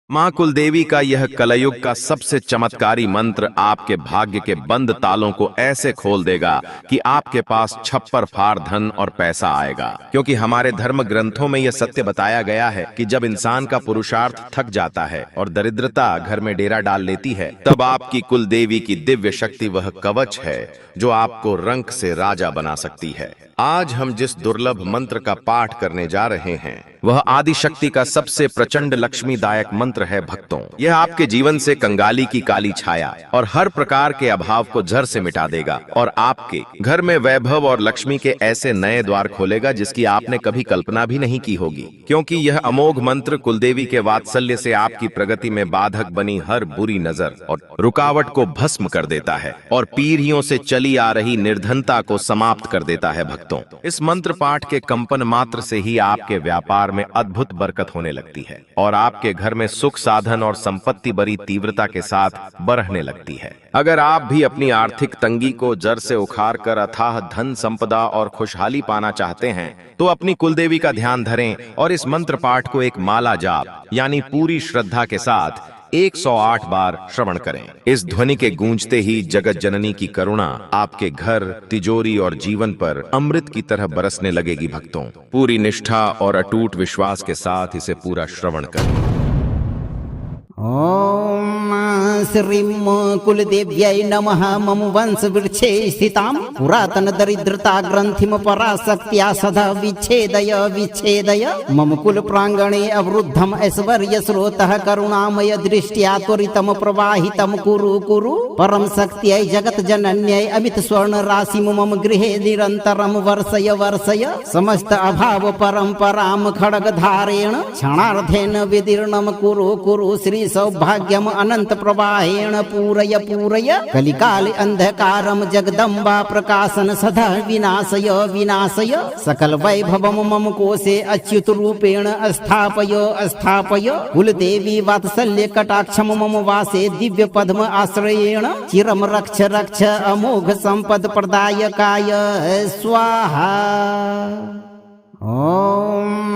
माँ कुलदेवी का यह कलयुग का सबसे चमत्कारी मंत्र आपके भाग्य के बंद तालों को ऐसे खोल देगा कि आपके पास छप्पर फाड़ धन और पैसा आएगा। क्योंकि हमारे धर्म ग्रंथों में यह सत्य बताया गया है कि जब इंसान का पुरुषार्थ थक जाता है और दरिद्रता घर में डेरा डाल लेती है, तब आपकी कुलदेवी की दिव्य शक्ति वह कवच है जो आपको रंक से राजा बना सकती है। आज हम जिस दुर्लभ मंत्र का पाठ करने जा रहे हैं वह आदि शक्ति का सबसे प्रचंड लक्ष्मीदायक मंत्र है भक्तों। यह आपके जीवन से कंगाली की काली छाया और हर प्रकार के अभाव को जड़ से मिटा देगा और आपके घर में वैभव और लक्ष्मी के ऐसे नए द्वार खोलेगा जिसकी आपने कभी कल्पना भी नहीं की होगी। क्योंकि यह अमोघ मंत्र कुलदेवी के वात्सल्य से आपकी प्रगति में बाधक बनी हर बुरी नजर और रुकावट को भस्म कर देता है और पीढ़ियों से चली आ रही निर्धनता को समाप्त कर देता है। भक्तों, इस मंत्र पाठ के कंपन मात्र से ही आपके व्यापार में अद्भुत बरकत होने लगती है और आपके घर में सुख साधन और संपत्ति बड़ी तीव्रता के साथ बरहने लगती है। अगर आप भी अपनी आर्थिक तंगी को जड़ से उखाड़ कर अथाह धन संपदा और खुशहाली पाना चाहते हैं तो अपनी कुलदेवी का ध्यान धरें और इस मंत्र पाठ को एक माला जाप यानी पूरी श्रद्धा के साथ 108 बार श्रवण करें। इस ध्वनि के गूंजते ही जगत जननी की करुणा आपके घर, तिजोरी और जीवन पर अमृत की तरह बरसने लगेगी। भक्तों, पूरी निष्ठा और अटूट विश्वास के साथ इसे पूरा श्रवण करें। ओम श्रीं कुलदेव्यै नमः। मम वंश वृक्षे स्थितां पुरातन दरिद्रता ग्रंथिम पराशक्त्या सदा विच्छेदय विच्छेदय। मम कुल प्रांगणे अवरुद्धम ऐश्वर्य स्रोतः करुणामय दृष्ट्या त्वरितम प्रवाहितम कुरु कुरु। परम शक्त्यै जगत जनन्यै अमित स्वर्ण राशि मम गृहे निरंतरम वर्षय वर्षय। समस्त अभाव परंपराम खड्गधारेण क्षणार्धेन विदीर्णम कुरु कुरु। श्री सौभाग्यम अनंत प्रवाहेण पूरय पूरय। कलिकाल अंधकारम जगदम्बा प्रकाशन सदा विनाशय विनाशय। सकल वैभवम मम कोशे अच्युत रूपेण स्थापय स्थापय। कुलदेवी वात्सल्य कटाक्षम मम वासे दिव्य पद्म आश्रयेण चिरम रक्ष रक्ष अमोघ संपद प्रदायकाय स्वाहा। ओम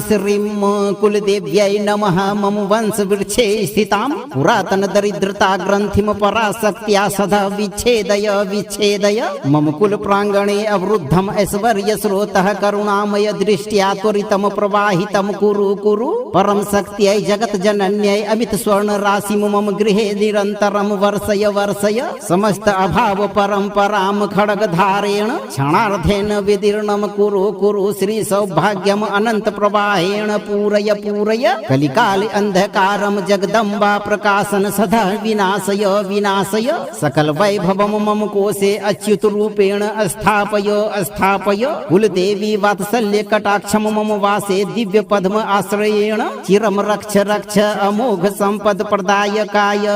श्रीं कुलदेव्यै नमः। मम वंश वृक्षे स्थितां पुरातन दरिद्रता ग्रंथिम पराशक्त्या सदा विच्छेदय विच्छेदय। मम कुल प्रांगणे अवरुद्धम ऐश्वर्य स्रोतः करुणामय दृष्ट्या त्वरितम प्रवाहितम कुरु कुरु। परम शक्त्यै जगत जनन्यै अमित स्वर्ण राशि मम गृहे निरंतरम वर्षय वर्षय। समस्त अभाव परंपराम खड्गधारेण क्षणार्धेन विदीर्णम कुरु कुरु। श्री सौभाग्यम अनंत प्रवाहेण पूरय पूरय। कलिकाल अंधकारम जगदम्बा प्रकाशन सदा विनाशय विनाशय। सकल वैभवम मम कोशे अच्युत रूपेण स्थापय स्थापय। कुलदेवी वात्सल्य कटाक्षम मम वासे दिव्य पद्म आश्रयेण चिरम रक्ष रक्ष अमोघ संपद प्रदायकाय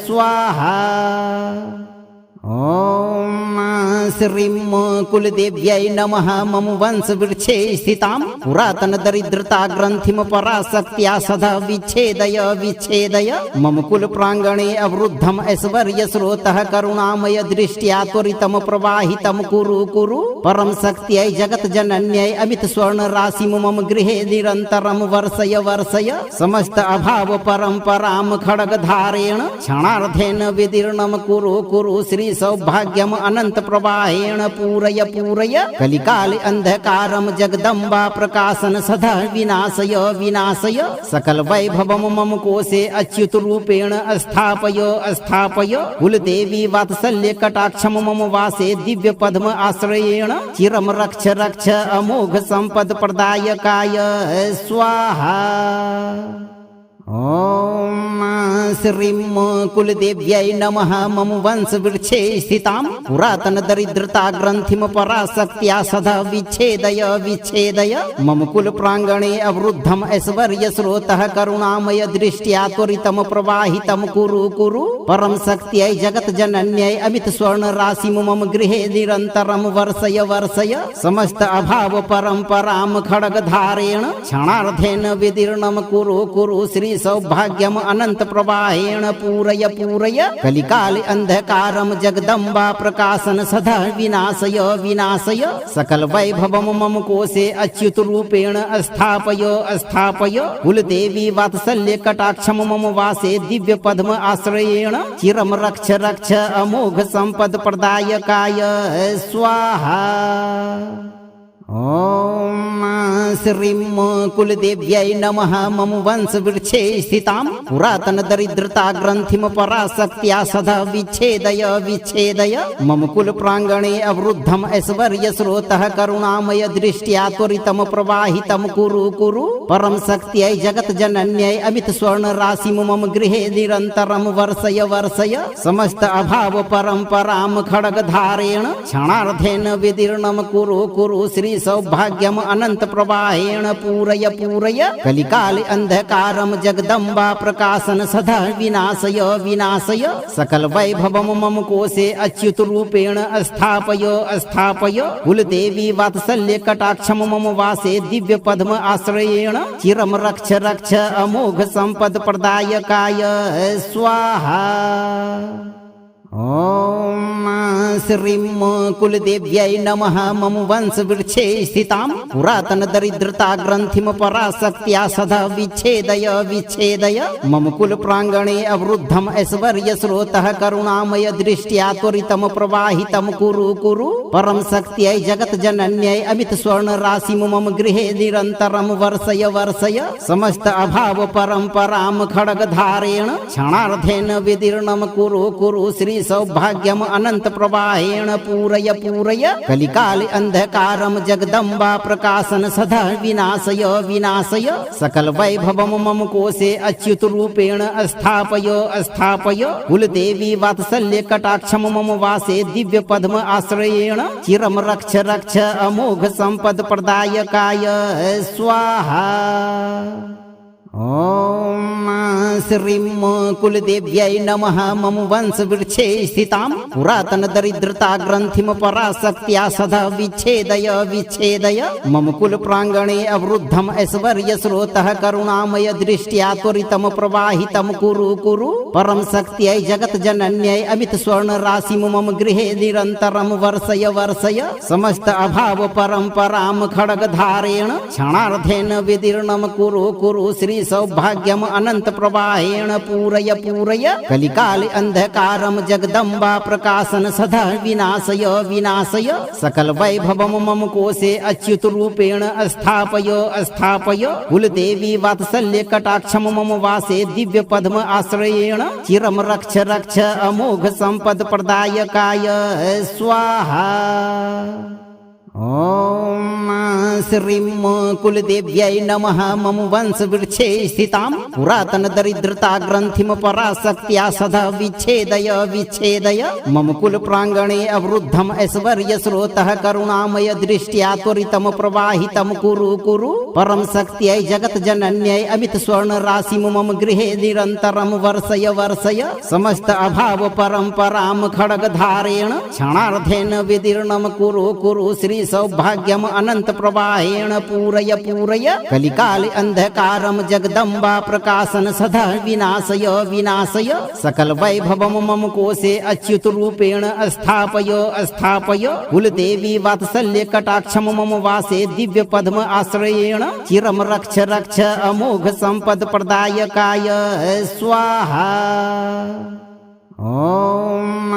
स्वाहा। ओम श्रीं कुलदेव्यै नमः। मम वंश वृक्षे स्थितां पुरातन दरिद्रता ग्रंथिम पराशक्त्या सदा विच्छेदय विच्छेदय। मम कुल प्रांगणे अवरुद्धम ऐश्वर्य स्रोतः करुणामय दृष्ट्या त्वरितम प्रवाहितम कुरु कुरु। परम शक्त्यै जगत जनन्यै अमित स्वर्ण राशि मम गृहे निरंतरम वर्षय वर्षय। समस्त अभाव परंपराम खड्गधारेण क्षणार्धेन विदीर्णम कुरु कुरु। श्री सौभाग्यम अनंत प्रवाहेण पूरय पूरय। कलिकाल अंधकारम जगदम्बा प्रकाशन सदा विनाशय विनाशय। सकल वैभवम मम कोशे अच्युत रूपेण स्थापय स्थापय। कुलदेवी वात्सल्य कटाक्षम मम वासे दिव्य पद्म आश्रयेण चिरम रक्ष रक्ष अमोघ संपद प्रदायकाय स्वाहा। ओम श्रीं कुलदेव्यै नमः। मम वंश वृक्षे स्थितां पुरातन दरिद्रता ग्रंथिम पराशक्त्या सदा विच्छेदय विच्छेदय। मम कुल प्रांगणे अवरुद्धम ऐश्वर्य स्रोतः करुणामय दृष्ट्या त्वरितम प्रवाहितम कुरु कुरु। परम शक्त्यै जगत जनन्यै अमित स्वर्ण राशि मम गृहे निरंतरम वर्षय वर्षय समस्त अभाव परंपराम खड्गधारेण क्षणार्धेन विदीर्णम कुरु कुरु श्री सौभाग्यम अनंत प्रवाहेण पूरय पूरय कलिकाल अंधकारम जगदम्बा प्रकाशन सदा विनाशय विनाशय सकल वैभवम मम कोशे अच्युत रूपेण स्थापय स्थापय कुलदेवी वात्सल्य कटाक्षम मम वासे दिव्य पद्म आश्रयेण चिरम रक्ष रक्ष अमोघ संपद प्रदायकाय स्वाहा। ओम श्रीं कुलदेव्यै नमः। मम वंश वृक्षे स्थितां पुरातन दरिद्रता ग्रंथिम पराशक्त्या सदा विच्छेदय विच्छेदय मम कुल प्रांगणे अवरुद्धम ऐश्वर्य स्रोतः करुणामय दृष्ट्या त्वरितम प्रवाहितम कुरु कुरु परम शक्त्यै जगत जनन्यै अमित स्वर्ण राशि मम गृहे निरंतरम वर्षय वर्षय समस्त अभाव परंपराम खड्गधारेण क्षणार्धेन विदीर्णम कुरु कुरु श्री सौभाग्यम अनंत प्रवाहेण पूरय पूरय कलिकाल अंधकारम जगदम्बा प्रकाशन सदा विनाशय विनाशय सकल वैभवम मम कोशे अच्युत रूपेण स्थापय स्थापय कुलदेवी वात्सल्य कटाक्षम मम वासे दिव्य पद्म आश्रयेण चिरम रक्ष रक्ष अमोघ संपद प्रदायकाय स्वाहा। ओम श्रीं कुलदेव्यै नमः। मम वंश वृक्षे स्थितां पुरातन दरिद्रता ग्रंथिम पराशक्त्या सदा विच्छेदय विच्छेदय मम कुल प्रांगणे अवरुद्धम ऐश्वर्य स्रोतः करुणामय दृष्ट्या त्वरितम प्रवाहितम कुरु कुरु परम शक्त्यै जगत जनन्यै अमित स्वर्ण राशि मम गृहे निरंतरम वर्षय वर्षय समस्त अभाव परंपराम खड्गधारेण क्षणार्धेन विदीर्णम कुरु कुरु श्री सौभाग्यम अनंत प्रवाहेण पूरय पूरय कलिकाल अंधकारम जगदम्बा प्रकाशन सदा विनाशय विनाशय सकल वैभवम मम कोशे अच्युत रूपेण स्थापय स्थापय कुलदेवी वात्सल्य कटाक्षम मम वासे दिव्य पद्म आश्रयेण चिरम रक्ष रक्ष अमोघ संपद प्रदायकाय स्वाहा। ओम श्रीं कुलदेव्यै नमः। मम वंश वृक्षे स्थितां पुरातन दरिद्रता ग्रंथिम पराशक्त्या सदा विच्छेदय विच्छेदय मम कुल प्रांगणे अवरुद्धम ऐश्वर्य स्रोतः करुणामय दृष्ट्या त्वरितम प्रवाहितम कुरु कुरु परम शक्त्यै जगत जनन्यै अमित स्वर्ण राशि मम गृहे निरंतरम वर्षय वर्षय समस्त अभाव परंपराम खड्गधारेण क्षणार्धेन विदीर्णम कुरु कुरु श्री सौभाग्यम अनंत प्रवाहेण पूरय पूरय कलिकाल अंधकारम जगदम्बा प्रकाशन सदा विनाशय विनाशय सकल वैभवम मम कोशे अच्युत रूपेण स्थापय स्थापय कुलदेवी वात्सल्य कटाक्षम मम वासे दिव्य पद्म आश्रयेण चिरम रक्ष रक्ष अमोघ संपद प्रदायकाय स्वाहा। ओम श्रीं कुलदेव्यै नमः। मम वंश वृक्षे स्थितां पुरातन दरिद्रता ग्रंथिम पराशक्त्या सदा विच्छेदय विच्छेदय मम कुल प्रांगणे अवरुद्धम ऐश्वर्य स्रोतः करुणामय दृष्ट्या त्वरितम प्रवाहितम कुरु कुरु परम शक्त्यै जगत जनन्यै अमित स्वर्ण राशि मम गृहे निरंतरम वर्षय वर्षय समस्त अभाव परंपराम खड्गधारेण क्षणार्धेन विदीर्णम कुरु कुरु श्री सौभाग्यम अनंत प्रवाहेण पूरय पूरय कलिकाल अंधकारम जगदम्बा प्रकाशन सदा विनाशय विनाशय सकल वैभवम मम कोशे अच्युत रूपेण स्थापय स्थापय कुलदेवी वात्सल्य कटाक्षम मम वासे दिव्य पद्म आश्रयेण चिरम रक्ष रक्ष अमोघ संपद प्रदायकाय स्वाहा। ओम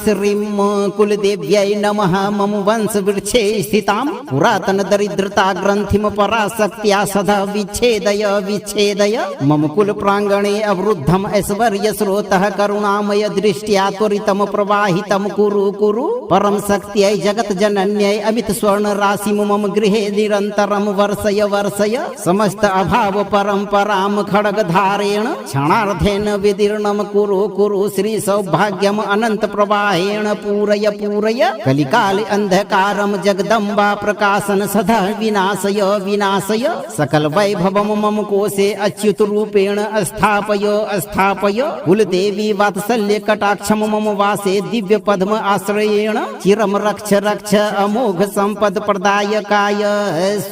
श्रीं कुलदेव्यै नमः। मम वंश वृक्षे स्थितां पुरातन दरिद्रता ग्रंथिम पराशक्त्या सदा विच्छेदय विच्छेदय मम कुल प्रांगणे अवरुद्धम ऐश्वर्य स्रोतः करुणामय दृष्ट्या त्वरितम प्रवाहितम कुरु कुरु परम शक्त्यै जगत जनन्यै अमित स्वर्ण राशि मम गृहे निरंतरम वर्षय वर्षय समस्त अभाव परंपराम खड्गधारेण क्षणार्धेन विदीर्णम कुरु कुरु श्री सौभाग्यम अनंत प्रवाहेण पूरय पूरय कलिकाले अंधकारम जगदम्बा प्रकाशन सदा विनाशय विनाशय सकल वैभवम मम कोशे अच्युत रूपेण स्थापय स्थापय कुलदेवी वात्सल्य कटाक्षम मम वासे दिव्य पद्म आश्रयेण चिरम रक्ष रक्ष अमोघ संपद प्रदायकाय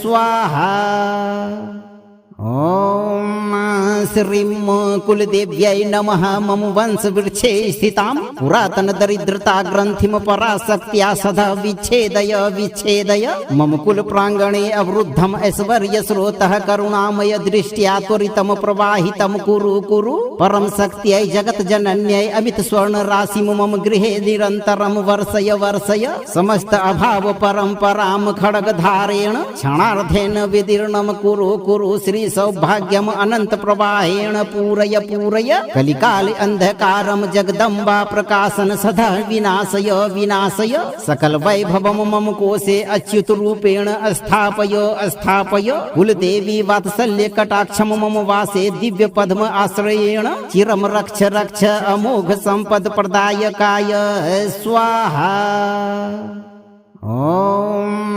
स्वाहा। ओम श्रीं कुलदेव्यै नमः मम वंश वृक्षे स्थितां पुरातन दरिद्रता ग्रंथिम पराशक्त्या सदा विच्छेदय विच्छेदय मम कुल प्रांगणे अवरुद्धम ऐश्वर्य स्रोतः करुणामय दृष्ट्या त्वरितम प्रवाहितम कुरु कुरु परम शक्त्यै जगत जनन्यै अमित स्वर्ण राशि मम गृहे निरंतरम वर्षय वर्षय समस्त अभाव परंपराम खड्ग धारेण क्षणार्धेन विदीर्णम कुरु कुरु श्री सौभाग्यम अनंत प्रवाहेण पूरय पूरय कलिकाले अंधकारम जगदम्बा प्रकाशन सदा विनाशय विनाशय सकल वैभवम मम कोशे अच्युत रूपेण स्थापय स्थापय कुलदेवी वात्सल्य कटाक्षम मम वासे दिव्य पद्म आश्रयेण चिरम रक्ष रक्ष अमोघ संपद प्रदायकाय स्वाहा। ओम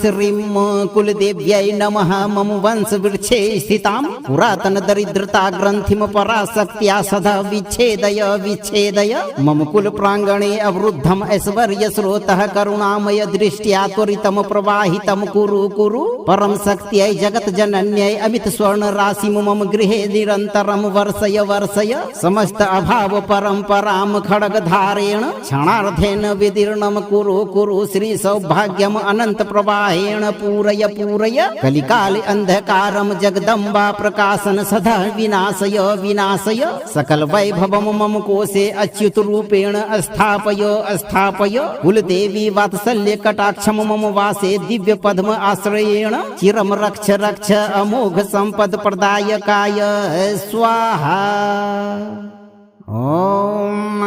श्रीं कुलदेव्यै नमः मम वंश वृक्षे स्थितां पुरातन दरिद्रता ग्रंथिम पराशक्त्या सदा विच्छेदय विच्छेदय मम कुल प्रांगणे अवरुद्धम ऐश्वर्य स्रोतः करुणामय दृष्ट्या त्वरितम प्रवाहितम कुरु कुरु परम शक्त्यै जगत जनन्यै अमित स्वर्ण राशि मम गृहे निरंतरम वर्षय वर्षय समस्त अभाव परंपराम खड्ग धारेण क्षणार्धेन विदीर्णम कुरु कुरु श्री सौभाग्यम अनंत प्रवाहेण पूरय पूरय कलिकाले अंधकारम जगदम्बा प्रकाशन सदा विनाशय विनाशय सकल वैभवम मम कोशे अच्युत रूपेण स्थापय स्थापय कुलदेवी वात्सल्य कटाक्षम मम वासे दिव्य पद्म आश्रयेण चिरम रक्ष रक्ष अमोघ संपद प्रदायकाय स्वाहा। ओम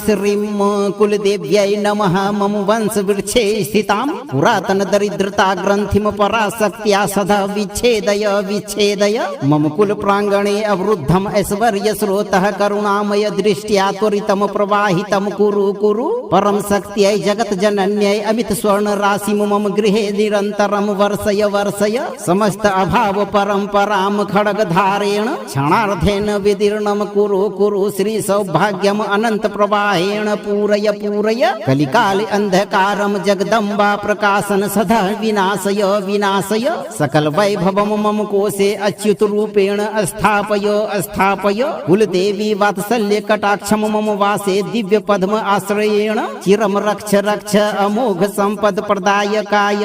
श्रीं कुलदेव्यै नमः मम वंश वृक्षे स्थितां पुरातन दरिद्रता ग्रंथिम पराशक्त्या सदा विच्छेदय विच्छेदय मम कुल प्रांगणे अवरुद्धम ऐश्वर्य स्रोतः करुणामय दृष्ट्या त्वरितम प्रवाहितम कुरु कुरु परम शक्त्यै जगत जनन्यै अमित स्वर्ण राशि मम गृहे निरंतरम वर्षय वर्षय समस्त अभाव परंपराम खड्ग धारेण क्षणार्धेन विदीर्णम कुरु कुरु श्री सौभाग्यम अनंत प्रवाहेण पूरय पूरय कलिकाले अंधकारम जगदम्बा प्रकाशन सदा विनाशय विनाशय सकल वैभवम मम कोशे अच्युत रूपेण स्थापय स्थापय कुलदेवी वात्सल्य कटाक्षम मम वासे दिव्य पद्म आश्रयेण चिरम रक्ष रक्ष अमोघ संपद प्रदायकाय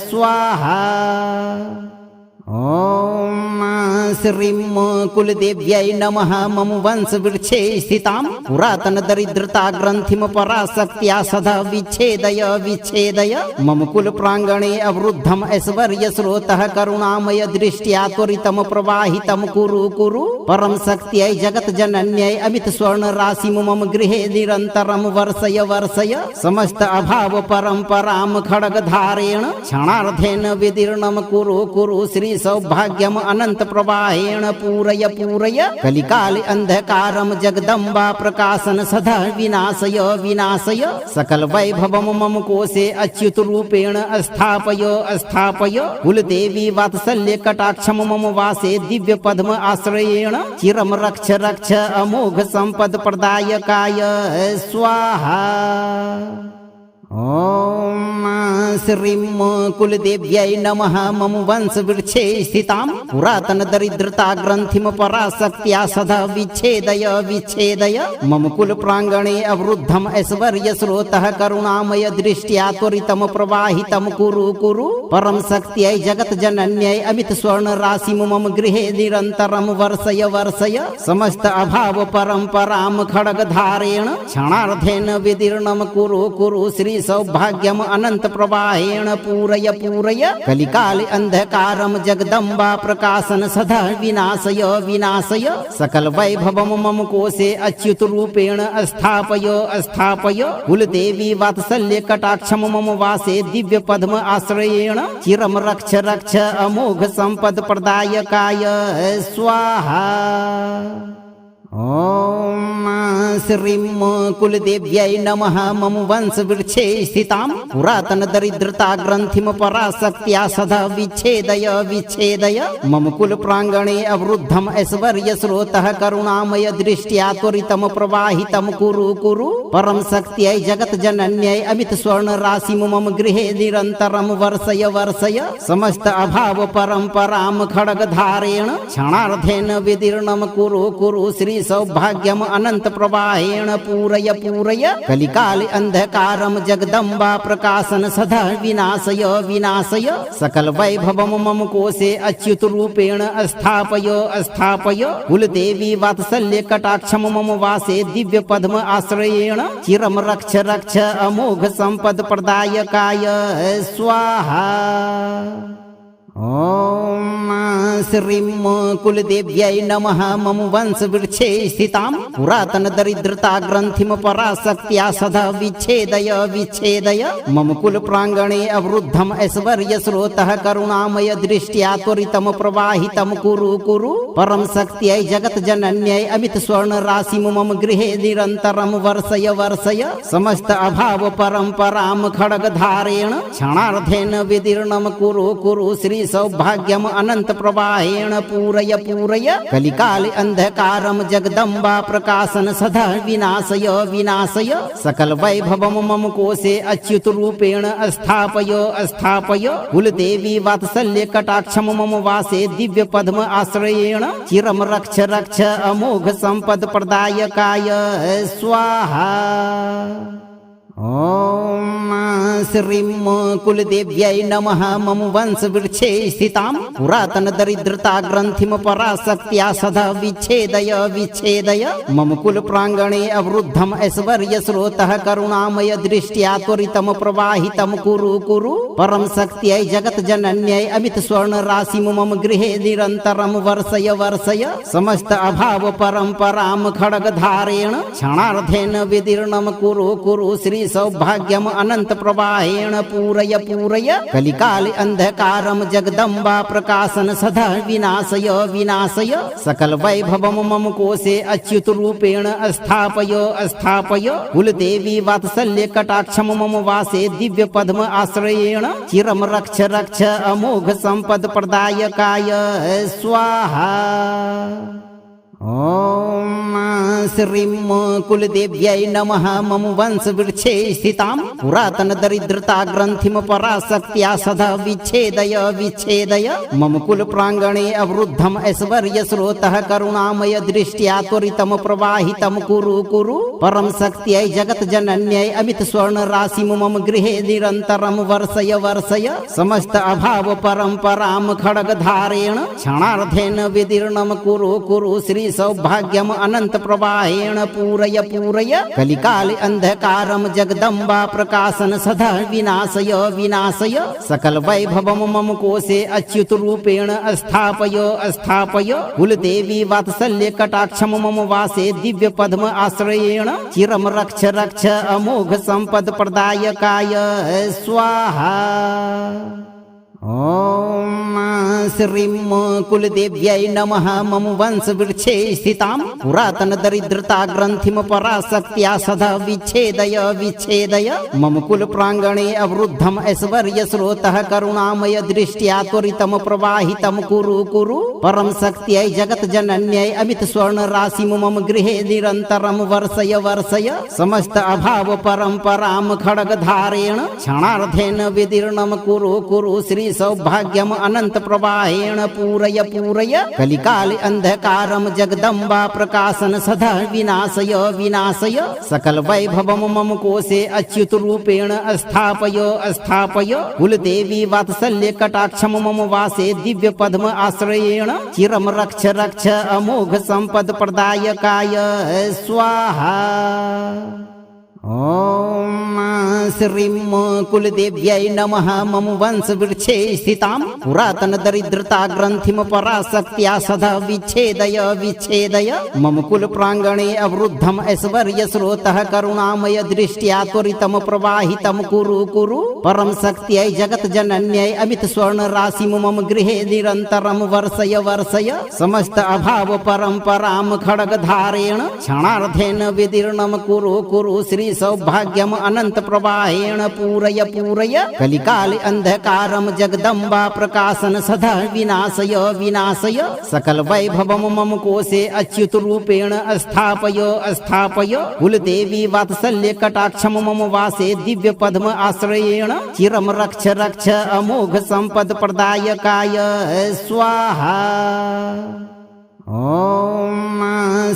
स्वाहा। ओम श्रीं कुलदेव्यै नमः मम वंश वृक्षे स्थितां पुरातन दरिद्रता ग्रंथिम पराशक्त्या सदा विच्छेदय विच्छेदय मम कुल प्रांगणे अवरुद्धम ऐश्वर्य स्रोतः करुणामय दृष्ट्या त्वरितम प्रवाहितम कुरु कुरु परम शक्त्यै जगत जनन्यै अमित स्वर्ण राशि मम गृहे निरंतरम वर्षय वर्षय समस्त अभाव परंपराम खड्ग धारेण क्षणार्धेन विदीर्णम कुरु कुरु श्री सौभाग्यम अनंत प्रवाहेण पूरय पूरय कलिकाले अंधकारम जगदम्बा प्रकाशन सदा विनाशय विनाशय सकल वैभवम मम कोशे अच्युत रूपेण स्थापय स्थापय कुलदेवी वात्सल्य कटाक्षम मम वासे दिव्य पद्म आश्रयेण चिरम रक्ष रक्ष अमोघ संपद प्रदायकाय स्वाहा। ओम श्रीं कुलदेव्यै नमः मम वंश वृक्षे स्थितां पुरातन दरिद्रता ग्रंथिम पराशक्त्या सदा विच्छेदय विच्छेदय मम कुल प्रांगणे अवरुद्धम ऐश्वर्य स्रोतः करुणामय दृष्ट्या त्वरितम प्रवाहितम कुरु कुरु परम शक्त्यै जगत जनन्यै अमित स्वर्ण राशि मम गृहे निरंतरम वर्षय वर्षय समस्त अभाव परंपराम खड्ग धारेण क्षणार्धेन विदीर्णम कुरु कुरु श्री सौभाग्यम अनंत प्रवाहेण पूरय पूरय कलिकाले अंधकारम जगदम्बा प्रकाशन सदा विनाशय विनाशय सकल वैभवम मम कोशे अच्युत रूपेण स्थापय स्थापय कुलदेवी वात्सल्य कटाक्षम मम वासे दिव्य पद्म आश्रयेण चिरम रक्ष रक्ष अमोघ संपद प्रदायकाय स्वाहा। ओम श्रीं कुलदेव्यै नमः मम वंशवृक्षे स्थितां पुरातनदरिद्रताग्रन्थिं पराशक्त्या सदा विच्छेदय विच्छेदय मम कुलप्राङ्गणे अवरुद्धम् ऐश्वर्यस्रोतः करुणामय दृष्ट्या त्वरितं प्रवाहितं कुरु कुरु परं शक्त्यै जगज्जनन्यै अमित स्वर्णराशिं मम गृहे निरन्तरं वर्षय वर्षय समस्त अभाव परम्परां खड्गधारेण क्षणार्धेन विदीर्णं कुरु कुरु श्री सौभाग्यम् अनंत प्रवाहेण पूरय पूरय कलिकाले अंधकारं जगदम्बा प्रकाशन सदा विनाशय विनाशय सकल वैभवं मम कोशे अच्युत रूपेण स्थापय स्थापय कुलदेवी वात्सल्य कटाक्षं मम वासे दिव्य पद्म आश्रयेण चिरं रक्ष रक्ष अमोघ संपद प्रदायकाय स्वाहा। ओम श्रीं कुलदेव्यै नमः मम वंशवृक्षे स्थितां पुरातनदरिद्रताग्रन्थिं पराशक्त्या सदा विच्छेदय विच्छेदय मम कुलप्राङ्गणे अवरुद्धम् ऐश्वर्यस्रोतः करुणामय दृष्ट्या त्वरितं प्रवाहितं कुरु कुरु परं शक्त्यै जगज्जनन्यै अमित स्वर्णराशिं मम गृहे निरन्तरं वर्षय वर्षय समस्त अभाव परम्परां खड्गधारेण क्षणार्धेन विदीर्णं कुरु कुरु श्री सौभाग्यम् अनंत प्रवाहेण पूरय पूरय कलिकाले अंधकारं जगदम्बा प्रकाशन सदा विनाशय विनाशय सकल वैभवं मम कोशे अच्युत रूपेण स्थापय स्थापय कुलदेवी वात्सल्य कटाक्षं मम वासे दिव्य पद्म आश्रयेण चिरं रक्ष रक्ष अमोघ संपद प्रदायकाय स्वाहा। ओम श्रीं कुलदेव्यै नमः मम वंशवृक्षे स्थितां पुरातनदरिद्रताग्रन्थिं पराशक्त्या सदा विच्छेदय विच्छेदय मम कुलप्राङ्गणे अवरुद्धम् ऐश्वर्यस्रोतः करुणामय दृष्ट्या त्वरितं प्रवाहितं कुरु कुरु परं शक्त्यै जगज्जनन्यै अमित स्वर्णराशिं मम गृहे निरन्तरं वर्षय वर्षय समस्त अभाव परम्परां खड्गधारेण क्षणार्धेन विदीर्णं कुरु कुरु श्री सौभाग्यम् अनंत प्रवाहेण पूरय पूरय कलिकाले अंधकारं जगदम्बा प्रकाशन सदा विनाशय विनाशय सकल वैभवं मम कोशे अच्युत रूपेण स्थापय स्थापय कुलदेवी वात्सल्य कटाक्षं मम वासे दिव्य पद्म आश्रयेण चिरं रक्ष रक्ष अमोघ संपद प्रदायकाय स्वाहा। ओम श्रीं कुलदेव्यै नमः मम वंशवृक्षे स्थितां पुरातनदरिद्रताग्रन्थिं पराशक्त्या सदा विच्छेदय विच्छेदय मम कुलप्राङ्गणे अवरुद्धम् ऐश्वर्यस्रोतः करुणामय दृष्ट्या त्वरितं प्रवाहितं कुरु कुरु परं शक्त्यै जगज्जनन्यै अमित स्वर्णराशिं मम गृहे निरन्तरं वर्षय वर्षय समस्त अभाव परम्परां खड्गधारेण क्षणार्धेन विदीर्णं कुरु कुरु श्री सौभाग्यम् अनंत प्रवाहेण पूरय पूरय कलिकाले अंधकारं जगदम्बा प्रकाशन सदा विनाशय विनाशय सकल वैभवं मम कोशे अच्युत रूपेण स्थापय स्थापय कुलदेवी वात्सल्य कटाक्षं मम वासे दिव्य पद्म आश्रयेण चिरं रक्ष रक्ष अमोघ संपद प्रदायकाय स्वाहा। ओम श्रीं कुलदेव्यै नमः मम वंशवृक्षे स्थितां पुरातनदरिद्रताग्रन्थिं पराशक्त्या सदा विच्छेदय विच्छेदय मम कुलप्राङ्गणे अवरुद्धम् ऐश्वर्यस्रोतः करुणामय दृष्ट्या त्वरितं प्रवाहितं कुरु कुरु परं शक्त्यै जगज्जनन्यै अमित स्वर्णराशिं मम गृहे निरन्तरं वर्षय वर्षय समस्त अभाव परम्परां खड्गधारेण क्षणार्धेन विदीर्णं कुरु कुरु श्री सौभाग्यम् अनंत प्रवाहेण पूरय पूरय कलिकाले अंधकारं जगदम्बा प्रकाशन सदा विनाशय विनाशय सकल वैभवं मम कोशे अच्युत रूपेण स्थापय स्थापय कुलदेवी वात्सल्य कटाक्षं मम वासे दिव्य पद्म आश्रयेण चिरं रक्ष रक्ष अमोघ संपद प्रदायकाय स्वाहा। ॐ श्रीं कुलदेव्यै नमः मम वंशवृक्षे स्थितां पुरातनदरिद्रताग्रन्थिं पराशक्त्या सदा विच्छेदय विच्छेदय मम कुलप्राङ्गणे अवरुद्धम् ऐश्वर्यस्रोतः करुणामय दृष्ट्या त्वरितं प्रवाहितं कुरु कुरु परं शक्त्यै जगज्जनन्यै अमितस्वर्णराशिं मम गृहे निरन्तरं वर्षय वर्षय समस्त अभाव परम्परां खड्गधारेण क्षणार्धेन विदीर्णं कुरु कुरु श्री सौभाग्यम अनंत प्रवाहेण पूरय पूरय कलिकाल अंधकारम जगदम्बा प्रकाशन सदा विनाशय विनाशय सकल वैभवम मम कोशे अच्युत रूपेण स्थापय स्थापय कुलदेवी वात्सल्य कटाक्षम मम वासे दिव्य पद्म आश्रयेण चिरम रक्ष रक्ष अमोघ संपद प्रदायकाय स्वाहा। ॐ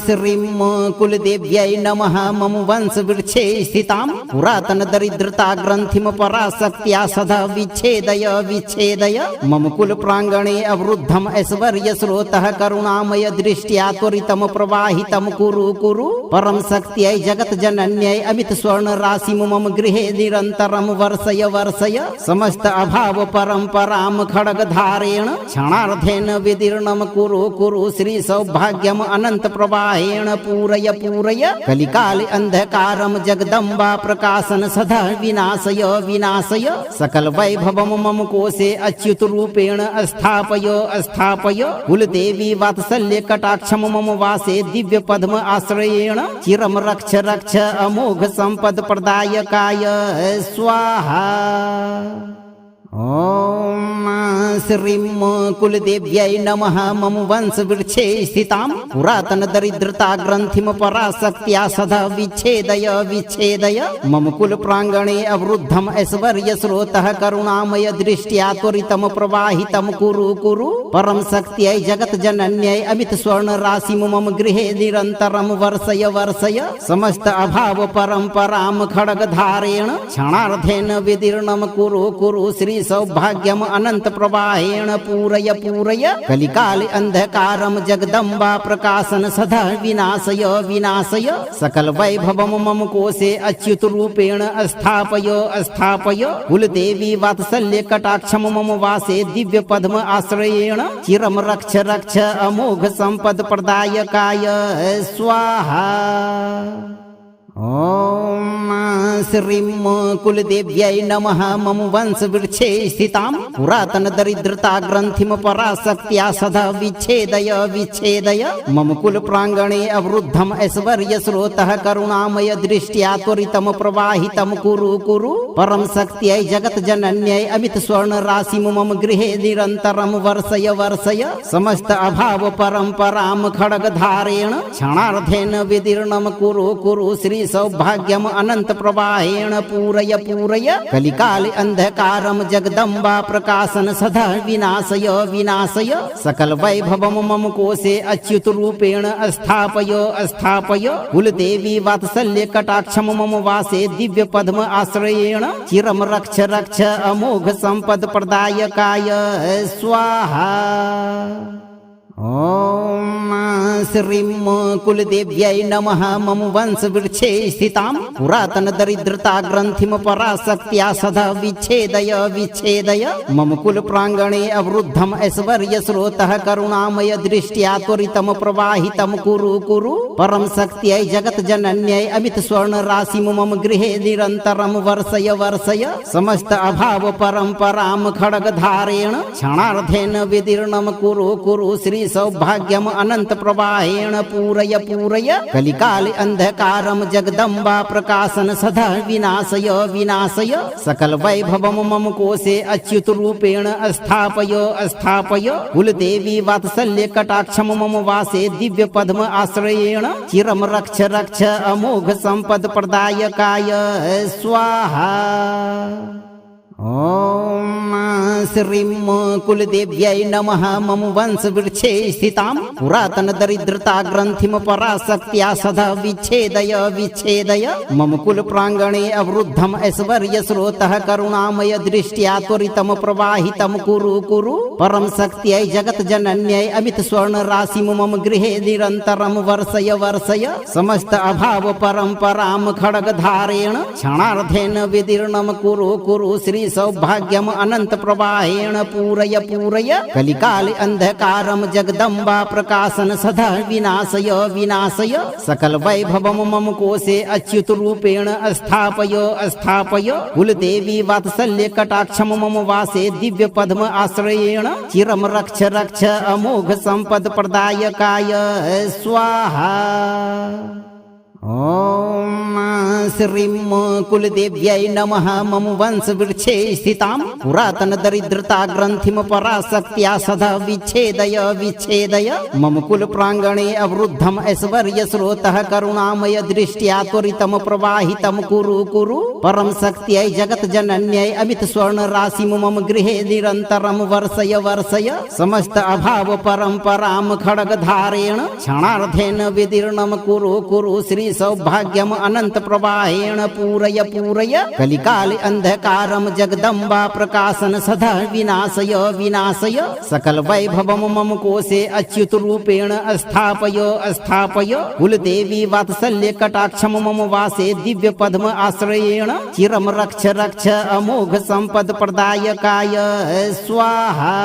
श्रीं कुलदेव्यै नमः मम वंशवृक्षे स्थितां पुरातनदरिद्रताग्रन्थिं पराशक्त्या सदा विच्छेदय विच्छेदय मम कुलप्राङ्गणे अवरुद्धम् ऐश्वर्यस्रोतः करुणामय दृष्ट्या त्वरितं प्रवाहितं कुरु कुरु परं शक्त्यै जगज्जनन्यै अमितस्वर्णराशिं मम गृहे निरन्तरं वर्षय वर्षय समस्त अभाव परम्परां खड्गधारेण क्षणार्धेन विदीर्णं कुरु कुरु श्री सौभाग्यम अनंत प्रवाहेण पूरय पूरय कलिकाल अंधकारम जगदम्बा प्रकाशन सदा विनाशय विनाशय सकल वैभवम मम कोशे अच्युत रूपेण स्थापय स्थापय कुलदेवी वात्सल्य कटाक्षम मम वासे दिव्य पद्म आश्रयेण चिरम रक्ष रक्ष अमोघ संपद प्रदायकाय स्वाहा। ॐ श्रीं कुलदेव्यै नमः मम वंशवृक्षे स्थितां पुरातनदरिद्रताग्रन्थिं पराशक्त्या सदा विच्छेदय विच्छेदय मम कुलप्राङ्गणे अवरुद्धम् ऐश्वर्यस्रोतः करुणामय दृष्ट्या त्वरितं प्रवाहितं कुरु कुरु परं शक्त्यै जगज्जनन्यै अमितस्वर्णराशिं मम गृहे निरन्तरं वर्षय वर्षय समस्त अभाव परम्परां खड्गधारेण क्षणार्धेन विदीर्णं कुरु कुरु श्री सौभाग्यम अनंत प्रवाहेण पूरय पूरय कलिकाल अंधकारम जगदम्बा प्रकाशन सदा विनाशय विनाशय सकल वैभवम मम कोशे अच्युत रूपेण स्थापय स्थापय कुलदेवी वात्सल्य कटाक्षम मम वासे दिव्य पद्म आश्रयेण चिरम रक्ष रक्ष अमोघ संपद प्रदायकाय स्वाहा। ॐ श्रीं कुलदेव्यै नमः मम वंशवृक्षे स्थितां पुरातनदरिद्रताग्रन्थिं पराशक्त्या सदा विच्छेदय विच्छेदय मम कुलप्राङ्गणे अवरुद्धम् ऐश्वर्यस्रोतः करुणामय दृष्ट्या त्वरितं प्रवाहितं कुरु कुरु परं शक्त्यै जगज्जनन्यै अमितस्वर्णराशिं मम गृहे निरन्तरं वर्षय वर्षय समस्त अभाव परम्परां खड्गधारेण क्षणार्धेन विदीर्णं कुरु कुरु श्री सौभाग्यम अनंत प्रवाहेण पूरय पूरय कलिकाल अंधकारम जगदम्बा प्रकाशन सदा विनाशय विनाशय सकल वैभवम मम कोशे अच्युत रूपेण स्थापय स्थापय कुलदेवी वात्सल्य कटाक्षम मम वासे दिव्य पद्म आश्रयेण चिरम रक्ष रक्ष अमोघ संपद प्रदायकाय स्वाहा। ॐ श्रीं कुलदेव्यै नमः मम वंशवृक्षे स्थितां पुरातनदरिद्रताग्रन्थिं पराशक्त्या सदा विच्छेदय विच्छेदय मम कुलप्राङ्गणे अवरुद्धम् ऐश्वर्यस्रोतः करुणामय दृष्ट्या त्वरितं प्रवाहितं कुरु कुरु परं शक्त्यै जगज्जनन्यै अमितस्वर्णराशिं मम गृहे निरन्तरं वर्षय वर्षय समस्त अभाव परम्परां खड्गधारेण क्षणार्धेन विदीर्णं कुरु कुरु श्री सौभाग्यम अनंत प्रवाहेण पूरय पूरय कलिकाल अंधकारम जगदम्बा प्रकाशन सदा विनाशय विनाशय सकल वैभवम मम कोशे अच्युत रूपेण स्थापय स्थापय कुलदेवी वात्सल्य कटाक्षम मम वासे दिव्य पद्म आश्रयेण चिरम रक्ष रक्ष अमोघ संपद प्रदायकाय स्वाहा। ॐ श्रीं कुलदेव्यै नमः मम वंशवृक्षे स्थितां पुरातनदरिद्रताग्रन्थिं पराशक्त्या सदा विच्छेदय विच्छेदय मम कुलप्राङ्गणे अवरुद्धम् ऐश्वर्यस्रोतः करुणामय दृष्ट्या त्वरितं प्रवाहितं कुरु कुरु परं शक्त्यै जगज्जनन्यै अमितस्वर्णराशिं मम गृहे निरन्तरं वर्षय वर्षय समस्त अभाव परम्परां खड्गधारेण क्षणार्धेन विदीर्णं कुरु कुरु श्री सौभाग्यम अनंत प्रवाहेण पूरय पूरय कलिकाल अंधकारम जगदम्बा प्रकाशन सदा विनाशय विनाशय सकल वैभवम मम कोशे अच्युत रूपेण स्थापय स्थापय कुलदेवी वात्सल्य कटाक्षम मम वासे दिव्य पद्म आश्रयेण चिरम रक्ष रक्ष अमोघ संपद प्रदायकाय स्वाहा। ॐ श्रीं कुलदेव्यै नमः मम वंशवृक्षे स्थितां पुरातनदरिद्रताग्रन्थिं पराशक्त्या सदा विच्छेदय विच्छेदय मम कुलप्राङ्गणे अवरुद्धम् ऐश्वर्यस्रोतः करुणामय दृष्ट्या त्वरितं प्रवाहितं कुरु कुरु परं शक्त्यै जगज्जनन्यै अमितस्वर्णराशिं मम गृहे निरन्तरं वर्षय वर्षय समस्त अभाव परम्परां खड्गधारेण क्षणार्धेन विदीर्णं कुरु कुरु श्री सौभाग्यम अनंत प्रवाहेण पूरय पूरय कलिकाल अंधकारम जगदम्बा प्रकाशन सदा विनाशय विनाशय सकल वैभवम मम कोशे अच्युत रूपेण स्थापय स्थापय कुलदेवी वात्सल्य कटाक्षम मम वासे दिव्य पद्म आश्रयेण चिरम रक्ष रक्ष अमोघ संपद प्रदायकाय स्वाहा।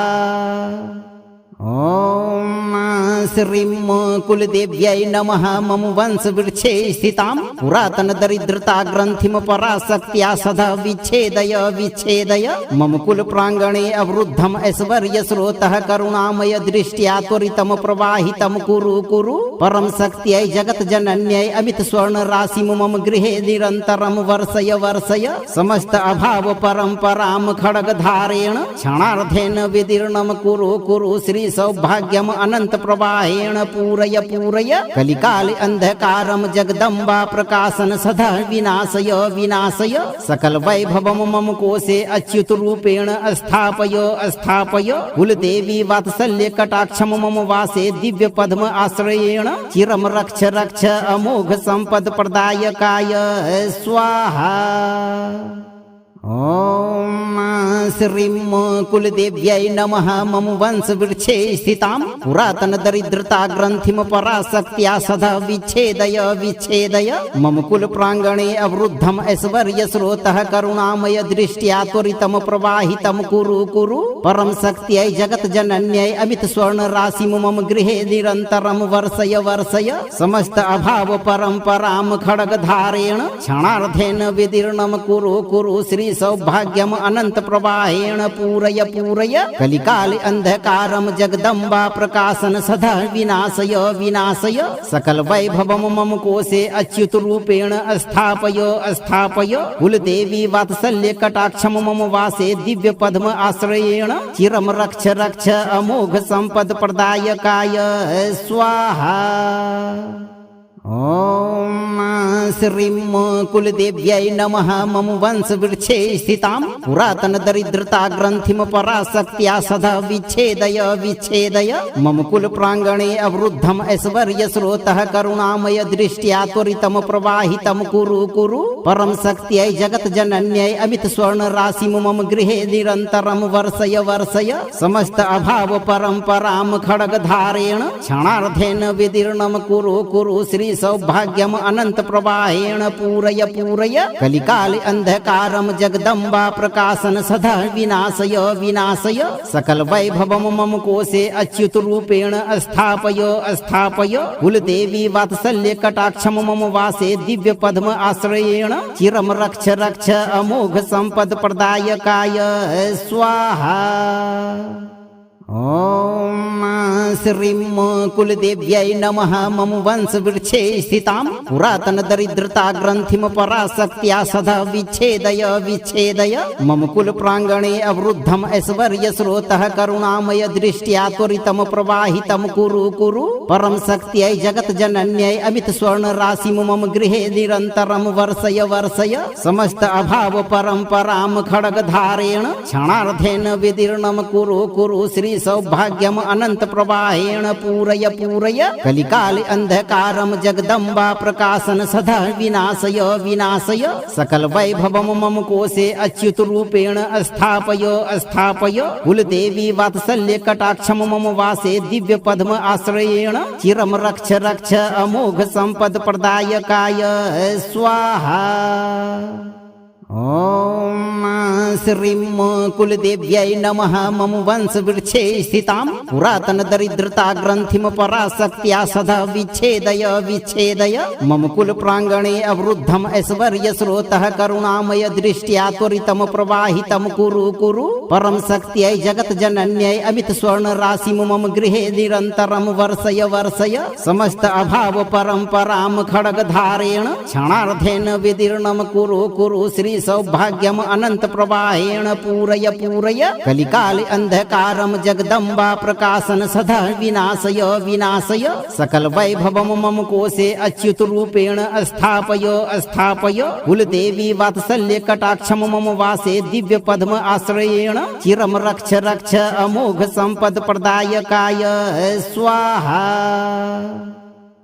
ॐ श्रीं कुलदेव्यै नमः मम वंशवृक्षे स्थितां पुरातनदरिद्रताग्रन्थिं पराशक्त्या सदा विच्छेदय विच्छेदय मम कुलप्राङ्गणे अवरुद्धम् ऐश्वर्यस्रोतः करुणामय दृष्ट्या त्वरितं प्रवाहितं कुरु कुरु परं शक्त्यै जगज्जनन्यै अमितस्वर्णराशिं मम गृहे निरन्तरं वर्षय वर्षय समस्त अभाव परम्परां खड्गधारेण क्षणार्धेन विदीर्णं कुरु कुरु श्री सौभाग्यम अनंत प्रवाहेण पूरय पूरय कलिकाल अंधकारम जगदम्बा प्रकाशन सदा विनाशय विनाशय सकल वैभवम मम कोशे अच्युत रूपेण स्थापय स्थापय कुलदेवी वात्सल्य कटाक्षम मम वासे दिव्य पद्म आश्रयेण चिरम रक्ष रक्ष अमोघ संपद प्रदायकाय स्वाहा। ॐ श्रीं कुलदेव्यै नमः मम वंशवृक्षे स्थितां पुरातनदरिद्रताग्रन्थिं पराशक्त्या सदा विच्छेदय विच्छेदय मम कुलप्राङ्गणे अवरुद्धम् ऐश्वर्यस्रोतः करुणामय दृष्ट्या त्वरितं प्रवाहितं कुरु कुरु परं शक्त्यै जगज्जनन्यै अमितस्वर्णराशिं मम गृहे निरन्तरं वर्षय वर्षय समस्त अभाव परम्परां खड्गधारेण क्षणार्धेन विदीर्णं कुरु कुरु श्री सौभाग्यम अनंत प्रवाहेण पूरय पूरय कलिकाल अंधकारम जगदम्बा प्रकाशन सदा विनाशय विनाशय सकल वैभवम मम कोशे अच्युत रूपेण स्थापय स्थापय कुलदेवी वात्सल्य कटाक्षम मम वासे दिव्य पद्म आश्रयेण चिरम रक्ष रक्ष अमोघ संपद प्रदायकाय स्वाहा। ॐ श्रीं कुलदेव्यै नमः मम वंशवृक्षे स्थितां पुरातनदरिद्रताग्रन्थिं पराशक्त्या सदा विच्छेदय विच्छेदय मम कुलप्राङ्गणे अवरुद्धम् ऐश्वर्यस्रोतः करुणामय दृष्ट्या त्वरितं प्रवाहितं कुरु कुरु परं शक्त्यै जगज्जनन्यै अमितस्वर्णराशिं मम गृहे निरन्तरं वर्षय वर्षय समस्त अभाव परम्परां खड्गधारेण क्षणार्धेन विदीर्णं कुरु कुरु श्री सौभाग्यम अनंत प्रवाहेण पूरय पूरय कलिकाल अंधकारम जगदम्बा प्रकाशन सदा विनाशय विनाशय सकल वैभवम मम कोशे अच्युत रूपेण स्थापय स्थापय कुलदेवी वात्सल्य कटाक्षम मम वासे दिव्य पद्म आश्रयेण चिरम रक्ष रक्ष अमोघ संपद प्रदायकाय स्वाहा। ॐ श्रीं कुलदेव्यै नमः मम वंशवृक्षे स्थितां पुरातनदरिद्रताग्रन्थिं पराशक्त्या सदा विच्छेदय विच्छेदय मम कुलप्राङ्गणे अवरुद्धम् ऐश्वर्यस्रोतः करुणामय दृष्ट्या त्वरितं प्रवाहितं कुरु कुरु परं शक्त्यै जगज्जनन्यै अमितस्वर्णराशिं मम गृहे निरन्तरं वर्षय वर्षय समस्त अभाव परम्परां खड्गधारेण क्षणार्धेन विदीर्णं कुरु कुरु श्री सौभाग्यम अनंत प्रवाहेण पूरय पूरय कलिकाले अंधकारम जगदम्बा प्रकाशन सदा विनाशय विनाशय सकल वैभवम मम कोशे अच्युत रूपेण स्थापय स्थापय कुलदेवी वात्सल्य कटाक्षम मम वासे दिव्य पद्म आश्रयेण चिरम रक्ष रक्ष अमोघ संपद प्रदायकाय स्वाहा। ॐ श्रीं कुलदेव्यै नमः मम वंशवृक्षे स्थितां पुरातनदरिद्रताग्रन्थिं पराशक्त्या सदा विच्छेदय विच्छेदय मम कुलप्राङ्गणे अवरुद्धम् ऐश्वर्यस्रोतः करुणामय दृष्ट्या त्वरितं प्रवाहितं कुरु कुरु परं शक्त्यै जगज्जनन्यै अमितस्वर्णराशिं मम गृहे निरन्तरं वर्षय वर्षय समस्त अभाव परम्परां खड्गधारेण क्षणार्धेन विदीर्णं कुरु कुरु श्री सौभाग्यम अनंत प्रवाहेण पूरय पूरय कलिकाले अंधकारम जगदम्बा प्रकाशन सदा विनाशय विनाशय सकल वैभवम मम कोशे अच्युत रूपेण स्थापय स्थापय कुलदेवी वात्सल्य कटाक्षम मम वासे दिव्य पद्म आश्रयेण चिरम रक्ष रक्ष अमोघ संपद प्रदायकाय स्वाहा।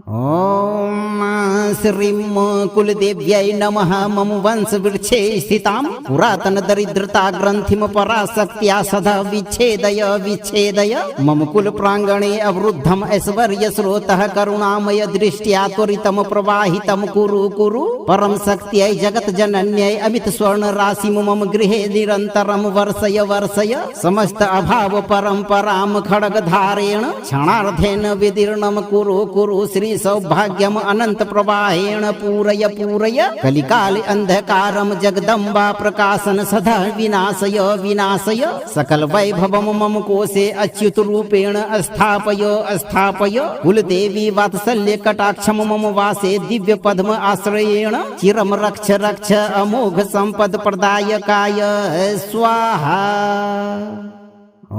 ॐ श्रीं कुलदेव्यै नमः मम वंशवृक्षे स्थितां पुरातनदरिद्रताग्रन्थिं पराशक्त्या सदा विच्छेदय विच्छेदय मम कुलप्राङ्गणे अवरुद्धम् ऐश्वर्यस्रोतः करुणामय दृष्ट्या त्वरितं प्रवाहितं कुरु कुरु परं शक्त्यै जगज्जनन्यै अमितस्वर्णराशिं मम गृहे निरन्तरं वर्षय वर्षय समस्त अभाव परम्परां खड्गधारेण क्षणार्धेन विदीर्णं कुरु कुरु श्री सौभाग्यम अनंत प्रवाहेण पूरय पूरय कलिकाले अंधकारम जगदम्बा प्रकाशन सदा विनाशय विनाशय सकल वैभवम मम कोशे अच्युत रूपेण स्थापय स्थापय कुलदेवी वात्सल्य कटाक्षम मम वासे दिव्य पद्म आश्रयेण चिरम रक्ष रक्ष अमोघ संपद प्रदायकाय स्वाहा। ॐ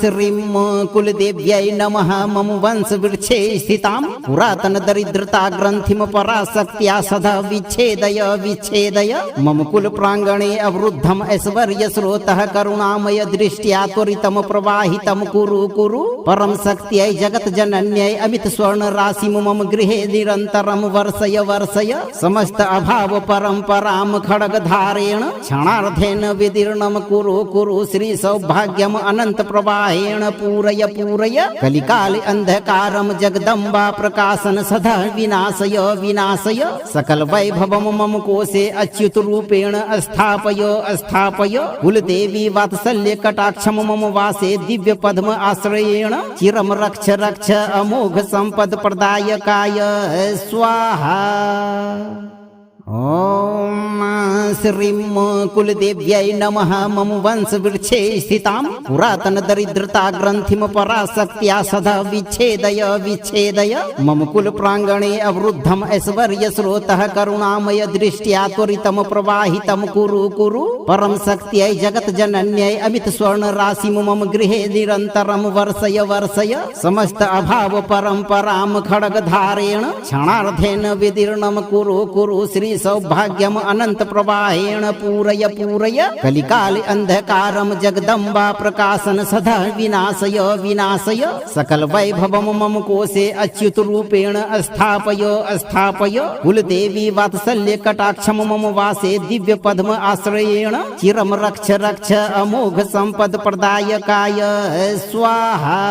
श्रीं कुलदेव्यै नमः मम वंशवृक्षे स्थितां पुरातनदरिद्रताग्रन्थिं पराशक्त्या सदा विच्छेदय विच्छेदय मम कुलप्राङ्गणे अवरुद्धम् ऐश्वर्यस्रोतः करुणामय दृष्ट्या त्वरितं प्रवाहितं कुरु कुरु परं शक्त्यै जगज्जनन्यै अमितस्वर्णराशिं मम गृहे निरन्तरं वर्षय वर्षय समस्त अभाव परम्परां खड्गधारेण क्षणार्धेन विदीर्णं कुरु कुरु श्री सौभाग्यम अनंत प्रवाहेण पूरय पूरय कलिकाले अंधकारम जगदम्बा प्रकाशन सदा विनाशय विनाशय सकल वैभवम मम कोशे अच्युत रूपेण स्थापय स्थापय कुलदेवी वात्सल्य कटाक्षम मम वासे दिव्य पद्म आश्रयेण चिरम रक्ष रक्ष अमोघ संपद प्रदायकाय स्वाहा। ॐ श्रीं कुलदेव्यै नमः मम वंशवृक्षे स्थितां पुरातनदरिद्रताग्रन्थिं पराशक्त्या सदा विच्छेदय विच्छेदय मम कुलप्राङ्गणे अवरुद्धम् ऐश्वर्यस्रोतः करुणामय दृष्ट्या त्वरितं प्रवाहितं कुरु कुरु परं शक्त्यै जगज्जनन्यै अमितस्वर्णराशिं मम गृहे निरन्तरं वर्षय वर्षय समस्त अभाव परम्परां खड्गधारेण क्षणार्धेन विदीर्णं कुरु कुरु श्री सौभाग्यम अनंत प्रवाहेण पूरय पूरय कलिकाले अंधकारम जगदम्बा प्रकाशन सदा विनाशय विनाशय सकल वैभवम मम कोशे अच्युत रूपेण स्थापय स्थापय कुलदेवी वात्सल्य कटाक्षम मम वासे दिव्य पद्म आश्रयेण चिरम रक्ष रक्ष अमोघ संपद प्रदायकाय स्वाहा।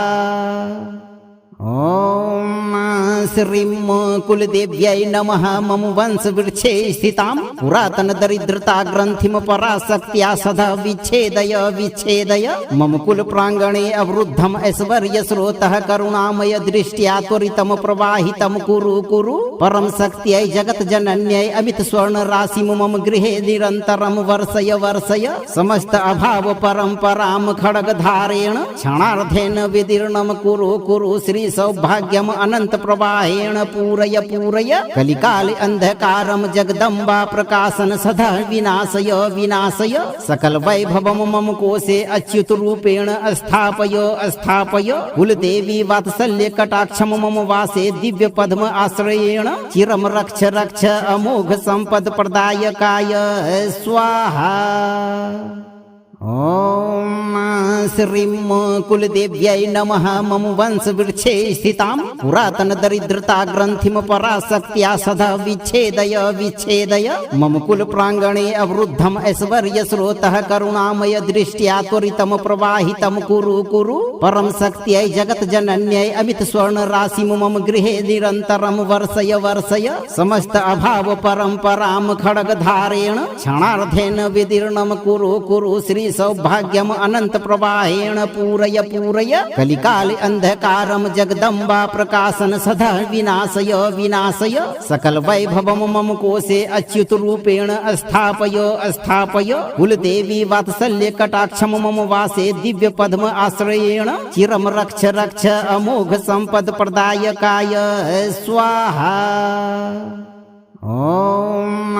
ॐ श्रीं कुलदेव्यै नमः मम वंशवृक्षे स्थितां पुरातनदरिद्रताग्रन्थिं पराशक्त्या सदा विच्छेदय विच्छेदय मम कुलप्राङ्गणे अवरुद्धम् ऐश्वर्यस्रोतः करुणामय दृष्ट्या त्वरितं प्रवाहितं कुरु कुरु परं शक्त्यै जगज्जनन्यै अमित स्वर्णराशिं मम गृहे निरन्तरं वर्षय वर्षय समस्त अभाव परम्परां खड्गधारेण क्षणार्धेन विदीर्णं कुरु कुरु श्री सौभाग्यम् अनंत प्रवाहेण पूरय पूरय कलिकाले अंधकारं जगदम्बा प्रकाशन सदा विनाशय विनाशय सकल वैभवं मम कोशे अच्युत रूपेण स्थापय स्थापय कुलदेवी वात्सल्य कटाक्षं मम वासे दिव्य पद्म आश्रयेण चिरं रक्ष रक्ष अमोघ संपद प्रदायकाय स्वाहा। ओम श्रीं कुलदेव्यै नमः मम वंशवृक्षे स्थितां पुरातनदरिद्रताग्रन्थिं पराशक्त्या सदा विच्छेदय विच्छेदय मम कुलप्राङ्गणे अवरुद्धम् ऐश्वर्यस्रोतः करुणामय दृष्ट्या त्वरितं प्रवाहितं कुरु कुरु परं शक्त्यै जगज्जनन्यै अमित स्वर्णराशिं मम गृहे निरन्तरं वर्षय वर्षय समस्त अभाव परम्परां खड्गधारेण क्षणार्धेन विदीर्णं कुरु कुरु श्री सौभाग्यम् अनंत प्रवाहेण पूरय पूरय कलिकाले अंधकारं जगदम्बा प्रकाशन सदा विनाशय विनाशय सकल वैभवं मम कोशे अच्युत रूपेण स्थापय स्थापय कुलदेवी वात्सल्य कटाक्षं मम वासे दिव्य पद्म आश्रयेण चिरं रक्ष रक्ष अमोघ संपद प्रदायकाय स्वाहा। ओम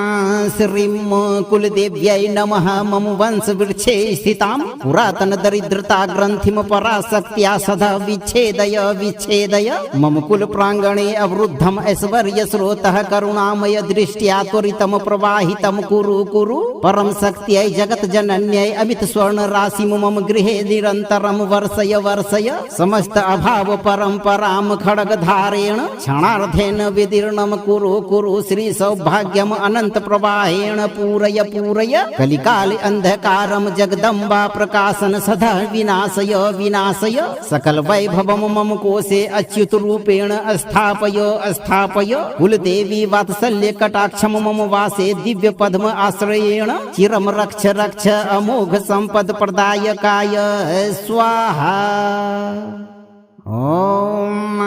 श्रीं कुलदेव्यै नमः मम वंशवृक्षे स्थितां पुरातनदरिद्रताग्रन्थिं पराशक्त्या सदा विच्छेदय विच्छेदय मम कुलप्राङ्गणे अवरुद्धम् ऐश्वर्यस्रोतः करुणामय दृष्ट्या त्वरितं प्रवाहितं कुरु कुरु परं शक्त्यै जगज्जनन्यै अमित स्वर्णराशिं मम गृहे निरन्तरं वर्षय वर्षय समस्त अभाव परम्परां खड्गधारेण क्षणार्धेन विदीर्णं कुरु कुरु श्री सौभाग्यम् अनंत प्रवाहेण पूरय पूरय कलिकाले अंधकारं जगदम्बा प्रकाशन सदा विनाशय विनाशय सकल वैभवं मम कोशे अच्युत रूपेण स्थापय स्थापय कुलदेवी वात्सल्य कटाक्षं मम वासे दिव्य पद्म आश्रयेण चिरं रक्ष रक्ष अमोघ संपद प्रदायकाय स्वाहा। ओम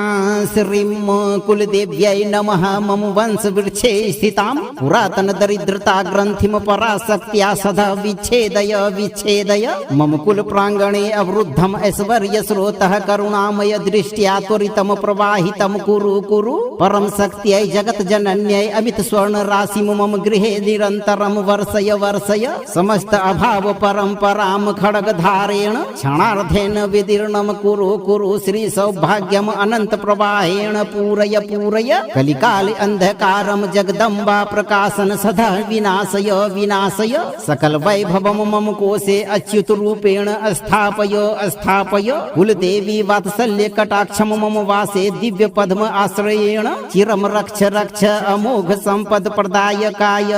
श्रीं कुलदेव्यै नमः मम वंशवृक्षे स्थितां पुरातनदरिद्रताग्रन्थिं पराशक्त्या सदा विच्छेदय विच्छेदय मम कुलप्राङ्गणे अवरुद्धम् ऐश्वर्यस्रोतः करुणामय दृष्ट्या त्वरितं प्रवाहितं कुरु कुरु परं शक्त्यै जगज्जनन्यै अमित स्वर्णराशिं मम गृहे निरन्तरं वर्षय वर्षय समस्त अभाव परम्परां खड्गधारेण क्षणार्धेन विदीर्णं कुरु कुरु श्री सौभाग्यम् अनंत प्रवाहेण पूरय पूरय कलिकाले अंधकारं जगदम्बा प्रकाशन सदा विनाशय विनाशय सकल वैभवं मम कोशे अच्युत रूपेण स्थापय स्थापय कुलदेवी वात्सल्य कटाक्षं मम वासे दिव्य पद्म आश्रयेण चिरं रक्ष रक्ष अमोघ संपद प्रदायकाय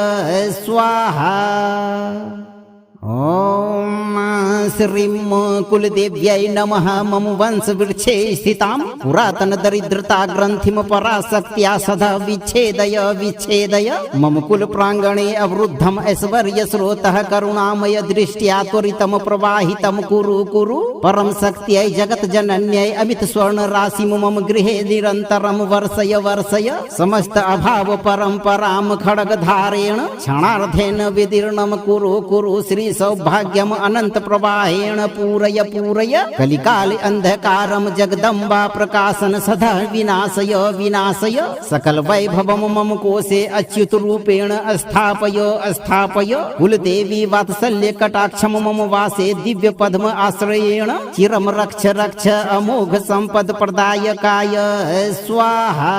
स्वाहा। ओम श्रीं कुलदेव्यै नमः मम वंशवृक्षे स्थितां पुरातनदरिद्रताग्रन्थिं पराशक्त्या सदा विच्छेदय विच्छेदय मम कुलप्राङ्गणे अवरुद्धम् ऐश्वर्यस्रोतः करुणामय दृष्ट्या त्वरितं प्रवाहितं कुरु कुरु परं शक्त्यै जगज्जनन्यै अमित स्वर्णराशिं मम गृहे निरन्तरं वर्षय वर्षय समस्त अभाव परम्परां खड्गधारेण क्षणार्धेन विदीर्णं कुरु कुरु श्री सौभाग्यम् अनंत प्रवाहेण पूरय पूरय कलिकाले अंधकारं जगदम्बा प्रकाशन सदा विनाशय विनाशय सकल वैभवं मम कोशे अच्युत रूपेण स्थापय स्थापय कुलदेवी वात्सल्य कटाक्षं मम वासे दिव्य पद्म आश्रयेण चिरं रक्ष रक्ष अमोघ संपद प्रदायकाय स्वाहा।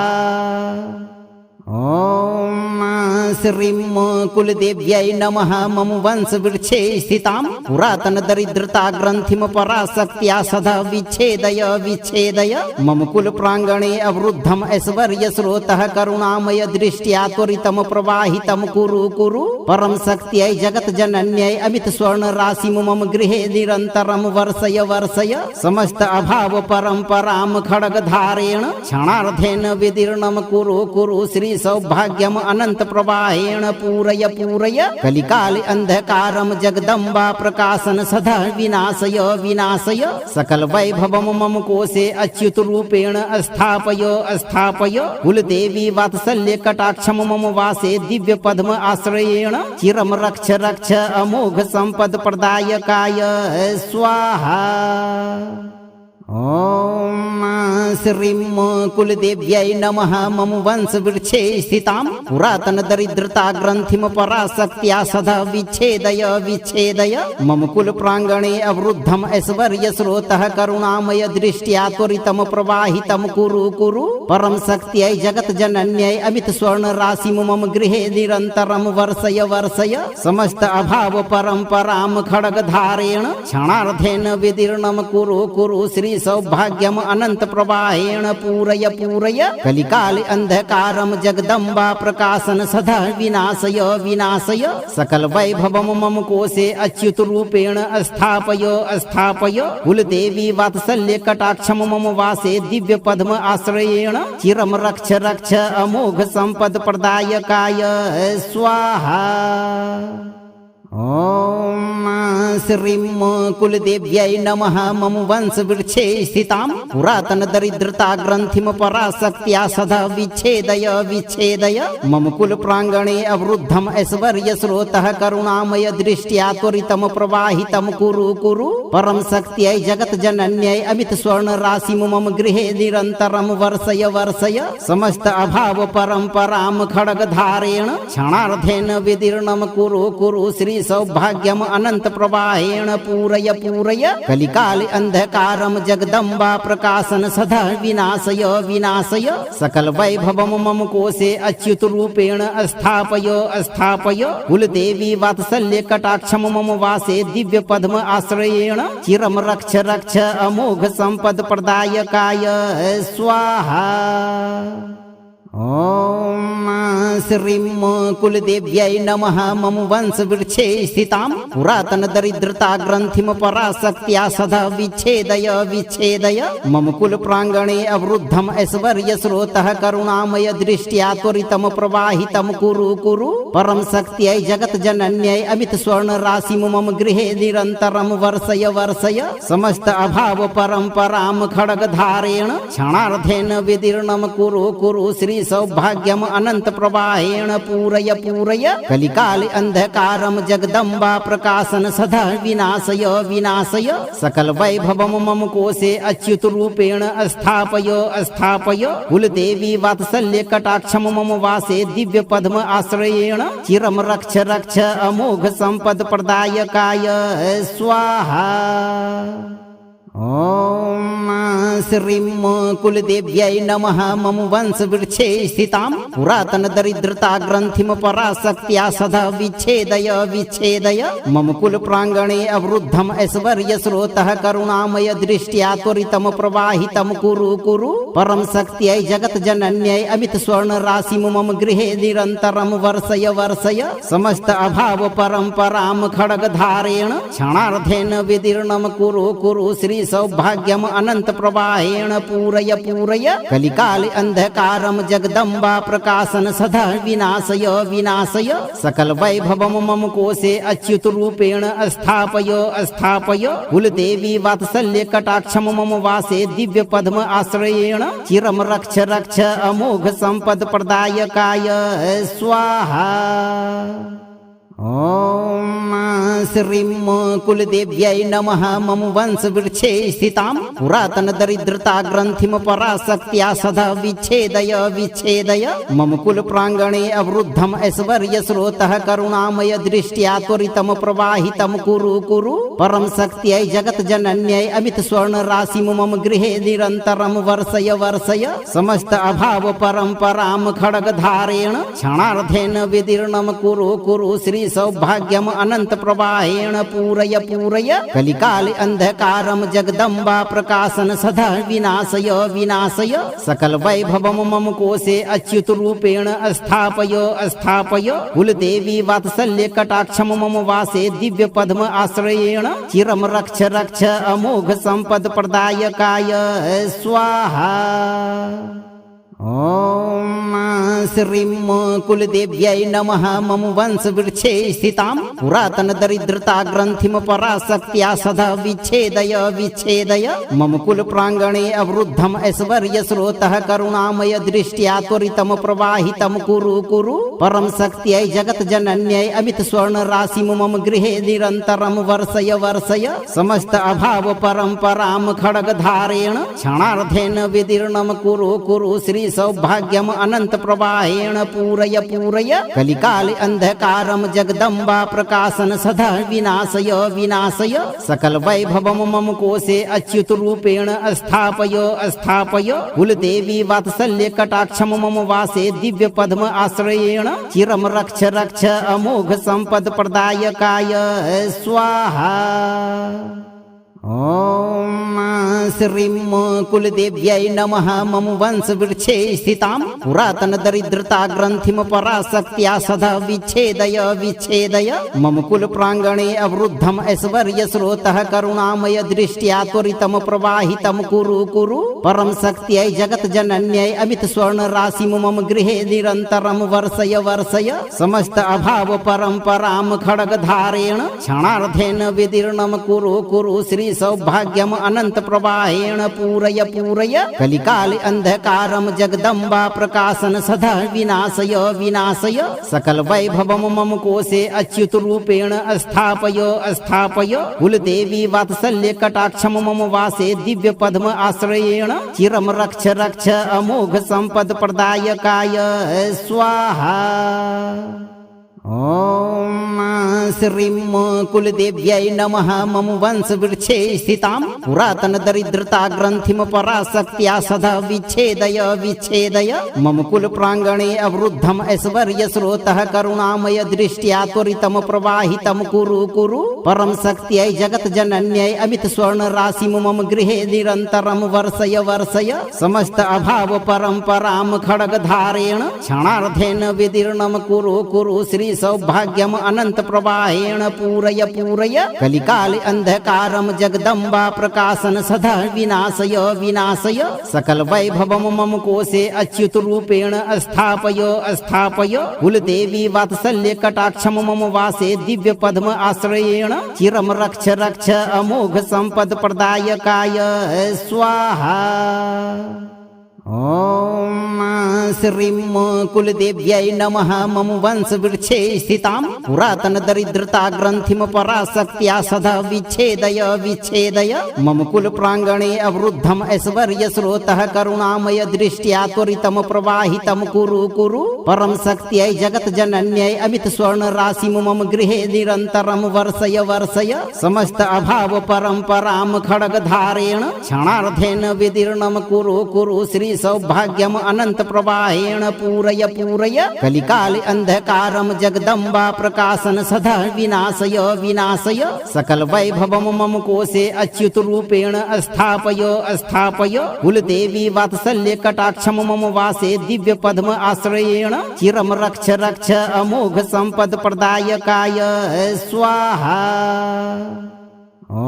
ओम श्रीं कुलदेव्यै नमः मम वंशवृक्षे स्थितां पुरातनदरिद्रताग्रन्थिं पराशक्त्या सदा विच्छेदय विच्छेदय मम कुलप्राङ्गणे अवरुद्धम् ऐश्वर्यस्रोतः करुणामय दृष्ट्या त्वरितं प्रवाहितं कुरु कुरु परं शक्त्यै जगज्जनन्यै अमित स्वर्णराशिं मम गृहे निरन्तरं वर्षय वर्षय समस्त अभाव परम्परां खड्गधारेण क्षणार्धेन विदीर्णं कुरु कुरु श्री सौभाग्यम् अनंत प्रवाहेण पूरय पूरय कलिकाले अंधकारं जगदम्बा प्रकाशन सदा विनाशय विनाशय सकल वैभवं मम कोशे अच्युत रूपेण स्थापय स्थापय कुलदेवी वात्सल्य कटाक्षं मम वासे दिव्य पद्म आश्रयेण चिरं रक्ष रक्ष अमोघ संपद प्रदायकाय स्वाहा। ओम श्रीं कुलदेव्यै नमः मम वंशवृक्षे स्थितां पुरातनदरिद्रताग्रन्थिं पराशक्त्या सदा विच्छेदय विच्छेदय मम कुलप्राङ्गणे अवरुद्धम् ऐश्वर्यस्रोतः करुणामय दृष्ट्या त्वरितं प्रवाहितं कुरु कुरु परं शक्त्यै जगज्जनन्यै अमित स्वर्णराशिं मम गृहे निरन्तरं वर्षय वर्षय समस्त अभाव परम्परां खड्गधारेण क्षणार्धेन विदीर्णं कुरु कुरु श्री सौभाग्यम् अनंत प्रवाहेण पूरय पूरय कलिकाले अंधकारं जगदम्बा प्रकाशन सदा विनाशय विनाशय सकल वैभवं मम कोशे अच्युत रूपेण स्थापय स्थापय कुलदेवी वात्सल्य कटाक्षं मम वासे दिव्य पद्म आश्रयेण चिरं रक्ष रक्ष अमोघ संपद प्रदायकाय स्वाहा। ओम श्रीं कुलदेव्यै नमः मम वंशवृक्षे स्थितां पुरातनदरिद्रताग्रन्थिं पराशक्त्या सदा विच्छेदय विच्छेदय मम कुलप्राङ्गणे अवरुद्धम् ऐश्वर्यस्रोतः करुणामय दृष्ट्या त्वरितं प्रवाहितं कुरु कुरु परं शक्त्यै जगज्जनन्यै अमित स्वर्णराशिं मम गृहे निरन्तरं वर्षय वर्षय समस्त अभाव परम्परां खड्गधारेण क्षणार्धेन विदीर्णं कुरु कुरु श्री सौभाग्यम् अनंत प्रवाहेण पूरय पूरय कलिकाले अंधकारं जगदम्बा प्रकाशन सदा विनाशय विनाशय सकल वैभवं मम कोशे अच्युत रूपेण स्थापय स्थापय कुलदेवी वात्सल्य कटाक्षं मम वासे दिव्य पद्म आश्रयेण चिरं रक्ष रक्ष अमोघ संपद प्रदायकाय स्वाहा। ओम श्रीं कुलदेव्यै नमः मम वंशवृक्षे स्थितां पुरातनदरिद्रताग्रन्थिं पराशक्त्या सदा विच्छेदय विच्छेदय मम कुलप्राङ्गणे अवरुद्धम् ऐश्वर्यस्रोतः करुणामय दृष्ट्या त्वरितं प्रवाहितं कुरु कुरु परं शक्त्यै जगज्जनन्यै अमित स्वर्णराशिं मम गृहे निरन्तरं वर्षय वर्षय समस्त अभाव परम्परां खड्गधारेण क्षणार्धेन विदीर्णं कुरु कुरु श्री सौभाग्यम् अनंत प्रवाहेण पूरय पूरय कलिकाले अंधकारं जगदम्बा प्रकाशन सदा विनाशय विनाशय सकल वैभवं मम कोशे अच्युत रूपेण स्थापय स्थापय कुलदेवी वात्सल्य कटाक्षं मम वासे दिव्य पद्म आश्रयेण चिरं रक्ष रक्ष अमोघ संपद प्रदायकाय स्वाहा। ओम श्रीं कुलदेव्यै नमः मम वंशवृक्षे स्थितां पुरातनदरिद्रताग्रन्थिं पराशक्त्या सदा विच्छेदय विच्छेदय मम कुलप्राङ्गणे अवरुद्धम् ऐश्वर्यस्रोतः करुणामय दृष्ट्या त्वरितं प्रवाहितं कुरु कुरु परं शक्त्यै जगज्जनन्यै अमित स्वर्णराशिं मम गृहे निरन्तरं वर्षय वर्षय समस्त अभाव परम्परां खड्गधारेण क्षणार्धेन विदीर्णं कुरु कुरु श्री सौभाग्यम् अनंत प्रवाहेण पूरय पूरय कलिकाले अंधकारं जगदम्बा प्रकाशन सदा विनाशय विनाशय सकल वैभवं मम कोशे अच्युत रूपेण स्थापय स्थापय कुलदेवी वात्सल्य कटाक्षं मम वासे दिव्य पद्म आश्रयेण चिरं रक्ष रक्ष अमोघ संपद प्रदायकाय स्वाहा। ओम श्रीं कुलदेव्यै नमः मम वंशवृक्षे स्थितां पुरातन दरिद्रता ग्रन्थिं पराशक्त्या सदा विच्छेदय विच्छेदय मम कुल प्राङ्गणे अवरुद्धम् ऐश्वर्यस्रोतः करुणामय दृष्ट्या त्वरितं प्रवाहितं कुरु कुरु परम शक्त्यै जगत्जनन्यै अमित स्वर्ण राशिं मम गृहे निरन्तरं वर्षय वर्षय समस्त अभाव परम्परां खड्गधारेण क्षणार्धेन विदीर्णं कुरु कुरु श्री सौभाग्यम् अनंत प्रवाहेण पूरय पूरय कलिकाले अंधकारं जगदम्बा प्रकाशन सदा विनाशय विनाशय सकल वैभवं मम कोशे अच्युत रूपेण स्थापय स्थापय कुलदेवी वात्सल्य कटाक्षं मम वासे दिव्य पद्म आश्रयेण चिरं रक्ष रक्ष अमोघ संपद प्रदायकाय स्वाहा। ओम श्रीं कुलदेव्यै नमः मम वंशवृक्षे स्थितां पुरातन दरिद्रता ग्रन्थिं पराशक्त्या सदा विच्छेदय विच्छेदय मम कुल प्राङ्गणे अवरुद्धम् ऐश्वर्यस्रोतः करुणामय दृष्ट्या त्वरितं प्रवाहितं कुरु कुरु परम शक्त्यै जगत्जनन्यै अमित स्वर्ण राशिं मम गृहे निरन्तरं वर्षय वर्षय समस्त अभाव परम्परां खड्गधारेण क्षणार्धेन विदीर्णं कुरु कुरु श्री सौभाग्यम् अनंत प्रवाहेण पूरय पूरय कलिकाले अंधकारं जगदम्बा प्रकाशन सदा विनाशय विनाशय सकल वैभवं मम कोशे अच्युत रूपेण स्थापय स्थापय कुलदेवी वात्सल्य कटाक्षं मम वासे दिव्य पद्म आश्रयेण चिरं रक्ष रक्ष अमोघ संपद प्रदायकाय स्वाहा। ओम श्रीं कुलदेव्यै नमः मम वंशवृक्षे स्थितां पुरातन दरिद्रता ग्रन्थिं पराशक्त्या सदा विच्छेदय विच्छेदय मम कुल प्राङ्गणे अवरुद्धम् ऐश्वर्यस्रोतः करुणामय दृष्ट्या त्वरितं प्रवाहितं कुरु कुरु परम शक्त्यै जगत्जनन्यै अमित स्वर्ण राशिं मम गृहे निरन्तरं वर्षय वर्षय समस्त अभाव परम्परां खड्गधारेण क्षणार्धेन विदीर्णं कुरु कुरु श्री सौभाग्यम् अनंत प्रवाहेण पूरय पूरय कलिकाले अंधकारं जगदम्बा प्रकाशन सदा विनाशय विनाशय सकल वैभवं मम कोशे अच्युत रूपेण स्थापय स्थापय कुलदेवी वात्सल्य कटाक्षं मम वासे दिव्य पद्म आश्रयेण चिरं रक्ष रक्ष अमोघ संपद प्रदायकाय स्वाहा। ओम श्रीं कुलदेव्यै नमः मम वंशवृक्षे स्थितां पुरातन दरिद्रता ग्रन्थिं पराशक्त्या सदा विच्छेदय विच्छेदय मम कुल प्राङ्गणे अवरुद्धम् ऐश्वर्यस्रोतः करुणामय दृष्ट्या त्वरितं प्रवाहितं कुरु कुरु परम शक्त्यै जगत्जनन्यै अमित स्वर्ण राशिं मम गृहे निरन्तरं वर्षय वर्षय समस्त अभाव परम्परां खड्गधारेण क्षणार्धेन विदीर्णं कुरु कुरु श्री सौभाग्यम् अनंत प्रवाहेण पूरय पूरय कलिकाले अंधकारं जगदम्बा प्रकाशन सदा विनाशय विनाशय सकल वैभवं मम कोशे अच्युत रूपेण स्थापय स्थापय कुलदेवी वात्सल्य कटाक्षं मम वासे दिव्य पद्म आश्रयेण चिरं रक्ष रक्ष अमोघ संपद प्रदायकाय स्वाहा। ओम श्रीं कुलदेव्यै नमः मम वंशवृक्षे स्थितां पुरातन दरिद्रता ग्रन्थिं पराशक्त्या सदा विच्छेदय विच्छेदय मम कुल प्राङ्गणे अवरुद्धम् ऐश्वर्यस्रोतः करुणामय दृष्ट्या त्वरितं प्रवाहितं कुरु कुरु परम शक्त्यै जगत्जनन्यै अमित स्वर्ण राशिं मम गृहे निरन्तरं वर्षय वर्षय समस्त अभाव परम्परां खड्गधारेण क्षणार्धेन विदीर्णं कुरु कुरु श्री सौभाग्यम् अनंत प्रवाहेण पूरय पूरय कलिकाले अंधकारं जगदम्बा प्रकाशन सदा विनाशय विनाशय सकल वैभवं मम कोशे अच्युत रूपेण स्थापय स्थापय कुलदेवी वात्सल्य कटाक्षं मम वासे दिव्य पद्म आश्रयेण चिरं रक्ष रक्ष अमोघ संपद प्रदायकाय स्वाहा। ॐ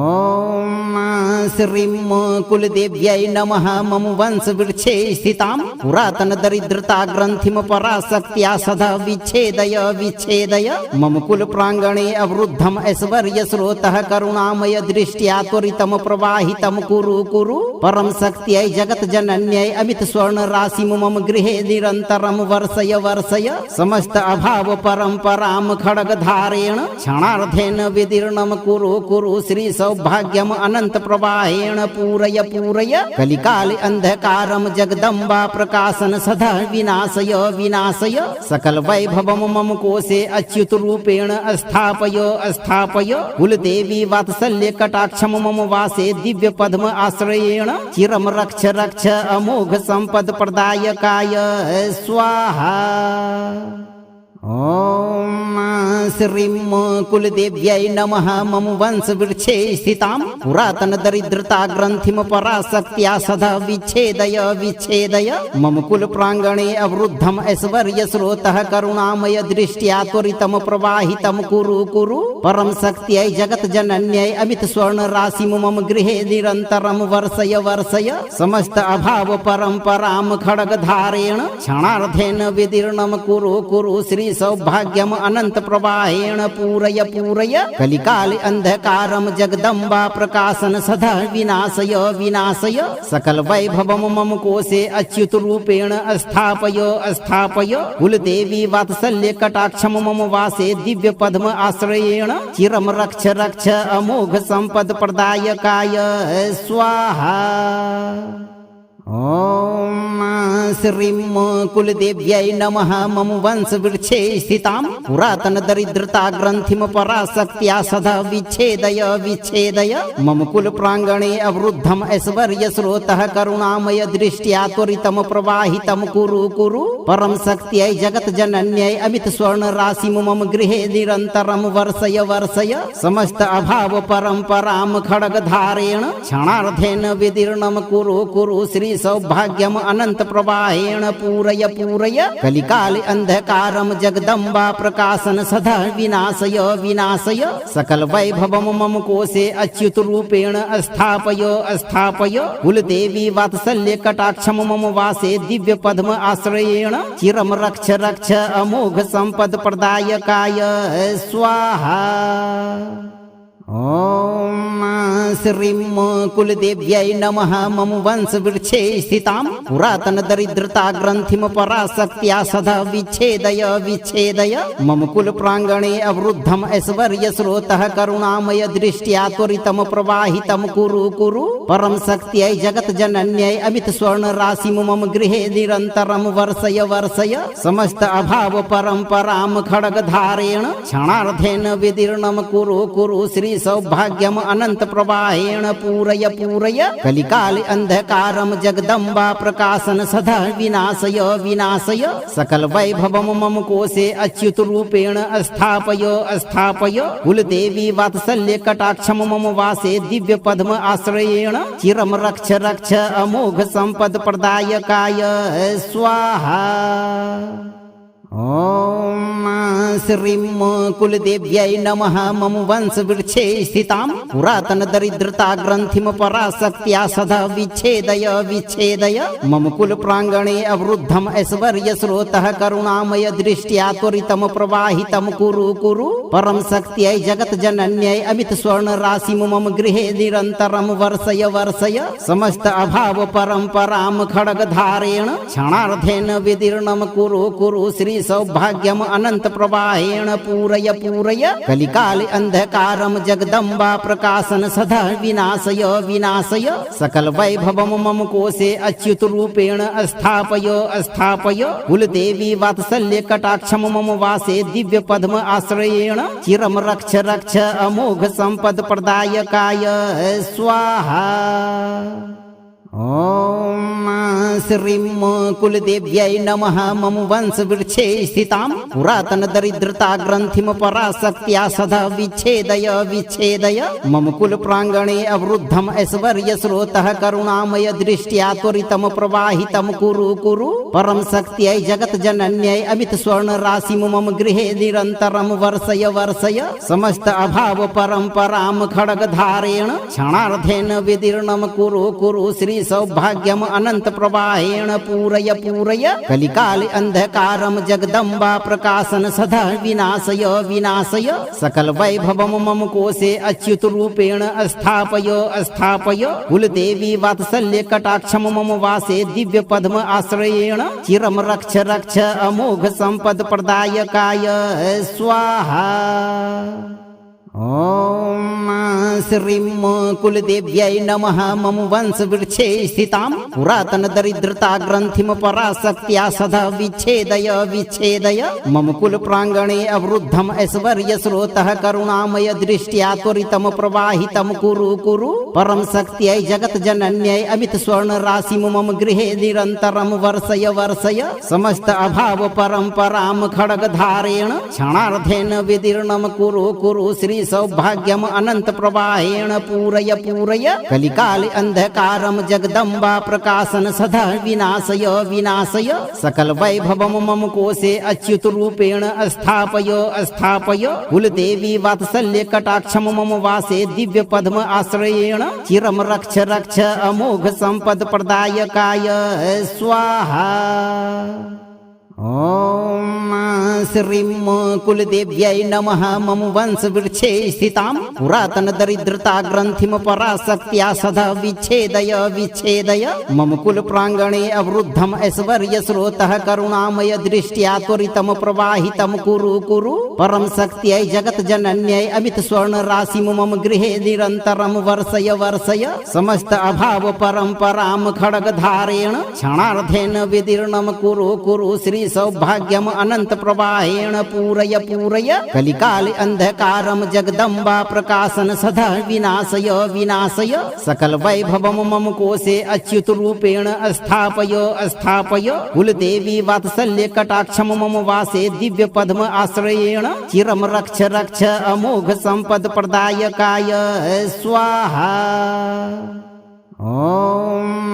श्रीं कुलदेव्यै नमः मम वंशवृक्षे स्थितां पुरातनदरिद्रताग्रन्थिं पराशक्त्या सदा विच्छेदय विच्छेदय मम कुलप्राङ्गणे अवरुद्धम् ऐश्वर्यस्रोतः करुणामय दृष्ट्या त्वरितं प्रवाहितं कुरु कुरु परं शक्त्यै जगज्जनन्यै अमितस्वर्णराशिं मम गृहे निरन्तरं वर्षय वर्षय समस्त अभाव परम्परां खड्गधारेण क्षणार्धेन विदीर्णं कुरु कुरु श्री सौभाग्यम अनंत प्रवाहेण पूरय पूरय कलिकाल अंधकारम जगदम्बा प्रकाशन सदा विनाशय विनाशय सकल वैभवम मम कोशे अच्युत रूपेण स्थापय स्थापय कुलदेवी वात्सल्य कटाक्षम मम वासे दिव्य पद्म आश्रयेण चिरम रक्ष रक्ष अमोघ संपद प्रदायकाय स्वाहा। ॐ श्रीं कुलदेव्यै नमः मम वंशवृक्षे स्थितां पुरातनदरिद्रताग्रन्थिं पराशक्त्या सदा विच्छेदय विच्छेदय मम कुलप्राङ्गणे अवरुद्धम् ऐश्वर्यस्रोतः करुणामय दृष्ट्या त्वरितं प्रवाहितं कुरु कुरु परं शक्त्यै जगज्जनन्यै अमितस्वर्णराशिं मम गृहे निरन्तरं वर्षय वर्षय समस्त अभाव परम्परां खड्गधारेण क्षणार्धेन विदीर्णं कुरु कुरु श्री सौभाग्यम अनंत प्रवाहेण पूरय पूरय कलिकाल अंधकारम जगदम्बा प्रकाशन सदा विनाशय विनाशय सकल वैभवम मम कोशे अच्युत रूपेण स्थापय स्थापय कुलदेवी वात्सल्य कटाक्षम मम वासे दिव्य पद्म आश्रयेण चिरम रक्ष रक्ष अमोघ संपद प्रदायकाय स्वाहा। ॐ श्रीं कुलदेव्यै नमः मम वंशवृक्षे स्थितां पुरातनदरिद्रताग्रन्थिं पराशक्त्या सदा विच्छेदय विच्छेदय मम कुलप्राङ्गणे अवरुद्धम् ऐश्वर्यस्रोतः करुणामय दृष्ट्या त्वरितं प्रवाहितं कुरु कुरु परं शक्त्यै जगज्जनन्यै अमितस्वर्णराशिं मम गृहे निरन्तरं वर्षय वर्षय समस्त अभाव परम्परां खड्गधारेण क्षणार्धेन विदीर्णं कुरु कुरु श्री सौभाग्यम अनंत प्रवाहेण पूरय पूरय कलिकाल अंधकारम जगदम्बा प्रकाशन सदा विनाशय विनाशय सकल वैभवम मम कोशे अच्युत रूपेण स्थापय स्थापय कुलदेवी वात्सल्य कटाक्षम मम वासे दिव्य पद्म आश्रयेण चिरम रक्ष रक्ष अमोघ संपद प्रदायकाय स्वाहा। ॐ श्रीं कुलदेव्यै नमः मम वंशवृक्षे स्थितां पुरातनदरिद्रताग्रन्थिं पराशक्त्या सदा विच्छेदय विच्छेदय मम कुलप्राङ्गणे अवरुद्धम् ऐश्वर्यस्रोतः करुणामय दृष्ट्या त्वरितं प्रवाहितं कुरु कुरु परं शक्त्यै जगज्जनन्यै अमितस्वर्णराशिं मम गृहे निरन्तरं वर्षय वर्षय समस्त अभाव परम्परां खड्गधारेण क्षणार्धेन विदीर्णं कुरु कुरु श्री सौभाग्यम अनंत प्रवाहेण पूरय पूरय कलिकाल अंधकारम जगदम्बा प्रकाशन सदा विनाशय विनाशय सकल वैभवम मम कोशे अच्युत रूपेण स्थापय स्थापय कुलदेवी वात्सल्य कटाक्षम मम वासे दिव्य पद्म आश्रयेण चिरम रक्ष रक्ष अमोघ संपद प्रदायकाय स्वाहा। ॐ श्रीं कुलदेव्यै नमः मम वंशवृक्षे स्थितां पुरातनदरिद्रताग्रन्थिं पराशक्त्या सदा विच्छेदय विच्छेदय मम कुलप्राङ्गणे अवरुद्धम् ऐश्वर्यस्रोतः करुणामय दृष्ट्या त्वरितं प्रवाहितं कुरु कुरु परं शक्त्यै जगज्जनन्यै अमितस्वर्णराशिं मम गृहे निरन्तरं वर्षय वर्षय समस्त अभाव परम्परां खड्गधारेण क्षणार्धेन विदीर्णं कुरु कुरु श्री सौभाग्यम अनंत प्रवाहेण पूरय पूरय कलिकाल अंधकारम जगदम्बा प्रकाशन सदा विनाशय विनाशय सकल वैभवम मम कोशे अच्युत रूपेण स्थापय स्थापय कुलदेवी वात्सल्य कटाक्षम मम वासे दिव्य पद्म आश्रयेण चिरम रक्ष रक्ष अमोघ संपद प्रदायकाय स्वाहा। ॐ श्रीं कुलदेव्यै नमः मम वंशवृक्षे स्थितां पुरातनदरिद्रताग्रन्थिं पराशक्त्या सदा विच्छेदय विच्छेदय मम कुलप्राङ्गणे अवरुद्धम् ऐश्वर्यस्रोतः करुणामय दृष्ट्या त्वरितं प्रवाहितं कुरु कुरु परं शक्त्यै जगज्जनन्यै अमित स्वर्णराशिं मम गृहे निरन्तरं वर्षय वर्षय समस्त अभाव परम्परां खड्गधारेण क्षणार्धेन विदीर्णं कुरु कुरु श्री सौभाग्यम् अनंत प्रवाहेण पूरय पूरय कलिकाल अंधकारं जगदम्बा प्रकाशन सदा विनाशय विनाशय सकल वैभवं मम कोशे अच्युत रूपेण स्थापय स्थापय कुलदेवी वात्सल्य कटाक्षं मम वासे दिव्य पद्म आश्रयेण चिरं रक्ष रक्ष अमोघ संपद प्रदायकाय स्वाहा। ओम श्रीं कुलदेव्यै नमः मम वंशवृक्षे स्थितां पुरातनदरिद्रताग्रन्थिं पराशक्त्या सदा विच्छेदय विच्छेदय मम कुलप्राङ्गणे अवरुद्धम् ऐश्वर्यस्रोतः करुणामय दृष्ट्या त्वरितं प्रवाहितं कुरु कुरु परं शक्त्यै जगज्जनन्यै अमित स्वर्णराशिं मम गृहे निरन्तरं वर्षय वर्षय समस्त अभाव परम्परां खड्गधारेण क्षणार्धेन विदीर्णं कुरु कुरु श्री सौभाग्यम् अनंत प्रवाहेण पूरय पूरय कलिकाल अंधकारं जगदम्बा प्रकाशन सदा विनाशय विनाशय सकल वैभवं मम कोशे अच्युत रूपेण स्थापय स्थापय कुलदेवी वात्सल्य कटाक्षं मम वासे दिव्य पद्म आश्रयेण चिरं रक्ष रक्ष अमोघ संपद प्रदायकाय स्वाहा। ओम श्रीं कुलदेव्यै नमः मम वंशवृक्षे स्थितां पुरातनदरिद्रताग्रन्थिं पराशक्त्या सदा विच्छेदय विच्छेदय मम कुलप्राङ्गणे अवरुद्धम् ऐश्वर्यस्रोतः करुणामय दृष्ट्या त्वरितं प्रवाहितं कुरु कुरु परं शक्त्यै जगज्जनन्यै अमित स्वर्णराशिं मम गृहे निरन्तरं वर्षय वर्षय समस्त अभाव परम्परां खड्गधारेण क्षणार्धेन विदीर्णं कुरु कुरु श्री सौभाग्यम् अनंत प्रवाहेण पूरय पूरय कलिकाल अंधकारं जगदम्बा प्रकाशन सदा विनाशय विनाशय सकल वैभवं मम कोशे अच्युत रूपेण स्थापय स्थापय कुलदेवी वात्सल्य कटाक्षं मम वासे दिव्य पद्म आश्रयेण चिरं रक्ष रक्ष अमोघ संपद प्रदायकाय स्वाहा। ओम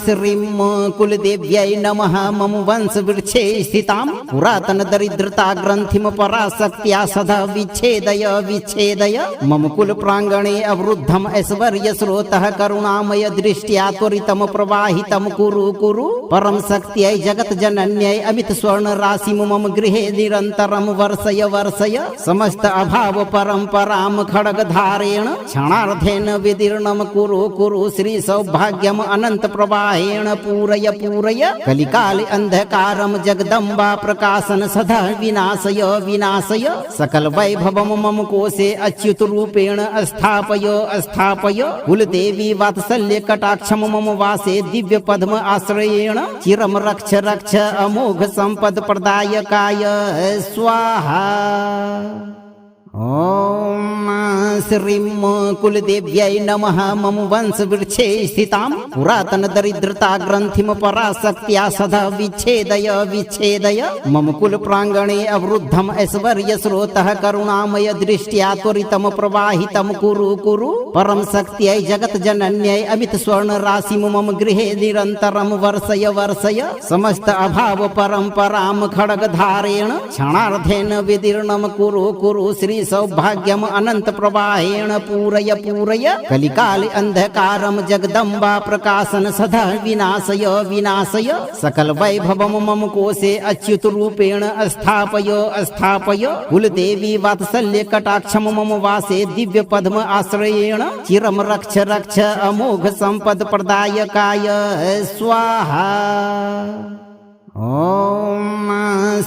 श्रीं कुलदेव्यै नमः मम वंशवृक्षे स्थितां पुरातनदरिद्रताग्रन्थिं पराशक्त्या सदा विच्छेदय विच्छेदय मम कुलप्राङ्गणे अवरुद्धम् ऐश्वर्यस्रोतः करुणामय दृष्ट्या त्वरितं प्रवाहितं कुरु कुरु परं शक्त्यै जगज्जनन्यै अमित स्वर्णराशिं मम गृहे निरन्तरं वर्षय वर्षय समस्त अभाव परम्परां खड्गधारेण क्षणार्धेन विदीर्णं कुरु कुरु श्री सौभाग्यम् अनंत प्रवाहेण पूरय पूरय कलिकाल अंधकारं जगदम्बा प्रकाशन सदा विनाशय विनाशय सकल वैभवं मम कोशे अच्युत रूपेण स्थापय स्थापय कुलदेवी वात्सल्य कटाक्षं मम वासे दिव्य पद्म आश्रयेण चिरं रक्ष रक्ष अमोघ संपद प्रदायकाय स्वाहा। ओम श्रीं कुलदेव्यै नमः मम वंशवृक्षे स्थितां पुरातनदरिद्रताग्रन्थिं पराशक्त्या सदा विच्छेदय विच्छेदय मम कुलप्राङ्गणे अवरुद्धम् ऐश्वर्यस्रोतः करुणामय दृष्ट्या त्वरितं प्रवाहितं कुरु कुरु परं शक्त्यै जगज्जनन्यै अमित स्वर्णराशिं मम गृहे निरन्तरं वर्षय वर्षय समस्त अभाव परम्परां खड्गधारेण क्षणार्धेन विदीर्णं कुरु कुरु श्री सौभाग्यम् अनंत प्रवाहेण पूरय पूरय कलिकाल अंधकारं जगदम्बा प्रकाशन सदा विनाशय विनाशय सकल वैभवं मम कोशे अच्युत रूपेण स्थापय स्थापय कुलदेवी वात्सल्य कटाक्षं मम वासे दिव्य पद्म आश्रयेण चिरं रक्ष रक्ष अमोघ संपद प्रदायकाय स्वाहा। ओम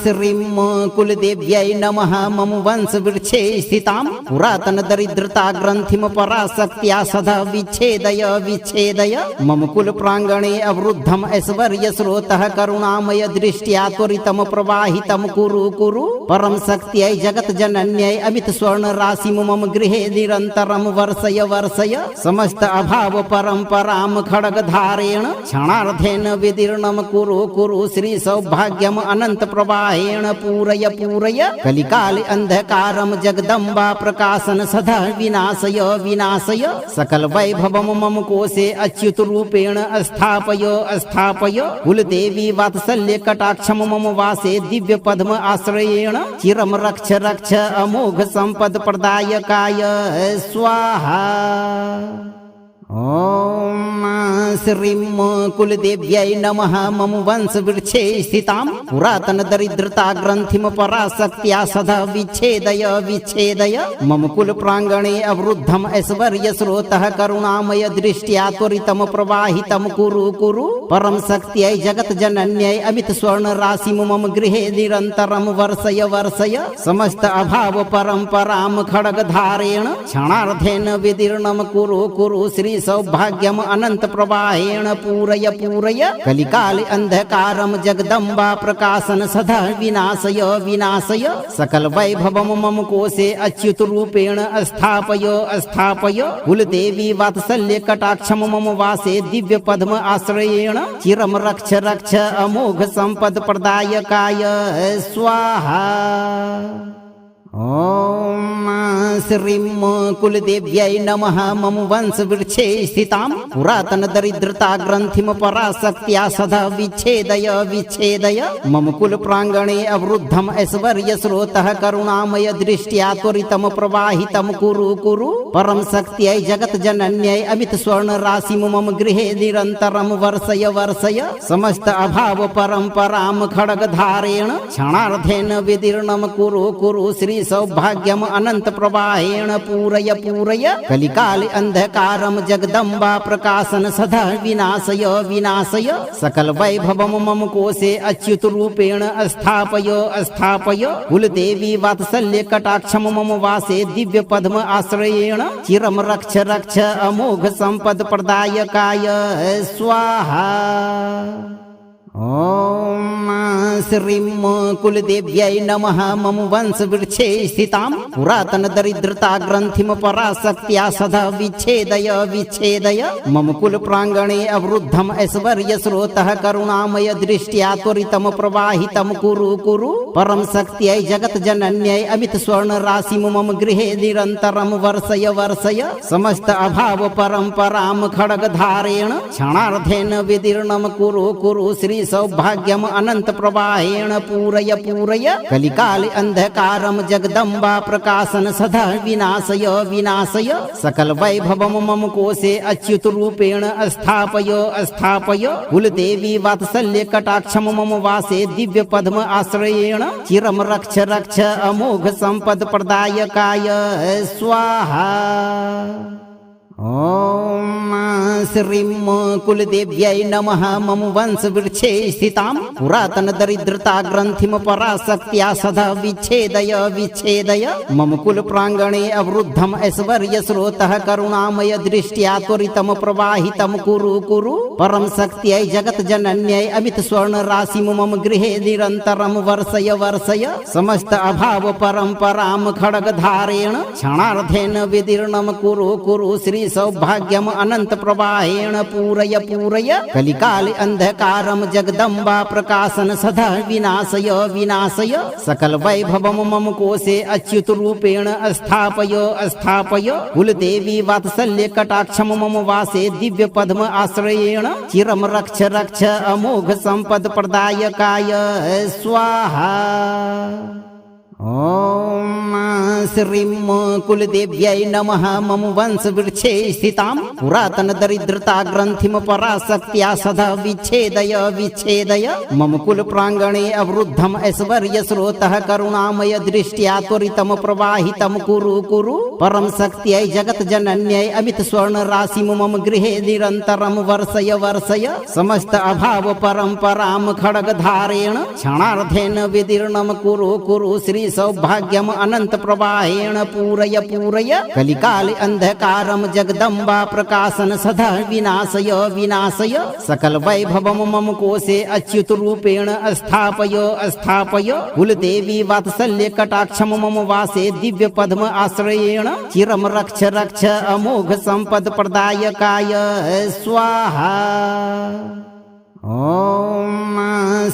श्रीं कुलदेव्यै नमः मम वंशवृक्षे स्थितां पुरातनदरिद्रताग्रन्थिं पराशक्त्या सदा विच्छेदय विच्छेदय मम कुलप्राङ्गणे अवरुद्धम् ऐश्वर्यस्रोतः करुणामय दृष्ट्या त्वरितं प्रवाहितं कुरु कुरु परं शक्त्यै जगज्जनन्यै अमित स्वर्णराशिं मम गृहे निरन्तरं वर्षय वर्षय समस्त अभाव परम्परां खड्गधारेण क्षणार्धेन विदीर्णं कुरु कुरु श्री सौभाग्यम् अनंत प्रवाहेण पूरय पूरय कलिकाल अंधकारं जगदम्बा प्रकाशन सदा विनाशय विनाशय सकल वैभवं मम कोशे अच्युत रूपेण स्थापय स्थापय कुलदेवी वात्सल्य कटाक्षं मम वासे दिव्य पद्म आश्रयेण चिरं रक्ष रक्ष अमोघ संपद प्रदायकाय स्वाहा। ओम श्रीं कुलदेव्यै नमः मम वंशवृक्षे स्थितां पुरातनदरिद्रताग्रन्थिं पराशक्त्या सदा विच्छेदय विच्छेदय मम कुलप्राङ्गणे अवरुद्धम् ऐश्वर्यस्रोतः करुणामय दृष्ट्या त्वरितं प्रवाहितं कुरु कुरु परं शक्त्यै जगज्जनन्यै अमित स्वर्णराशिं मम गृहे निरन्तरं वर्षय वर्षय समस्त अभाव परम्परां खड्गधारेण क्षणार्धेन विदीर्णं कुरु कुरु श्री सौभाग्यम् अनंत प्रवाहेण पूरय पूरय कलिकाल अंधकारं जगदम्बा प्रकाशन सदा विनाशय विनाशय सकल वैभवं मम कोशे अच्युत रूपेण स्थापय स्थापय कुलदेवी वात्सल्य कटाक्षं मम वासे दिव्य पद्म आश्रयेण चिरं रक्ष रक्ष अमोघ संपद प्रदायकाय स्वाहा। ओम श्रीं कुलदेव्यै नमः मम वंशवृक्षे स्थितां पुरातनदरिद्रताग्रन्थिं पराशक्त्या सदा विच्छेदय विच्छेदय मम कुलप्राङ्गणे अवरुद्धम् ऐश्वर्यस्रोतः करुणामय दृष्ट्या त्वरितं प्रवाहितं कुरु कुरु परं शक्त्यै जगज्जनन्यै अमित स्वर्णराशिं मम गृहे निरन्तरं वर्षय वर्षय समस्त अभाव परम्परां खड्गधारेण क्षणार्धेन विदीर्णं कुरु कुरु श्री सौभाग्यम् अनंत प्रवाहेण पूरय पूरय कलिकाल अंधकारं जगदम्बा प्रकाशन सदा विनाशय विनाशय सकल वैभवं मम कोशे अच्युत रूपेण स्थापय स्थापय कुलदेवी वात्सल्य कटाक्षं मम वासे दिव्य पद्म आश्रयेण चिरं रक्ष रक्ष अमोघ संपद प्रदायकाय स्वाहा। ओम श्रीं कुलदेव्यै नमः मम वंशवृक्षे स्थितां पुरातनदरिद्रताग्रन्थिं पराशक्त्या सदा विच्छेदय विच्छेदय मम कुलप्राङ्गणे अवरुद्धम् ऐश्वर्यस्रोतः करुणामय दृष्ट्या त्वरितं प्रवाहितं कुरु कुरु परं शक्त्यै जगज्जनन्यै अमित स्वर्णराशिं मम गृहे निरन्तरं वर्षय वर्षय समस्त अभाव परम्परां खड्गधारेण क्षणार्धेन विदीर्णं कुरु कुरु श्री सौभाग्यम् अनंत प्रवाहेण पूरय पूरय कलिकाल अंधकारं जगदम्बा प्रकाशन सदा विनाशय विनाशय सकल वैभवं मम कोशे अच्युत रूपेण स्थापय स्थापय कुलदेवी वात्सल्य कटाक्षं मम वासे दिव्य पद्म आश्रयेण चिरं रक्ष रक्ष अमोघ संपद प्रदायकाय स्वाहा। ओम श्रीं कुलदेव्यै नमः मम वंशवृक्षे स्थितां पुरातनदरिद्रताग्रन्थिं पराशक्त्या सदा विच्छेदय विच्छेदय मम कुलप्राङ्गणे अवरुद्धम् ऐश्वर्यस्रोतः करुणामय दृष्ट्या त्वरितं प्रवाहितं कुरु कुरु परं शक्त्यै जगज्जनन्यै अमित स्वर्णराशिं मम गृहे निरन्तरं वर्षय वर्षय समस्त अभाव परम्परां खड्गधारेण क्षणार्धेन विदीर्णं कुरु कुरु श्री सौभाग्यम् अनंत प्रवाहेण पूरय पूरय कलिकाल अंधकारं जगदम्बा प्रकाशन सदा विनाशय विनाशय सकल वैभवं मम कोशे अच्युत रूपेण स्थापय स्थापय कुलदेवी वात्सल्य कटाक्षं मम वासे दिव्य पद्म आश्रयेण चिरं रक्ष रक्ष अमोघ संपद प्रदायकाय स्वाहा। ओम श्रीं कुलदेव्यै नमः मम वंशवृक्षे स्थितां पुरातनदरिद्रताग्रन्थिं पराशक्त्या सदा विच्छेदय विच्छेदय मम कुलप्राङ्गणे अवरुद्धम् ऐश्वर्यस्रोतः करुणामय दृष्ट्या त्वरितं प्रवाहितं कुरु कुरु परम शक्त्यै जगज्जनन्यै अमित स्वर्णराशिं मम गृहे निरन्तरं वर्षय वर्षय समस्त अभाव परम्परां खड्गधारेण क्षणार्धेन विदीर्णं कुरु कुरु श्री सौभाग्यम् अनंत प्रवाहेण पूरय पूरय कलिकाले अंधकारं जगदम्बा प्रकाशन सदा विनाशय विनाशय सकल वैभवं मम कोशे अच्युत रूपेण स्थापय स्थापय कुलदेवी वात्सल्य कटाक्षं मम वासे दिव्य पद्म आश्रयेण चिरं रक्ष रक्ष अमोघ संपद प्रदायकाय स्वाहा। ओम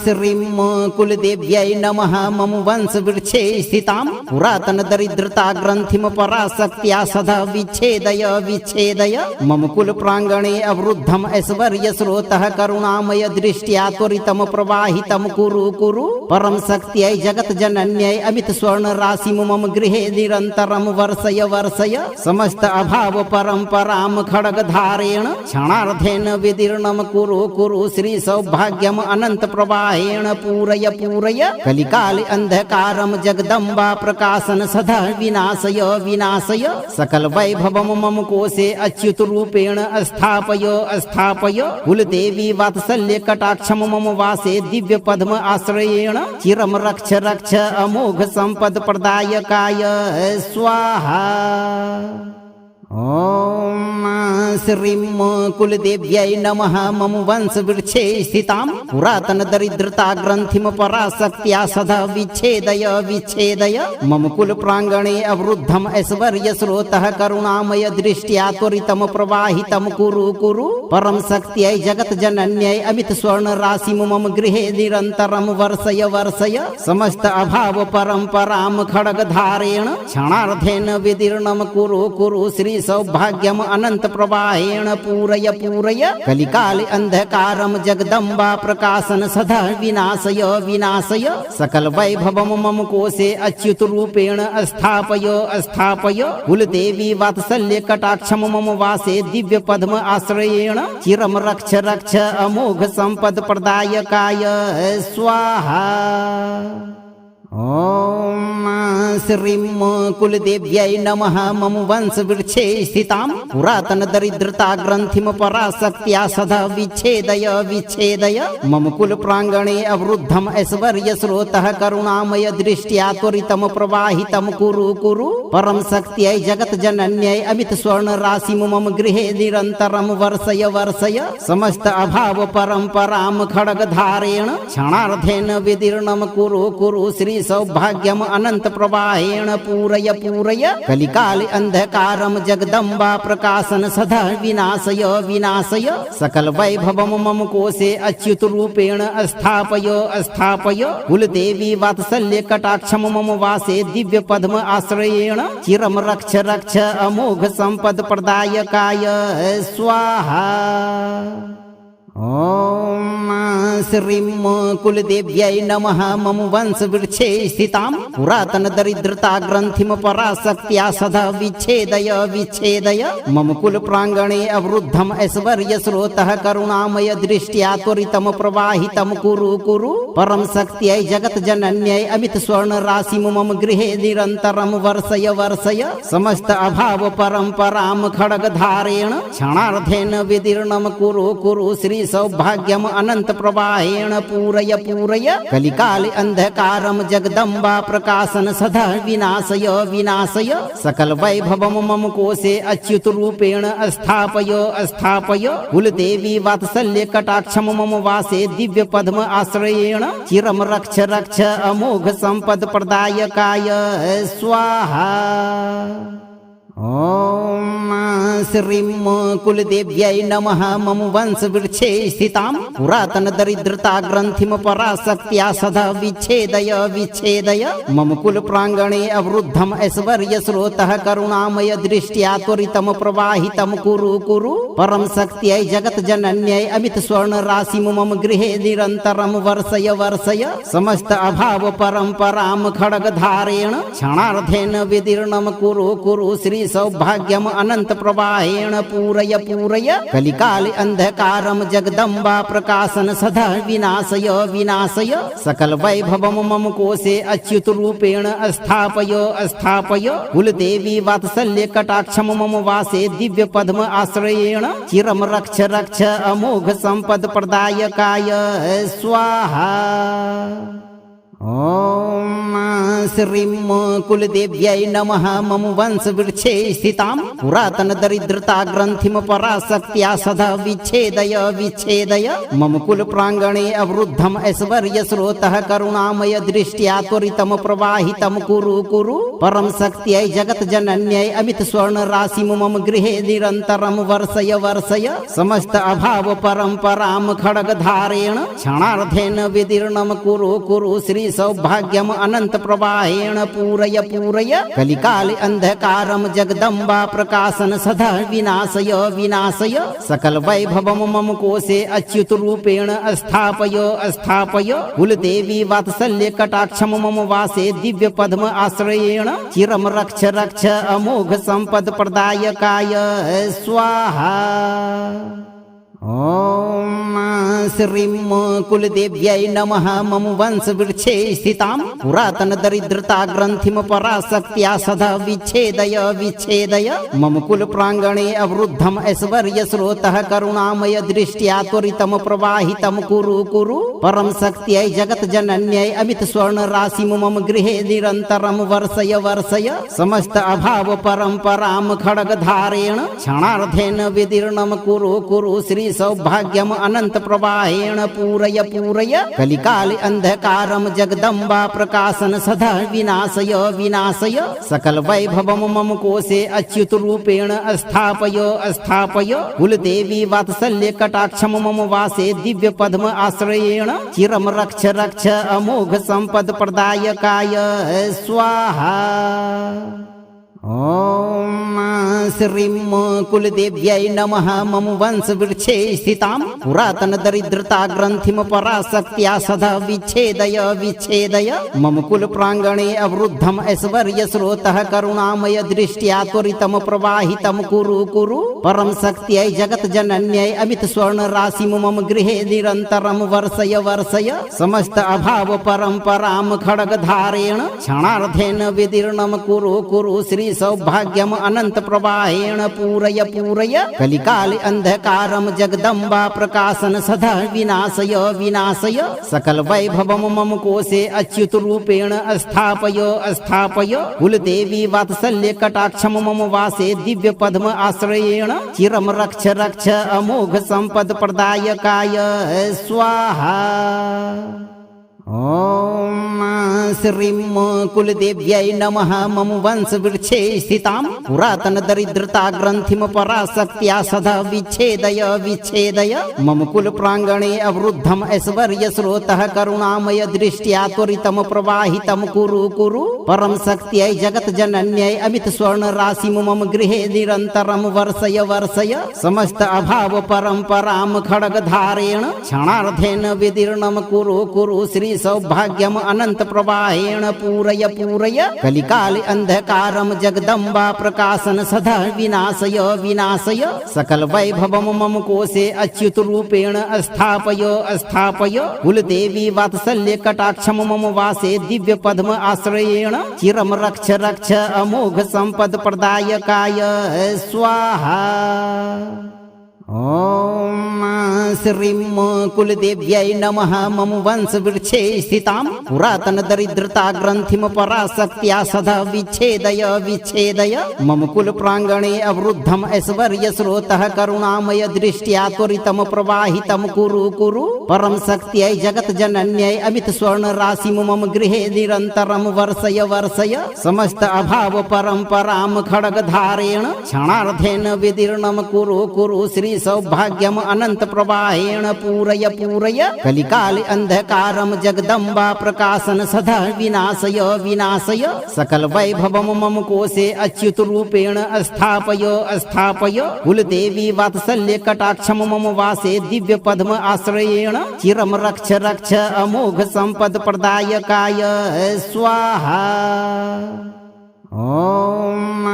श्रीं कुलदेव्यै नमः मम वंशवृक्षे स्थितां पुरातनदरिद्रताग्रन्थिं पराशक्त्या सदा विच्छेदय विच्छेदय मम कुलप्राङ्गणे अवरुद्धम् ऐश्वर्यस्रोतः करुणामय दृष्ट्या त्वरितं प्रवाहितं कुरु कुरु परम शक्त्यै जगज्जनन्यै अमित स्वर्णराशिं मम गृहे निरन्तरं वर्षय वर्षय समस्त अभाव परम्परां खड्गधारेण क्षणार्धेन विदीर्णं कुरु कुरु श्री सौभाग्यम् अनंत प्रवाहेण पूरय पूरय कलिकाले अंधकारं जगदम्बा प्रकाशन सदा विनाशय विनाशय सकल वैभवं मम कोशे अच्युत रूपेण स्थापय स्थापय कुलदेवी वात्सल्य कटाक्षं मम वासे दिव्य पद्म आश्रयेण चिरं रक्ष रक्ष अमोघ संपद प्रदायकाय स्वाहा। ओम श्रीं कुलदेव्यै नमः मम वंशवृक्षे स्थितां पुरातनदरिद्रताग्रन्थिं पराशक्त्या सदा विच्छेदय विच्छेदय मम कुलप्राङ्गणे अवरुद्धम् ऐश्वर्यस्रोतः करुणामय दृष्ट्या त्वरितं प्रवाहितं कुरु कुरु परम शक्त्यै जगज्जनन्यै अमित स्वर्णराशिं मम गृहे निरन्तरं वर्षय वर्षय समस्त अभाव परम्परां खड्गधारेण क्षणार्धेन विदीर्णं कुरु कुरु श्री सौभाग्यम् अनंत प्रवाहेण पूरय पूरय कलिकाले अंधकारं जगदम्बा प्रकाशन सदा विनाशय विनाशय सकल वैभवं मम कोशे अच्युत रूपेण स्थापय स्थापय कुलदेवी वात्सल्य कटाक्षं मम वासे दिव्य पद्म आश्रयेण चिरं रक्ष रक्ष अमोघ संपद प्रदायकाय स्वाहा। ओम श्रीं कुलदेव्यै नमः मम वंशवृक्षे स्थितां पुरातनदरिद्रताग्रन्थिं पराशक्त्या सदा विच्छेदय विच्छेदय मम कुलप्राङ्गणे अवरुद्धम् ऐश्वर्यस्रोतः करुणामय दृष्ट्या त्वरितं प्रवाहितं कुरु कुरु परम शक्त्यै जगज्जनन्यै अमित स्वर्णराशिं मम गृहे निरन्तरं वर्षय वर्षय समस्त अभाव परम्परां खड्गधारेण क्षणार्धेन विदीर्णं कुरु कुरु श्री सौभाग्यम् अनंत प्रवाहेण पूरय पूरय कलिकाले अंधकारं जगदम्बा प्रकाशन सदा विनाशय विनाशय सकल वैभवं मम कोशे अच्युत रूपेण स्थापय स्थापय कुलदेवी वात्सल्य कटाक्षं मम वासे दिव्य पद्म आश्रयेण चिरं रक्ष रक्ष अमोघ संपद प्रदायकाय स्वाहा। ओम श्रीं कुलदेव्यै नमः मम वंशवृक्षे स्थितां पुरातनदरिद्रताग्रन्थिं पराशक्त्या सदा विच्छेदय विच्छेदय मम कुलप्राङ्गणे अवरुद्धम् ऐश्वर्यस्रोतः करुणामय दृष्ट्या त्वरितं प्रवाहितं कुरु कुरु परम शक्त्यै जगज्जनन्यै अमित स्वर्णराशिं मम गृहे निरन्तरं वर्षय वर्षय समस्त अभाव परम्परां खड्गधारेण क्षणार्धेन विदीर्णं कुरु कुरु श्री सौभाग्यम् अनंत प्रवाहेण पूरय पूरय कलिकाले अंधकारं जगदम्बा प्रकाशन सदा विनाशय विनाशय सकल वैभवं मम कोशे अच्युत रूपेण स्थापय स्थापय कुलदेवी वात्सल्य कटाक्षं मम वासे दिव्य पद्म आश्रयेण चिरं रक्ष रक्ष अमोघ संपद प्रदायकाय स्वाहा। ओम श्रीं कुलदेव्यै नमः मम वंशवृक्षे स्थितां पुरातनदरिद्रताग्रन्थिं पराशक्त्या सदा विच्छेदय विच्छेदय मम कुलप्राङ्गणे अवरुद्धम् ऐश्वर्यस्रोतः करुणामय दृष्ट्या त्वरितं प्रवाहितं कुरु कुरु परं शक्त्यै जगज्जनन्यै अमित स्वर्णराशिं मम गृहे निरन्तरं वर्षय वर्षय समस्त अभाव परम्परां खड्गधारेण क्षणार्धेन विदीर्णं कुरु कुरु श्री सौभाग्यम् अनंत प्रवाहेण पूरय पूरय कलिकाले अंधकारं जगदम्बा प्रकाशन सदा विनाशय विनाशय सकल वैभवं मम कोशे अच्युत रूपेण स्थापय स्थापय कुलदेवी वात्सल्य कटाक्षं मम वासे दिव्य पद्म आश्रयेण चिरं रक्ष रक्ष अमोघ संपद प्रदायकाय स्वाहा। ओम श्रीं कुलदेव्यै नमः मम वंशवृक्षे स्थितां पुरातनदरिद्रताग्रन्थिं पराशक्त्या सदा विच्छेदय विच्छेदय मम कुलप्राङ्गणे अवरुद्धम् ऐश्वर्यस्रोतः करुणामय दृष्ट्या त्वरितं प्रवाहितं कुरु कुरु परं शक्त्यै जगज्जनन्यै अमित स्वर्णराशिं मम गृहे निरन्तरं वर्षय वर्षय समस्त अभाव परम्परां खड्गधारेण क्षणार्धेन विदीर्णं कुरु कुरु श्री सौभाग्यम् अनंत प्रवाहेण पूरय पूरय कलिकाले अंधकारं जगदम्बा प्रकाशन सदा विनाशय विनाशय सकल वैभवं मम कोशे अच्युत रूपेण स्थापय स्थापय कुलदेवी वात्सल्य कटाक्षं मम वासे दिव्य पद्म आश्रयेण चिरं रक्ष रक्ष अमोघ संपद प्रदायकाय स्वाहा। ओम श्रीं कुलदेव्यै नमः मम वंशवृक्षे स्थितां पुरातनदरिद्रताग्रन्थिं पराशक्त्या सदा विच्छेदय विच्छेदय मम कुलप्राङ्गणे अवरुद्धम् ऐश्वर्यस्रोतः करुणामय दृष्ट्या त्वरितं प्रवाहितं कुरु कुरु परं शक्त्यै जगज्जनन्यै अमित स्वर्णराशिं मम गृहे निरन्तरं वर्षय वर्षय समस्त अभाव परम्परां खड्गधारेण क्षणार्धेन विदीर्णं कुरु कुरु श्री सौभाग्यम् अनंत प्रवाहेण पूरय पूरय कलिकाले अंधकारं जगदम्बा प्रकाशन सदा विनाशय विनाशय सकल वैभवं मम कोशे अच्युत रूपेण स्थापय स्थापय कुलदेवी वात्सल्य कटाक्षं मम वासे दिव्य पद्म आश्रयेण चिरं रक्ष रक्ष अमोघ संपद प्रदायकाय स्वाहा। ओम श्रीं कुलदेव्यै नमः मम वंशवृक्षे स्थितां पुरातनदरिद्रताग्रन्थिं पराशक्त्या सदा विच्छेदय विच्छेदय मम कुलप्राङ्गणे अवरुद्धम् ऐश्वर्यस्रोतः करुणामय दृष्ट्या त्वरितं प्रवाहितं कुरु कुरु परं शक्त्यै जगज्जनन्यै अमित स्वर्णराशिं मम गृहे निरन्तरं वर्षय वर्षय समस्त अभाव परम्परां खड्गधारेण क्षणार्धेन विदीर्णं कुरु कुरु श्री सौभाग्यम् अनंत प्रवाहेण पूरय पूरय कलिकाले अंधकारं जगदम्बा प्रकाशन सदा विनाशय विनाशय सकल वैभवं मम कोशे अच्युत रूपेण स्थापय स्थापय कुलदेवी वात्सल्य कटाक्षं मम वासे दिव्य पद्म आश्रयेण चिरं रक्ष रक्ष अमोघ संपद प्रदायकाय स्वाहा। ओम श्रीं कुलदेव्यै नमः मम वंशवृक्षे स्थितां पुरातनदरिद्रताग्रन्थिं पराशक्त्या सदा विच्छेदय विच्छेदय मम कुलप्राङ्गणे अवरुद्धम् ऐश्वर्यस्रोतः करुणामय दृष्ट्या त्वरितं प्रवाहितं कुरु कुरु परं शक्त्यै जगज्जनन्यै अमित स्वर्णराशिं मम गृहे निरन्तरं वर्षय वर्षय समस्त अभाव परम्परां खड्गधारेण क्षणार्धेन विदीर्णं कुरु कुरु श्री सौभाग्यम् अनंत प्रवाहेण पूरय पूरय कलिकाले अंधकारं जगदम्बा प्रकाशन सदा विनाशय विनाशय सकल वैभवं मम कोशे अच्युत रूपेण स्थापय स्थापय कुलदेवी वात्सल्य कटाक्षं मम वासे दिव्य पद्म आश्रयेण चिरं रक्ष रक्ष अमोघ संपद प्रदायकाय स्वाहा। ओम श्रीं कुलदेव्यै नमः मम वंशवृक्षे स्थितां पुरातनदरिद्रताग्रन्थिं पराशक्त्या सदा विच्छेदय विच्छेदय मम कुलप्राङ्गणे अवरुद्धम् ऐश्वर्यस्रोतः करुणामय दृष्ट्या त्वरितं प्रवाहितं कुरु कुरु परं शक्त्यै जगज्जनन्यै अमित स्वर्णराशिं मम गृहे निरन्तरं वर्षय वर्षय समस्त अभाव परम्परां खड्गधारेण क्षणार्धेन विदीर्णं कुरु कुरु श्री सौभाग्यम् अनंत प्रवाहेण पूरय पूरय कलिकाले अंधकारं जगदम्बा प्रकाशन सदा विनाशय विनाशय सकल वैभवं मम कोशे अच्युत रूपेण स्थापय स्थापय कुलदेवी वात्सल्य कटाक्षं मम वासे दिव्य पद्म आश्रयेण चिरं रक्ष रक्ष अमोघ संपद प्रदायकाय स्वाहा। ओम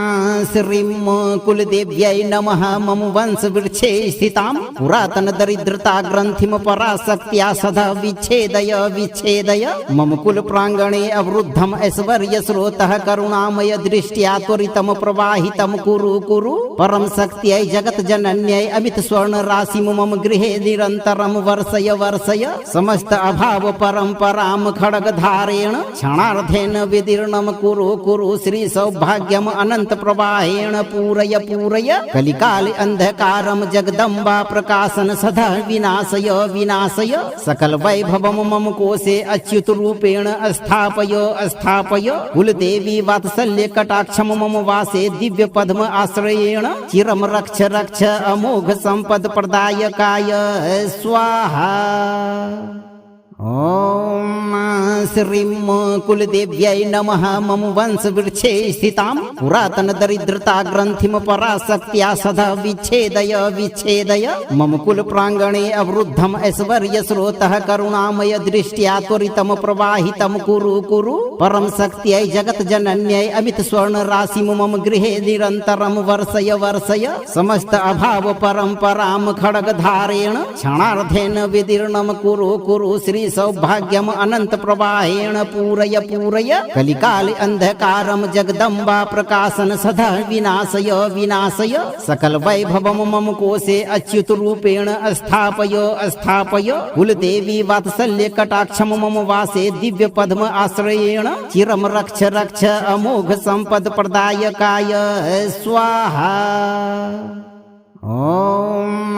श्रीं कुलदेव्यै नमः मम वंशवृक्षे स्थितां पुरातनदरिद्रताग्रन्थिं पराशक्त्या सदा विच्छेदय विच्छेदय मम कुलप्राङ्गणे अवरुद्धम् ऐश्वर्यस्रोतः करुणामय दृष्ट्या त्वरितं प्रवाहितं कुरु कुरु परं शक्त्यै जगज्जनन्यै अमित स्वर्णराशिं मम गृहे निरन्तरं वर्षय वर्षय समस्त अभाव परम्परां खड्गधारेण क्षणार्धेन विदीर्णं कुरु कुरु श्री सौभाग्यम् अनंत प्रवाहेण पूरय पूरय कलिकाले अंधकारं जगदम्बा प्रकाशन सदा विनाशय विनाशय सकल वैभवं मम कोशे अच्युत रूपेण स्थापय स्थापय कुलदेवी वात्सल्य कटाक्षं मम वासे दिव्य पद्म आश्रयेण चिरं रक्ष रक्ष अमोघ संपद प्रदायकाय स्वाहा। ओम श्रीं कुलदेव्यै नमः मम वंशवृक्षे स्थितां पुरातनदरिद्रताग्रन्थिं पराशक्त्या सदा विच्छेदय विच्छेदय मम कुलप्राङ्गणे अवरुद्धम् ऐश्वर्यस्रोतः करुणामय दृष्ट्या त्वरितं प्रवाहितं कुरु कुरु परं शक्त्यै जगज्जनन्यै अमित स्वर्णराशिं मम गृहे निरन्तरं वर्षय वर्षय समस्त अभाव परम्परां खड्गधारेण क्षणार्धेन विदीर्णं कुरु कुरु श्री सौभाग्यम् अनंत प्रवाहेण पूरय पूरय कलिकाले अंधकारं जगदम्बा प्रकाशन सदा विनाशय विनाशय सकल वैभवं मम कोशे अच्युत रूपेण स्थापय स्थापय कुलदेवी वात्सल्य कटाक्षं मम वासे दिव्य पद्म आश्रयेण चिरं रक्ष रक्ष अमोघ संपद प्रदायकाय स्वाहा। ओम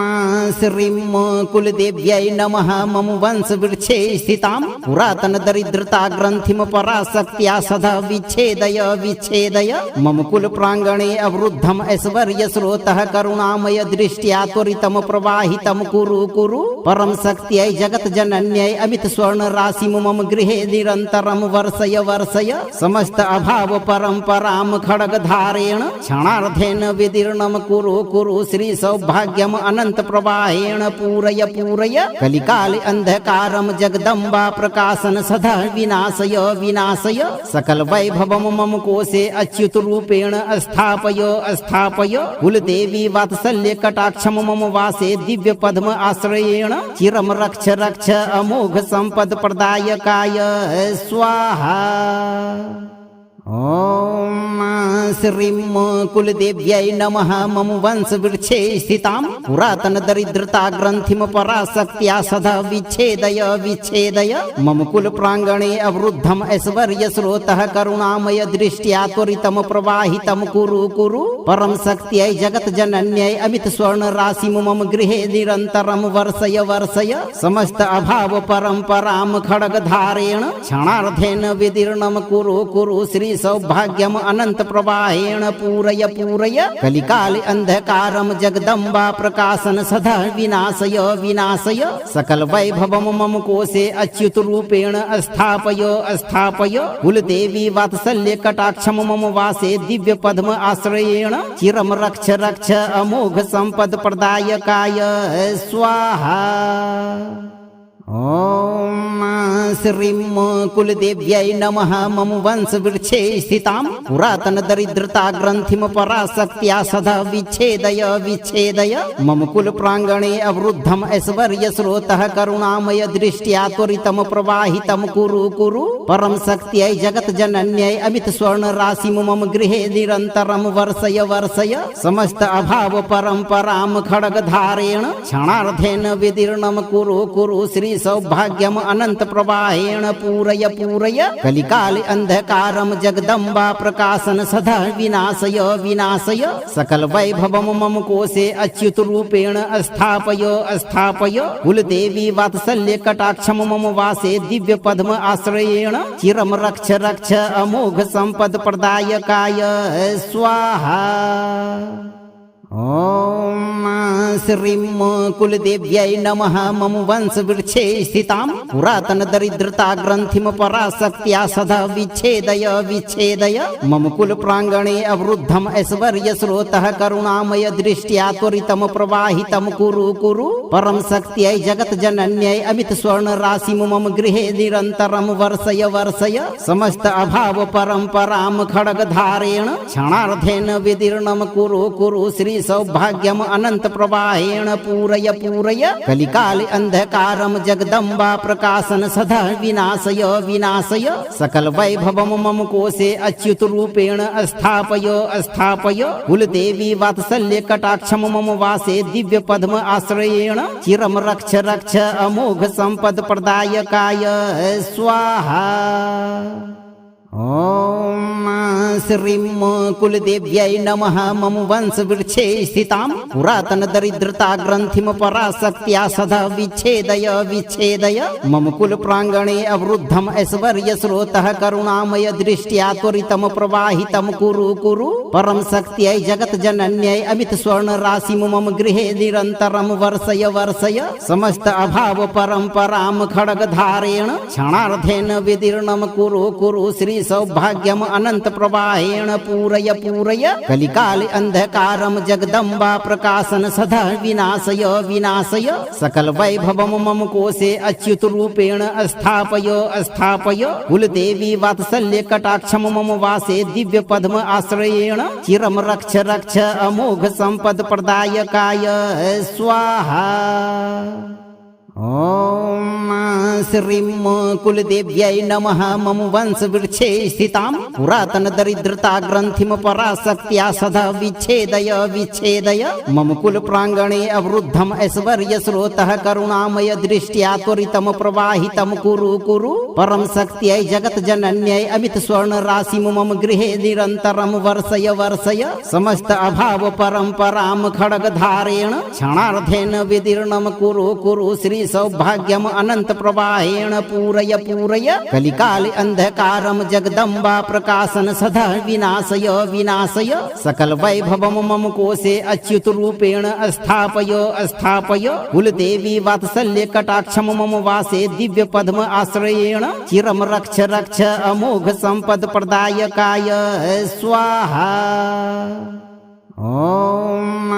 श्रीं कुलदेव्यै नमः मम वंशवृक्षे स्थितां पुरातनदरिद्रताग्रन्थिं पराशक्त्या सदा विच्छेदय विच्छेदय मम कुलप्राङ्गणे अवरुद्धम् ऐश्वर्यस्रोतः करुणामय दृष्ट्या त्वरितं प्रवाहितं कुरु कुरु परं शक्त्यै जगज्जनन्यै अमित स्वर्णराशिं मम गृहे निरन्तरं वर्षय वर्षय समस्त अभाव परम्परां खड्गधारेण क्षणार्धेन विदीर्णं कुरु कुरु श्री सौभाग्यम् अनंत प्रवाहेण पूरय पूरय कलिकाले अंधकारं जगदम्बा प्रकाशन सदा विनाशय विनाशय सकल वैभवं मम कोशे अच्युत रूपेण स्थापय स्थापय कुलदेवी वात्सल्य कटाक्षं मम वासे दिव्य पद्म आश्रयेण चिरं रक्ष रक्ष अमोघ संपद प्रदायकाय स्वाहा। ओम श्रीं कुलदेव्यै नमः मम वंशवृक्षे स्थितां पुरातनदरिद्रताग्रन्थिं पराशक्त्या सदा विच्छेदय विच्छेदय मम कुलप्राङ्गणे अवरुद्धम् ऐश्वर्यस्रोतः करुणामय दृष्ट्या त्वरितं प्रवाहितं कुरु कुरु परं शक्त्यै जगज्जनन्यै अमित स्वर्णराशिं मम गृहे निरन्तरं वर्षय वर्षय समस्त अभाव परम्परां खड्गधारेण क्षणार्धेन विदीर्णं कुरु कुरु श्री सौभाग्यम् अनंत प्रवाहेण पूरय पूरय कलिकाले अंधकारं जगदम्बा प्रकाशन सदा विनाशय विनाशय सकल वैभवं मम कोशे अच्युत रूपेण स्थापय स्थापय कुलदेवी वात्सल्य कटाक्षं मम वासे दिव्य पद्म आश्रयेण चिरं रक्ष रक्ष अमोघ संपद प्रदायकाय स्वाहा। ओम श्रीं कुलदेव्यै नमः मम वंशवृक्षे स्थितां पुरातनदरिद्रताग्रन्थिं पराशक्त्या सदा विच्छेदय विच्छेदय मम कुलप्राङ्गणे अवरुद्धम् ऐश्वर्यस्रोतः करुणामय दृष्ट्या त्वरितं प्रवाहितं कुरु कुरु परं शक्त्यै जगज्जनन्यै अमित स्वर्णराशिं मम गृहे निरन्तरं वर्षय वर्षय समस्त अभाव परम्परां खड्गधारेण क्षणार्धेन विदीर्णं कुरु कुरु श्री सौभाग्यम् अनंत प्रवाहेण पूरय पूरय कलिकाले अंधकारं जगदम्बा प्रकाशन सदा विनाशय विनाशय सकल वैभवं मम कोशे अच्युत रूपेण स्थापय स्थापय कुलदेवी वात्सल्य कटाक्षं मम वासे दिव्य पद्म आश्रयेण चिरं रक्ष रक्ष अमोघ संपद प्रदायकाय स्वाहा। ओम श्रीं कुलदेव्यै नमः मम वंशवृक्षे स्थितां पुरातनदरिद्रताग्रन्थिं पराशक्त्या सदा विच्छेदय विच्छेदय मम कुलप्राङ्गणे अवरुद्धम् ऐश्वर्यस्रोतः करुणामय दृष्ट्या त्वरितं प्रवाहितं कुरु कुरु परं शक्त्यै जगज्जनन्यै अमित स्वर्णराशिं मम गृहे निरन्तरं वर्षय वर्षय समस्त अभाव परम्परां खड्गधारेण क्षणार्धेन विदीर्णं कुरु कुरु श्री सौभाग्यम् अनंत प्रवाहेण पूरय पूरय कलिकाले अंधकारं जगदम्बा प्रकाशन सदा विनाशय विनाशय सकल वैभवं मम कोशे अच्युत रूपेण स्थापय स्थापय कुलदेवी वात्सल्य कटाक्षं मम वासे दिव्य पद्म आश्रयेण चिरं रक्ष रक्ष अमोघ संपद प्रदायकाय स्वाहा। ओम श्रीं कुलदेव्यै नमः मम वंशवृक्षे स्थितां पुरातनदरिद्रताग्रन्थिं पराशक्त्या सदा विच्छेदय विच्छेदय मम कुलप्राङ्गणे अवरुद्धम् ऐश्वर्यस्रोतः करुणामय दृष्ट्या त्वरितं प्रवाहितं कुरु कुरु परं शक्त्यै जगज्जनन्यै अमित स्वर्णराशिं मम गृहे निरन्तरं वर्षय वर्षय समस्त अभाव परम्परां खड्गधारेण क्षणार्धेन विदीर्णं कुरु कुरु श्री सौभाग्यम् अनंत प्रवाहेण पूरय पूरय कलिकाले अंधकारं जगदम्बा प्रकाशन सदा विनाशय विनाशय सकल वैभवं मम कोशे अच्युत रूपेण स्थापय स्थापय कुलदेवी वात्सल्य कटाक्षं मम वासे दिव्य पद्म आश्रयेण चिरं रक्ष रक्ष अमोघ संपद प्रदायकाय स्वाहा। ओम श्रीं कुलदेव्यै नमः मम वंशवृक्षे स्थितां पुरातनदरिद्रताग्रन्थिं पराशक्त्या सदा विच्छेदय विच्छेदय मम कुलप्राङ्गणे अवरुद्धम् ऐश्वर्यस्रोतः करुणामय दृष्ट्या त्वरितं प्रवाहितं कुरु कुरु परं शक्त्यै जगज्जनन्यै अमित स्वर्णराशिं मम गृहे निरन्तरं वर्षय वर्षय समस्त अभाव परम्परां खड्गधारेण क्षणार्धेन विदीर्णं कुरु कुरु श्री सौभाग्यम् अनंत प्रवाहेण पूरय पूरय कलिकाले अंधकारं जगदम्बा प्रकाशन सदा विनाशय विनाशय सकल वैभवं मम कोशे अच्युत रूपेण स्थापय स्थापय कुलदेवी वात्सल्य कटाक्षं मम वासे दिव्य पद्म आश्रयेण चिरं रक्ष रक्ष अमोघ संपद प्रदायकाय स्वाहा। ओम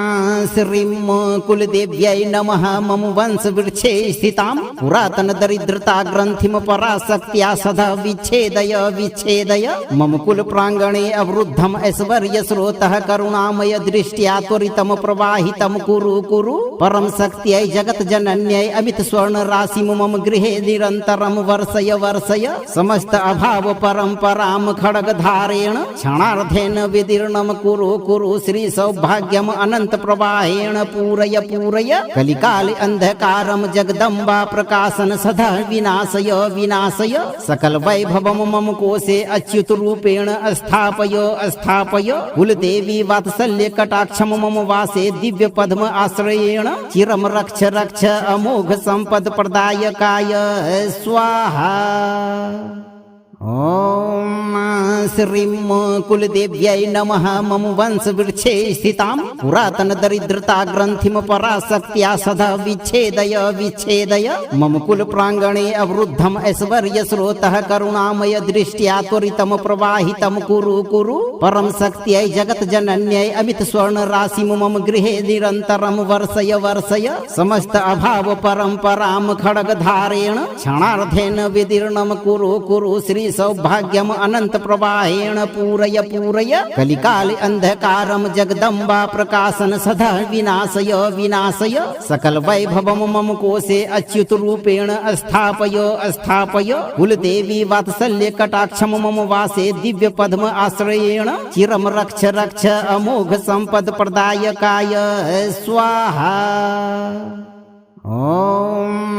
श्रीं कुलदेव्यै नमः मम वंशवृक्षे स्थितां पुरातनदरिद्रताग्रन्थिं पराशक्त्या सदा विच्छेदय विच्छेदय मम कुलप्राङ्गणे अवरुद्धम् ऐश्वर्यस्रोतः करुणामय दृष्ट्या त्वरितं प्रवाहितं कुरु कुरु परं शक्त्यै जगज्जनन्यै अमित स्वर्णराशिं मम गृहे निरन्तरं वर्षय वर्षय समस्त अभाव परम्परां खड्गधारेण क्षणार्धेन विदीर्णं कुरु कुरु श्री सौभाग्यम् अनंत प्रवाहेण पूरय पूरय कलिकाले अंधकारं जगदम्बा प्रकाशन सदा विनाशय विनाशय सकल वैभवं मम कोशे अच्युत रूपेण स्थापय स्थापय कुलदेवी वात्सल्य कटाक्षं मम वासे दिव्य पद्म आश्रयेण चिरं रक्ष रक्ष अमोघ संपद प्रदायकाय स्वाहा। ओम श्रीं कुलदेव्यै नमः मम वंशवृक्षे स्थितां पुरातनदरिद्रताग्रन्थिं पराशक्त्या सदा विच्छेदय विच्छेदय मम कुलप्राङ्गणे अवरुद्धम् ऐश्वर्यस्रोतः करुणामय दृष्ट्या त्वरितं प्रवाहितं कुरु कुरु परं शक्त्यै जगज्जनन्यै अमित स्वर्णराशिं मम गृहे निरन्तरं वर्षय वर्षय समस्त अभाव परम्परां खड्गधारेण क्षणार्धेन विदीर्णं कुरु कुरु श्री सौभाग्यम् अनंत प्रवाहेण पूरय पूरय कलिकाले अंधकारं जगदम्बा प्रकाशन सदा विनाशय विनाशय सकल वैभवं मम कोशे अच्युत रूपेण स्थापय स्थापय कुलदेवी वात्सल्य कटाक्षं मम वासे दिव्य पद्म आश्रयेण चिरं रक्ष रक्ष अमोघ संपद प्रदायकाय स्वाहा। ओम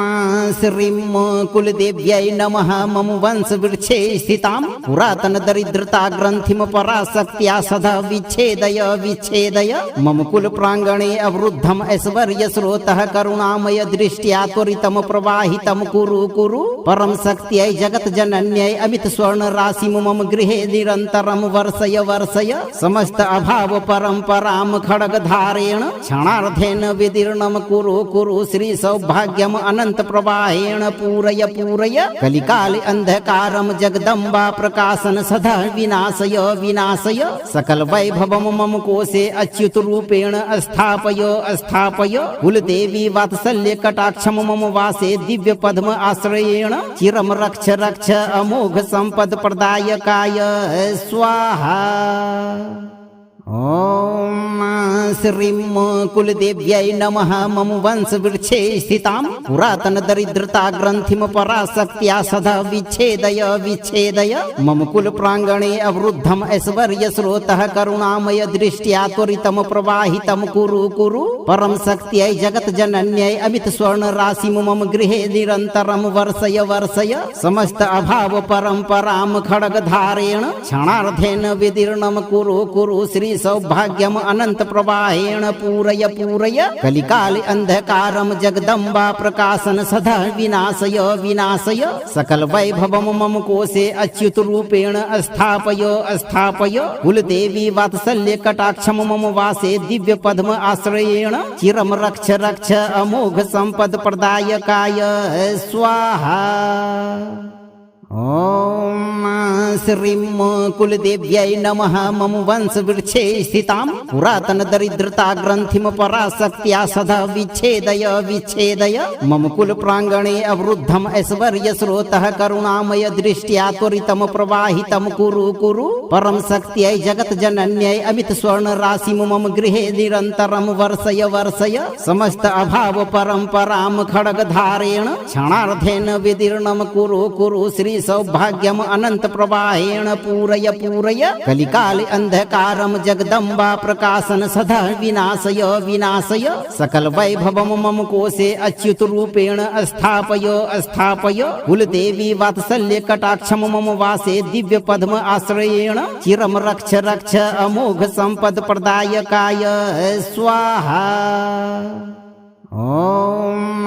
श्रीं कुलदेव्यै नमः मम वंशवृक्षे स्थितां पुरातनदरिद्रताग्रन्थिं पराशक्त्या सदा विच्छेदय विच्छेदय मम कुलप्राङ्गणे अवरुद्धम् ऐश्वर्यस्रोतः करुणामय दृष्ट्या त्वरितं प्रवाहितं कुरु कुरु परं शक्त्यै जगज्जनन्यै अमित स्वर्णराशिं मम गृहे निरन्तरं वर्षय वर्षय समस्त अभाव परम्परां खड्गधारेण क्षणार्धेन विदीर्णं कुरु कुरु श्री सौभाग्यम् अनंत प्रवाहेण पूरय पूरय कलिकाले अंधकारं जगदम्बा प्रकाशन सदा विनाशय विनाशय सकल वैभवं मम कोशे अच्युत रूपेण स्थापय स्थापय कुलदेवी वात्सल्य कटाक्षं मम वासे दिव्य पद्म आश्रयेण चिरं रक्ष रक्ष अमोघ संपद प्रदायकाय स्वाहा। ओम श्रीं कुलदेव्यै नमः मम वंशवृक्षे स्थितां पुरातनदरिद्रताग्रन्थिं पराशक्त्या सदा विच्छेदय विच्छेदय मम कुलप्राङ्गणे अवरुद्धम् ऐश्वर्यस्रोतः करुणामय दृष्ट्या त्वरितं प्रवाहितं कुरु कुरु परं शक्त्यै जगज्जनन्यै अमित स्वर्णराशिं मम गृहे निरन्तरं वर्षय वर्षय समस्त अभाव परम्परां खड्गधारेण क्षणार्धेन विदीर्णं कुरु कुरु श्री सौभाग्यम् अनंत प्रवाहेण पूरय पूरय कलिकाले अंधकारं जगदम्बा प्रकाशन सदा विनाशय विनाशय सकल वैभवं मम कोशे अच्युत रूपेण स्थापय स्थापय कुलदेवी वात्सल्य कटाक्षं मम वासे दिव्य पद्म आश्रयेण चिरं रक्ष रक्ष अमोघ संपद प्रदायकाय स्वाहा। ओम श्रीं कुलदेव्यै नमः मम वंशवृक्षे स्थितां पुरातनदरिद्रताग्रन्थिं पराशक्त्या सदा विच्छेदय विच्छेदय मम कुलप्राङ्गणे अवरुद्धम् ऐश्वर्यस्रोतः करुणामय दृष्ट्या त्वरितं प्रवाहितं कुरु कुरु परं शक्त्यै जगज्जनन्यै अमित स्वर्णराशिं मम गृहे निरन्तरं वर्षय वर्षय समस्त अभाव परम्परां खड्गधारेण क्षणार्धेन विदीर्णं कुरु कुरु श्री सौभाग्यम् अनंत प्रवाहेण पूरय पूरय कलिकाले अंधकारं जगदम्बा प्रकाशन सदा विनाशय विनाशय सकल वैभवं मम कोशे अच्युत रूपेण स्थापय स्थापय कुलदेवी वात्सल्य कटाक्षं मम वासे दिव्य पद्म आश्रयेण चिरं रक्ष रक्ष अमोघ संपद प्रदायकाय स्वाहा। ओम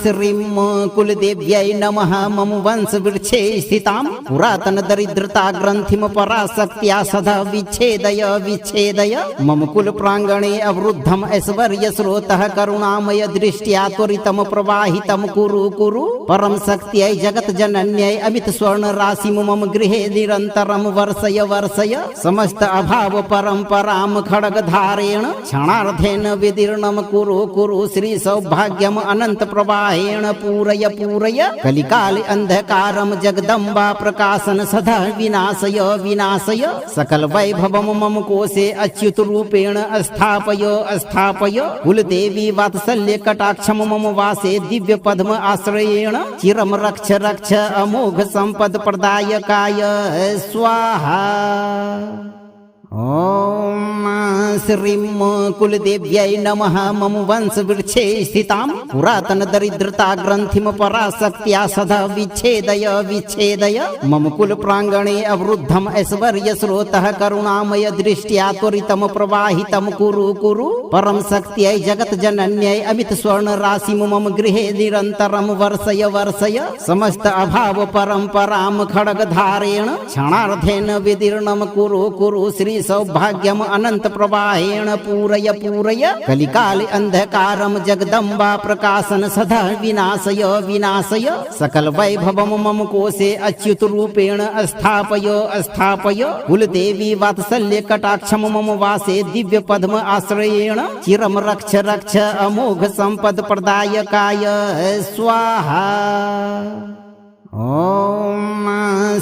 श्रीं कुलदेव्यै नमः मम वंशवृक्षे स्थितां पुरातनदरिद्रताग्रन्थिं पराशक्त्या सदा विच्छेदय विच्छेदय मम कुलप्राङ्गणे अवरुद्धम् ऐश्वर्यस्रोतः करुणामय दृष्ट्या त्वरितं प्रवाहितं कुरु कुरु परं शक्त्यै जगज्जनन्यै अमित स्वर्णराशिं मम गृहे निरन्तरं वर्षय वर्षय समस्त अभाव परम्परां खड्गधारेण क्षणार्धेन विदीर्णं कुरु कुरु श्री सौभाग्यम् अनंत प्रवाहेण पूरय पूरय कलिकाले अंधकारं जगदम्बा प्रकाशन सदा विनाशय विनाशय सकल वैभवं मम कोशे अच्युत रूपेण स्थापय स्थापय कुलदेवी वात्सल्य कटाक्षं मम वासे दिव्य पद्म आश्रयेण चिरं रक्ष रक्ष अमोघ संपद प्रदायकाय स्वाहा। ॐ श्रीं कुलदेव्यै नमः मम वंशवृक्षे स्थितां पुरातनदरिद्रताग्रन्थिं पराशक्त्या सदा विच्छेदय विच्छेदय मम कुलप्राङ्गणे अवरुद्धम् ऐश्वर्यस्रोतः करुणामय दृष्ट्या त्वरितं प्रवाहितं कुरु कुरु परं शक्त्यै जगज्जनन्यै अमितस्वर्णराशिं मम गृहे निरन्तरं वर्षय वर्षय समस्त अभाव परम्परां खड्गधारेण क्षणार्धेन विदीर्णं कुरु कुरु श्री सौभाग्यम अनंत प्रवाहेण पूरय पूरय कलिकाल अंधकारम जगदम्बा प्रकाशन सदा विनाशय विनाशय सकल वैभवम मम कोशे अच्युत रूपेण स्थापय स्थापय कुलदेवी वात्सल्य कटाक्षम मम वासे दिव्य पद्म आश्रयेण चिरम रक्ष रक्ष अमोघ संपद प्रदायकाय स्वाहा। ॐ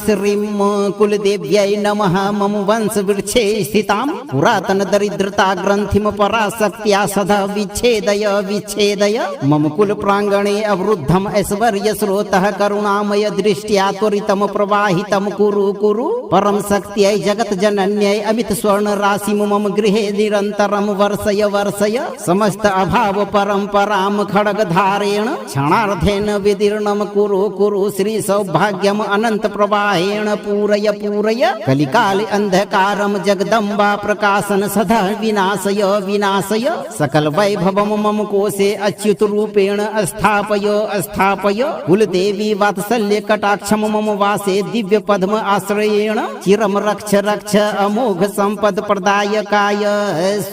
श्रीं कुलदेव्यै नमः मम वंशवृक्षे स्थितां पुरातनदरिद्रताग्रन्थिं पराशक्त्या सदा विच्छेदय विच्छेदय मम कुलप्राङ्गणे अवरुद्धम् ऐश्वर्यस्रोतः करुणामय दृष्ट्या त्वरितं प्रवाहितं कुरु कुरु परं शक्त्यै जगज्जनन्यै अमितस्वर्णराशिं मम गृहे निरन्तरं वर्षय वर्षय समस्त अभाव परम्परां खड्गधारेण क्षणार्धेन विदीर्णं कुरु कुरु श्री सौभाग्यम अनंत प्रवाहेण पूरय पूरय कलिकाल अंधकारम जगदम्बा प्रकाशन सदा विनाशय विनाशय सकल वैभवम मम कोशे अच्युत रूपेण स्थापय स्थापय कुलदेवी वात्सल्य कटाक्षम मम वासे दिव्य पद्म आश्रयेण चिरम रक्ष रक्ष अमोघ संपद प्रदायकाय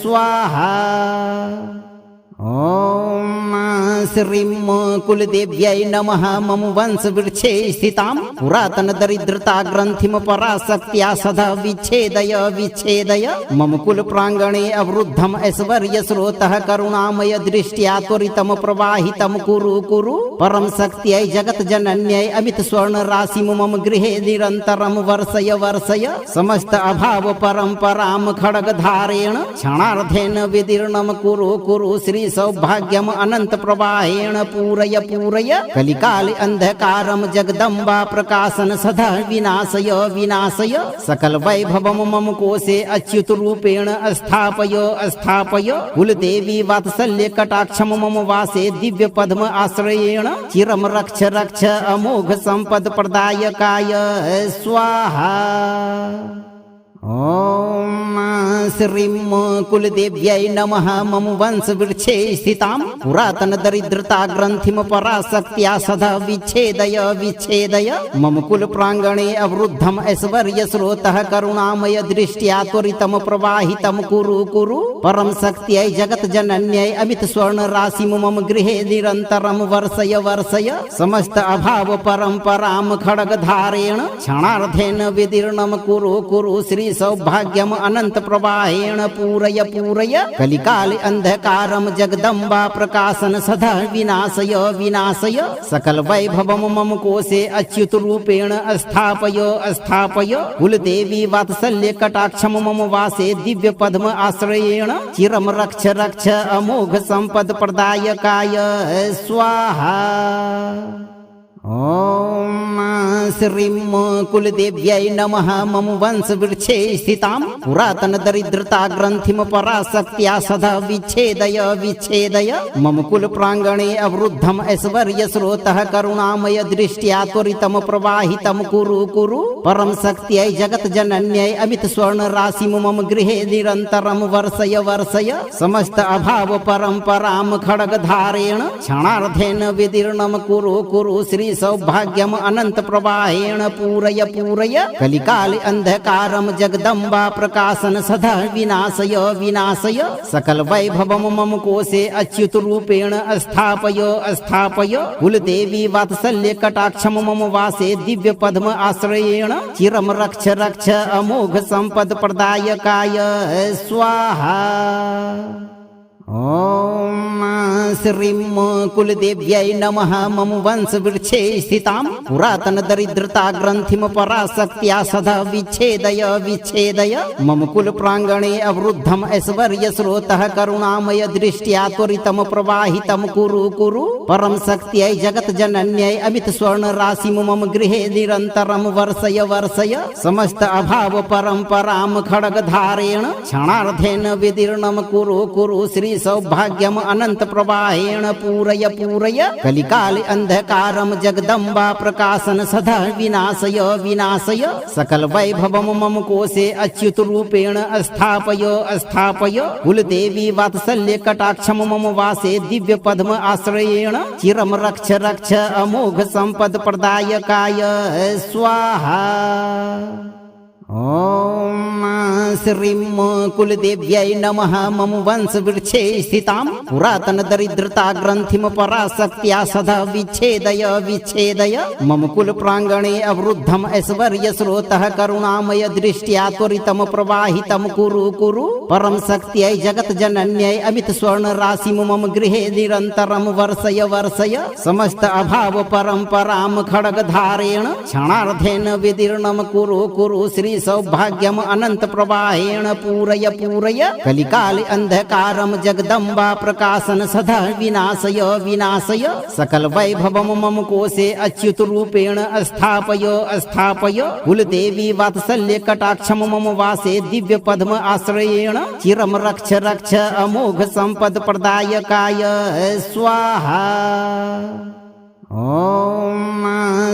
स्वाहा। ॐ श्रीं कुलदेव्यै नमः मम वंशवृक्षे स्थितां पुरातनदरिद्रताग्रन्थिं पराशक्त्या सदा विच्छेदय विच्छेदय मम कुलप्राङ्गणे अवरुद्धम् ऐश्वर्यस्रोतः करुणामय दृष्ट्या त्वरितं प्रवाहितं कुरु कुरु परं शक्त्यै जगज्जनन्यै अमितस्वर्णराशिं मम गृहे निरन्तरं वर्षय वर्षय समस्त अभाव परम्परां खड्गधारेण क्षणार्धेन विदीर्णं कुरु कुरु श्री सौभाग्यम अनंत प्रवाहेण पूरय पूरय कलिकाल अंधकारम जगदम्बा प्रकाशन सदा विनाशय विनाशय सकल वैभवम मम कोशे अच्युत रूपेण स्थापय स्थापय कुलदेवी वात्सल्य कटाक्षम मम वासे दिव्य पद्म आश्रयेण चिरम रक्ष रक्ष अमोघ संपद प्रदायकाय स्वाहा। ॐ श्रीं कुलदेव्यै नमः मम वंशवृक्षे स्थितां पुरातनदरिद्रताग्रन्थिं पराशक्त्या सदा विच्छेदय विच्छेदय मम कुलप्राङ्गणे अवरुद्धम् ऐश्वर्यस्रोतः करुणामय दृष्ट्या त्वरितं प्रवाहितं कुरु कुरु परं शक्त्यै जगज्जनन्यै अमितस्वर्णराशिं मम गृहे निरन्तरं वर्षय वर्षय समस्त अभाव परम्परां खड्गधारेण क्षणार्धेन विदीर्णं कुरु कुरु श्री सौभाग्यम अनंत प्रवाहेण पूरय पूरय कलिकाल अंधकारम जगदम्बा प्रकाशन सदा विनाशय विनाशय सकल वैभवम मम कोशे अच्युत रूपेण स्थापय स्थापय कुलदेवी वात्सल्य कटाक्षम मम वासे दिव्य पद्म आश्रयेण चिरम रक्ष रक्ष अमोघ संपद प्रदायकाय स्वाहा। ॐ श्रीं कुलदेव्यै नमः मम वंशवृक्षे स्थितां पुरातनदरिद्रताग्रन्थिं पराशक्त्या सदा विच्छेदय विच्छेदय मम कुलप्राङ्गणे अवरुद्धम् ऐश्वर्यस्रोतः करुणामय दृष्ट्या त्वरितं प्रवाहितं कुरु कुरु परं शक्त्यै जगज्जनन्यै अमितस्वर्णराशिं मम गृहे निरन्तरं वर्षय वर्षय समस्त अभाव परम्परां खड्गधारेण क्षणार्धेन विदीर्णं कुरु कुरु श्री सौभाग्यम अनंत प्रवाहेण पूरय पूरय कलिकाल अंधकारम जगदम्बा प्रकाशन सदा विनाशय विनाशय सकल वैभवम मम कोशे अच्युत रूपेण स्थापय स्थापय कुलदेवी वात्सल्य कटाक्षम मम वासे दिव्य पद्म आश्रयेण चिरम रक्ष रक्ष अमोघ संपद प्रदायकाय स्वाहा। ॐ श्रीं कुलदेव्यै नमः मम वंशवृक्षे स्थितां पुरातनदरिद्रताग्रन्थिं पराशक्त्या सदा विच्छेदय विच्छेदय मम कुलप्राङ्गणे अवरुद्धम् ऐश्वर्यस्रोतः करुणामय दृष्ट्या त्वरितं प्रवाहितं कुरु कुरु परम शक्त्यै जगज्जनन्यै अमित स्वर्णराशिं मम गृहे निरन्तरं वर्षय वर्षय समस्त अभाव परम्परां खड्गधारेण क्षणार्धेन विदीर्णं कुरु कुरु श्री सौभाग्यम् अनंत प्रवाहेण पूरय पूरय कलिकाले अंधकारं जगदम्बा प्रकाशन सदा विनाशय विनाशय सकल वैभवं मम कोशे अच्युत रूपेण स्थापय स्थापय कुलदेवी वात्सल्य कटाक्षं मम वासे दिव्य पद्म आश्रयेण चिरं रक्ष रक्ष अमोघ संपद प्रदायकाय स्वाहा। ओम श्रीं कुलदेव्यै नमः मम वंशवृक्षे स्थितां पुरातनदरिद्रताग्रन्थिं पराशक्त्या सदा विच्छेदय विच्छेदय मम कुलप्राङ्गणे अवरुद्धम् ऐश्वर्यस्रोतः करुणामय दृष्ट्या त्वरितं प्रवाहितं कुरु कुरु परं शक्त्यै जगज्जनन्यै अमित स्वर्णराशिं मम गृहे निरन्तरं वर्षय वर्षय समस्त अभाव परम्परां खड्गधारेण क्षणार्धेन विदीर्णं कुरु कुरु श्री सौभाग्यम् अनंत प्रवाहेण पूरय पूरय कलिकाले अंधकारं जगदम्बा प्रकाशन सदा विनाशय विनाशय सकल वैभवं मम कोशे अच्युत रूपेण स्थापय स्थापय कुलदेवी वात्सल्य कटाक्षं मम वासे दिव्य पद्म आश्रयेण चिरं रक्ष रक्ष अमोघ संपद प्रदायकाय स्वाहा। ओम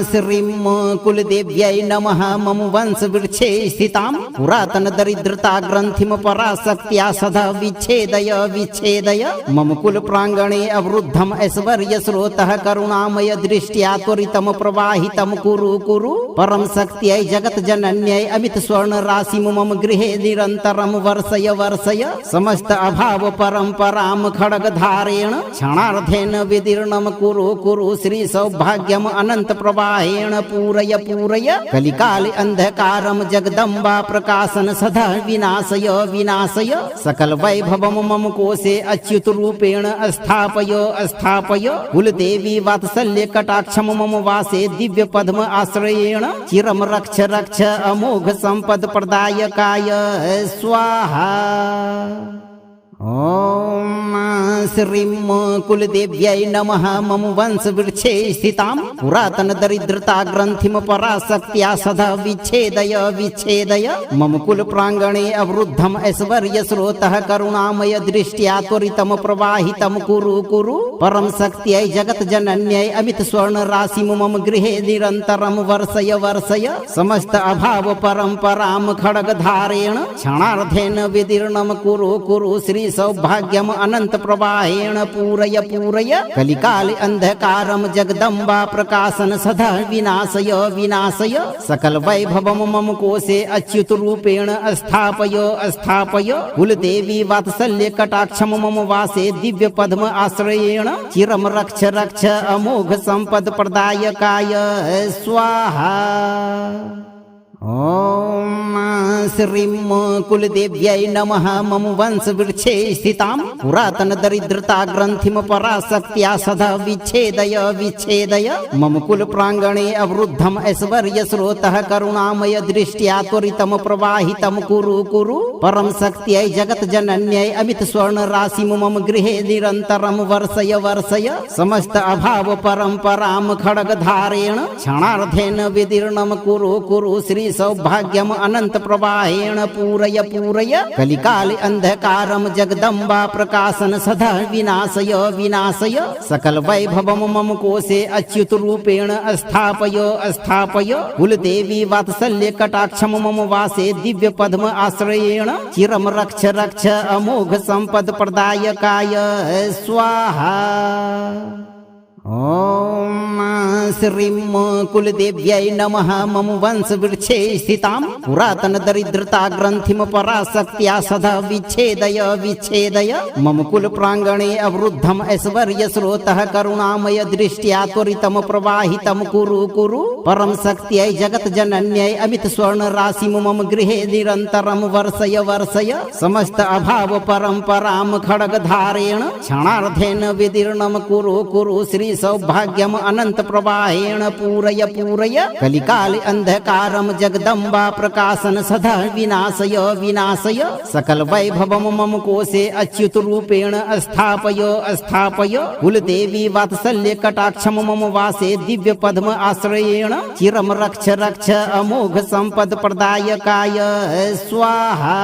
श्रीं कुलदेव्यै नमः मम वंशवृक्षे स्थितां पुरातनदरिद्रताग्रन्थिं पराशक्त्या सदा विच्छेदय विच्छेदय मम कुलप्राङ्गणे अवरुद्धम् ऐश्वर्यस्रोतः करुणामय दृष्ट्या त्वरितं प्रवाहितं कुरु कुरु परं शक्त्यै जगज्जनन्यै अमित स्वर्णराशिं मम गृहे निरन्तरं वर्षय वर्षय समस्त अभाव परम्परां खड्गधारेण क्षणार्धेन विदीर्णं कुरु कुरु श्री सौभाग्यम् अनंत प्रवाहेण पूरय पूरय कलिकाले अंधकारं जगदम्बा प्रकाशन सदा विनाशय विनाशय सकल वैभवं मम कोशे अच्युत रूपेण स्थापय स्थापय कुलदेवी वात्सल्य कटाक्षं मम वासे दिव्य पद्म आश्रयेण चिरं रक्ष रक्ष अमोघ संपद प्रदायकाय स्वाहा। ओम श्रीं कुलदेव्यै नमः मम वंशवृक्षे स्थितां पुरातनदरिद्रताग्रन्थिं पराशक्त्या सदा विच्छेदय विच्छेदय मम कुलप्राङ्गणे अवरुद्धम् ऐश्वर्यस्रोतः करुणामय दृष्ट्या त्वरितं प्रवाहितं कुरु कुरु परं शक्त्यै जगज्जनन्यै अमित स्वर्णराशिं मम गृहे निरन्तरं वर्षय वर्षय समस्त अभाव परम्परां खड्गधारेण क्षणार्धेन विदीर्णं कुरु कुरु श्री सौभाग्यम् अनंत प्रवाहेण पूरय पूरय कलिकाले अंधकारं जगदम्बा प्रकाशन सदा विनाशय विनाशय सकल वैभवं मम कोशे अच्युत रूपेण स्थापय स्थापय कुलदेवी वात्सल्य कटाक्षं मम वासे दिव्य पद्म आश्रयेण चिरं रक्ष रक्ष अमोघ संपद प्रदायकाय स्वाहा। ओम श्रीं कुलदेव्यै नमः मम वंशवृक्षे स्थितां पुरातनदरिद्रताग्रन्थिं पराशक्त्या सदा विच्छेदय विच्छेदय मम कुलप्राङ्गणे अवरुद्धम् ऐश्वर्यस्रोतः करुणामय दृष्ट्या त्वरितं प्रवाहितं कुरु कुरु परं शक्त्यै जगज्जनन्यै अमित स्वर्णराशिं मम गृहे निरन्तरं वर्षय वर्षय समस्त अभाव परम्परां खड्गधारेण क्षणार्धेन विदीर्णं कुरु कुरु श्री सौभाग्यम् अनंत प्रवाहेण पूरय पूरय कलिकाले अंधकारं जगदम्बा प्रकाशन सदा विनाशय विनाशय सकल वैभवं मम कोशे अच्युत रूपेण स्थापय स्थापय कुलदेवी वात्सल्य कटाक्षं मम वासे दिव्य पद्म आश्रयेण चिरं रक्ष रक्ष अमोघ संपद प्रदायकाय स्वाहा। ॐ श्रीं कुलदेव्यै नमः मम वंशवृक्षे स्थितां पुरातनदरिद्रताग्रन्थिं पराशक्त्या सदा विच्छेदय विच्छेदय मम कुलप्राङ्गणे अवरुद्धम् ऐश्वर्यस्रोतः करुणामय दृष्ट्या त्वरितं प्रवाहितं कुरु कुरु परं शक्त्यै जगज्जनन्यै अमितस्वर्णराशिं मम गृहे निरन्तरं वर्षय वर्षय समस्त अभाव परम्परां खड्गधारेण क्षणार्धेन विदीर्णं कुरु कुरु श्री सौभाग्यम अनंत प्रवाहेण पूरय पूरय कलिकाल अंधकारम जगदम्बा प्रकाशन सदा विनाशय विनाशय सकल वैभवम मम कोशे अच्युत रूपेण स्थापय स्थापय कुलदेवी वात्सल्य कटाक्षम मम वासे दिव्य पद्म आश्रयेण चिरम रक्ष रक्ष अमोघ संपद प्रदायकाय स्वाहा।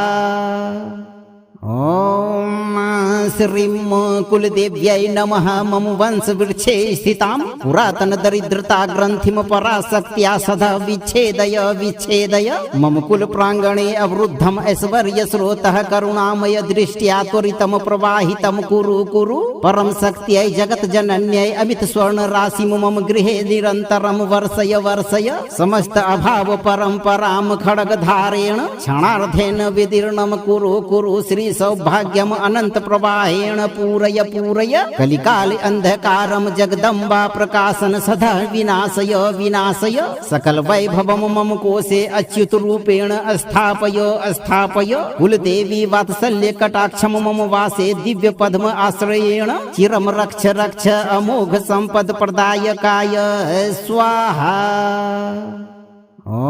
ॐ श्रीं कुलदेव्यै नमः मम वंशवृक्षे स्थितां पुरातनदरिद्रताग्रन्थिं पराशक्त्या सदा विच्छेदय विच्छेदय मम कुलप्राङ्गणे अवरुद्धम् ऐश्वर्यस्रोतः करुणामय दृष्ट्या त्वरितं प्रवाहितं कुरु कुरु परं शक्त्यै जगज्जनन्यै अमितस्वर्णराशिं मम गृहे निरन्तरं वर्षय वर्षय समस्त अभाव परम्परां खड्गधारेण क्षणार्धेन विदीर्णं कुरु कुरु श्री सौभाग्यम अनंत प्रवाहेण पूरय पूरय कलिकाल अंधकारम जगदम्बा प्रकाशन सदा विनाशय विनाशय सकल वैभवम मम कोशे अच्युत रूपेण स्थापय स्थापय कुलदेवी वात्सल्य कटाक्षम मम वासे दिव्य पद्म आश्रयेण चिरम रक्ष रक्ष अमोघ संपद प्रदायकाय स्वाहा। ॐ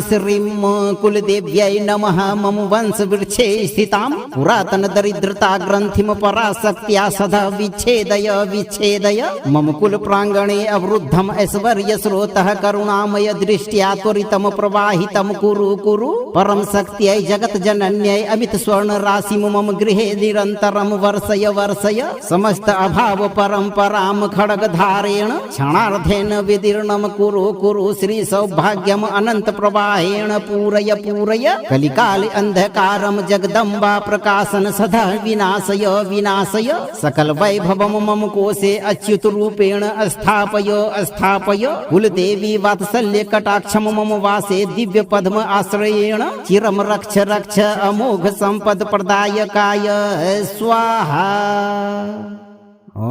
श्रीं कुलदेव्यै नमः मम वंशवृक्षे स्थितां पुरातनदरिद्रताग्रन्थिं पराशक्त्या सदा विच्छेदय विच्छेदय मम कुलप्राङ्गणे अवरुद्धम् ऐश्वर्यस्रोतः करुणामय दृष्ट्या त्वरितं प्रवाहितं कुरु कुरु परं शक्त्यै जगज्जनन्यै अमितस्वर्णराशिं मम गृहे निरन्तरं वर्षय वर्षय समस्त अभाव परम्परां खड्गधारेण क्षणार्धेन विदीर्णं कुरु कुरु श्री सौभाग्यम अनंत प्रवाहेण पूरय पूरय कलिकाल अंधकारम जगदम्बा प्रकाशन सदा विनाशय विनाशय सकल वैभवम मम कोशे अच्युत रूपेण स्थापय स्थापय कुलदेवी वात्सल्य कटाक्षम मम वासे दिव्य पद्म आश्रयेण चिरम रक्ष रक्ष अमोघ संपद प्रदायकाय स्वाहा। ॐ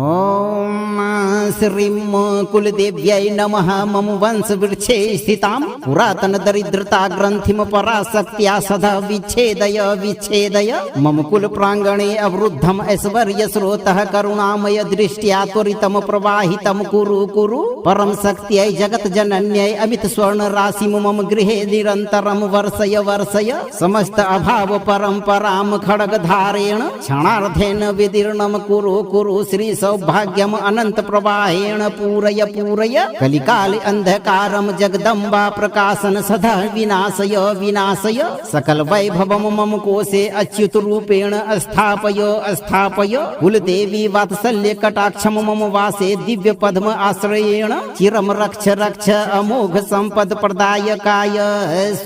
श्रीं कुलदेव्यै नमः मम वंशवृक्षे स्थितां पुरातनदरिद्रताग्रन्थिं पराशक्त्या सदा विच्छेदय विच्छेदय मम कुलप्राङ्गणे अवरुद्धम् ऐश्वर्यस्रोतः करुणामय दृष्ट्या त्वरितं प्रवाहितं कुरु कुरु परं शक्त्यै जगज्जनन्यै अमितस्वर्णराशिं मम गृहे निरन्तरं वर्षय वर्षय समस्त अभाव परम्परां खड्गधारेण क्षणार्धेन विदीर्णं कुरु कुरु श्री सौभाग्यम अनंत प्रवाहेण पूरय पूरय कलिकाल अंधकारम जगदम्बा प्रकाशन सदा विनाशय विनाशय सकल वैभवम मम कोशे अच्युत रूपेण स्थापय स्थापय कुलदेवी वात्सल्य कटाक्षम मम वासे दिव्य पद्म आश्रयेण चिरम रक्ष रक्ष अमोघ संपद प्रदायकाय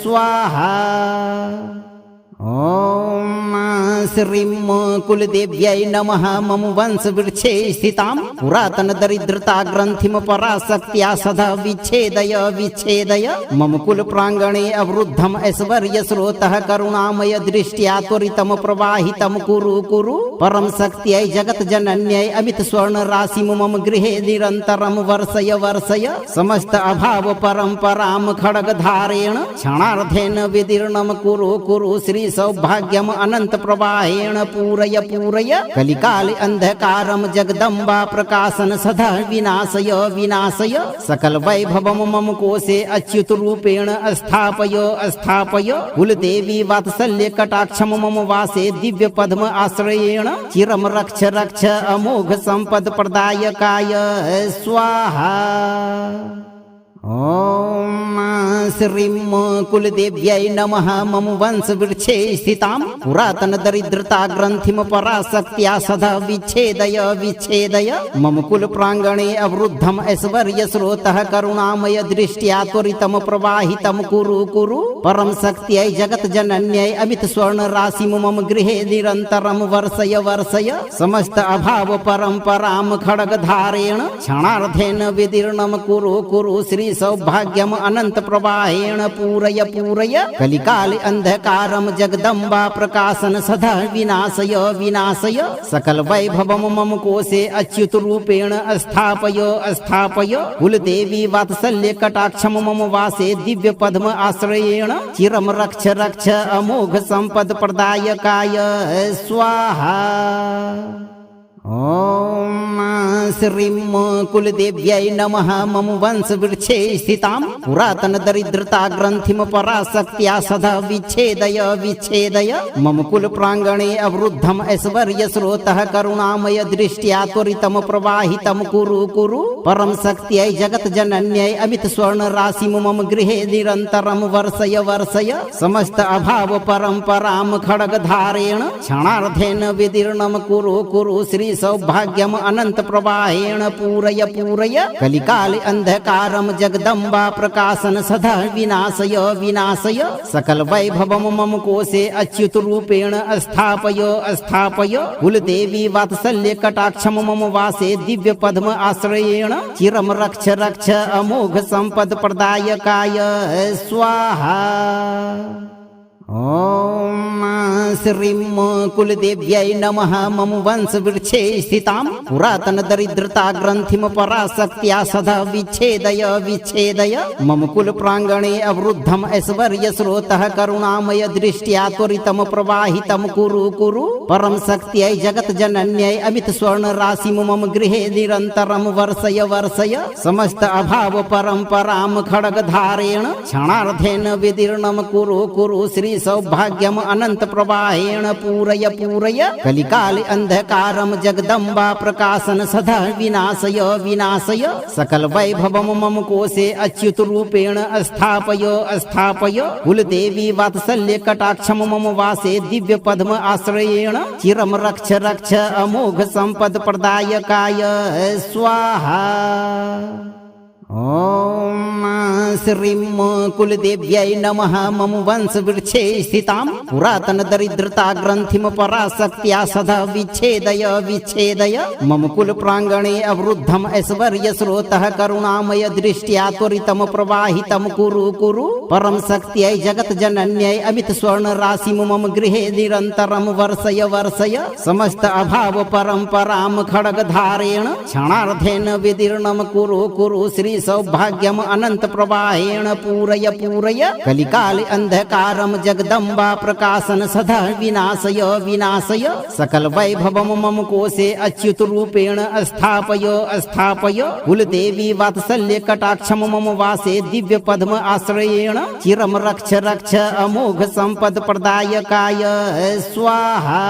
स्वाहा। ॐ श्रीं कुलदेव्यै नमः मम वंशवृक्षे स्थितां पुरातनदरिद्रताग्रन्थिं पराशक्त्या सदा विच्छेदय विच्छेदय मम कुलप्राङ्गणे अवरुद्धम् ऐश्वर्यस्रोतः करुणामय दृष्ट्या त्वरितं प्रवाहितं कुरु कुरु परं शक्त्यै जगज्जनन्यै अमितस्वर्णराशिं मम गृहे निरन्तरं वर्षय वर्षय समस्त अभाव परम्परां खड्गधारेण क्षणार्धेन विदीर्णं कुरु कुरु श्री सौभाग्यम अनंत प्रवाहेण पूरय पूरय कलिकाल अंधकारम जगदम्बा प्रकाशन सदा विनाशय विनाशय सकल वैभवम मम कोशे अच्युत रूपेण स्थापय स्थापय कुलदेवी वात्सल्य कटाक्षम मम वासे दिव्य पद्म आश्रयेण चिरम रक्ष रक्ष अमोघ संपद प्रदायकाय स्वाहा। ॐ श्रीं कुलदेव्यै नमः मम वंशवृक्षे स्थितां पुरातनदरिद्रताग्रन्थिं पराशक्त्या सदा विच्छेदय विच्छेदय मम कुलप्राङ्गणे अवरुद्धम् ऐश्वर्यस्रोतः करुणामय दृष्ट्या त्वरितं प्रवाहितं कुरु कुरु परं शक्त्यै जगज्जनन्यै अमित स्वर्णराशिं मम गृहे निरन्तरं वर्षय वर्षय समस्त अभाव परम्परां खड्गधारेण क्षणार्धेन विदीर्णं कुरु कुरु श्री सौभाग्यम अनंत प्रवाहेण पूरय पूरय कलिकाले अंधकारम जगदम्बा प्रकाशन सदा विनाशय विनाशय सकल वैभवम मम कोशे अच्युत रूपेण स्थापय स्थापय कुलदेवी वात्सल्य कटाक्षम मम वासे दिव्य पद्म आश्रयेण चिरम रक्ष रक्ष अमोघ संपद प्रदायकाय स्वाहा। ॐ श्रीं कुलदेव्यै नमः मम वंशवृक्षे स्थितां पुरातनदरिद्रताग्रन्थिं पराशक्त्या सदा विच्छेदय विच्छेदय मम कुलप्राङ्गणे अवरुद्धम् ऐश्वर्यस्रोतः करुणामय दृष्ट्या त्वरितं प्रवाहितं कुरु कुरु परं शक्त्यै जगज्जनन्यै अमित स्वर्णराशिं मम गृहे निरन्तरं वर्षय वर्षय समस्त अभाव परम्परां खड्गधारेण क्षणार्धेन विदीर्णं कुरु कुरु श्री सौभाग्यम अनंत प्रवाहेण पूरय पूरय कलिकाले अंधकारम जगदम्बा प्रकाशन सदा विनाशय विनाशय सकल वैभवम मम कोशे अच्युत रूपेण स्थापय स्थापय कुलदेवी वात्सल्य कटाक्षम मम वासे दिव्य पद्म आश्रयेण चिरम रक्ष रक्ष अमोघ संपद प्रदायकाय स्वाहा। ॐ श्रीं कुलदेव्यै नमः मम वंशवृक्षे स्थितां पुरातनदरिद्रताग्रन्थिं पराशक्त्या सदा विच्छेदय विच्छेदय मम कुलप्राङ्गणे अवरुद्धम् ऐश्वर्यस्रोतः करुणामय दृष्ट्या त्वरितं प्रवाहितं कुरु कुरु परं शक्त्यै जगज्जनन्यै अमित स्वर्णराशिं मम गृहे निरन्तरं वर्षय वर्षय समस्त अभाव परम्परां खड्गधारेण क्षणार्धेन विदीर्णं कुरु कुरु श्री सौभाग्यम अनंत प्रवाहेण पूरय पूरय कलिकाले अंधकारम जगदम्बा प्रकाशन सदा विनाशय विनाशय सकल वैभवम मम कोशे अच्युत रूपेण स्थापय स्थापय कुलदेवी वात्सल्य कटाक्षम मम वासे दिव्य पद्म आश्रयेण चिरम रक्ष रक्ष अमोघ संपद प्रदायकाय स्वाहा। ॐ श्रीं कुलदेव्यै नमः मम वंशवृक्षे स्थितां पुरातनदरिद्रताग्रन्थिं पराशक्त्या सदा विच्छेदय विच्छेदय मम कुलप्राङ्गणे अवरुद्धम् ऐश्वर्यस्रोतः करुणामय दृष्ट्या त्वरितं प्रवाहितं कुरु कुरु परं शक्त्यै जगज्जनन्यै अमित स्वर्णराशिं मम गृहे निरन्तरं वर्षय वर्षय समस्त अभाव परम्परां खड्गधारेण क्षणार्धेन विदीर्णं कुरु कुरु श्री सौभाग्यम अनंत प्रवाहेण पूरय पूरय कलिकाले अंधकारम जगदम्बा प्रकाशन सदा विनाशय विनाशय सकल वैभवम मम कोशे अच्युत रूपेण स्थापय स्थापय कुलदेवी वात्सल्य कटाक्षम मम वासे दिव्य पद्म आश्रयेण चिरम रक्ष रक्ष अमोघ संपद प्रदायकाय स्वाहा।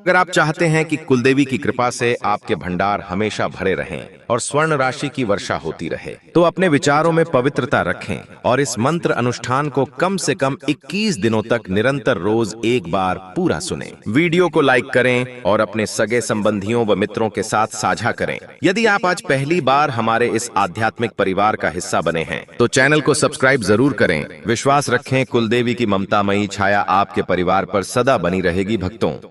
अगर आप चाहते हैं कि कुलदेवी की कृपा से आपके भंडार हमेशा भरे रहें और स्वर्ण राशि की वर्षा होती रहे, तो अपने विचारों में पवित्रता रखें और इस मंत्र अनुष्ठान को कम से कम 21 दिनों तक निरंतर रोज एक बार पूरा सुनें। वीडियो को लाइक करें और अपने सगे संबंधियों व मित्रों के साथ साझा करें। यदि आप आज पहली बार हमारे इस आध्यात्मिक परिवार का हिस्सा बने हैं तो चैनल को सब्सक्राइब जरूर करें। विश्वास रखें, कुलदेवी की ममतामयी छाया आपके परिवार पर सदा बनी रहेगी भक्तों।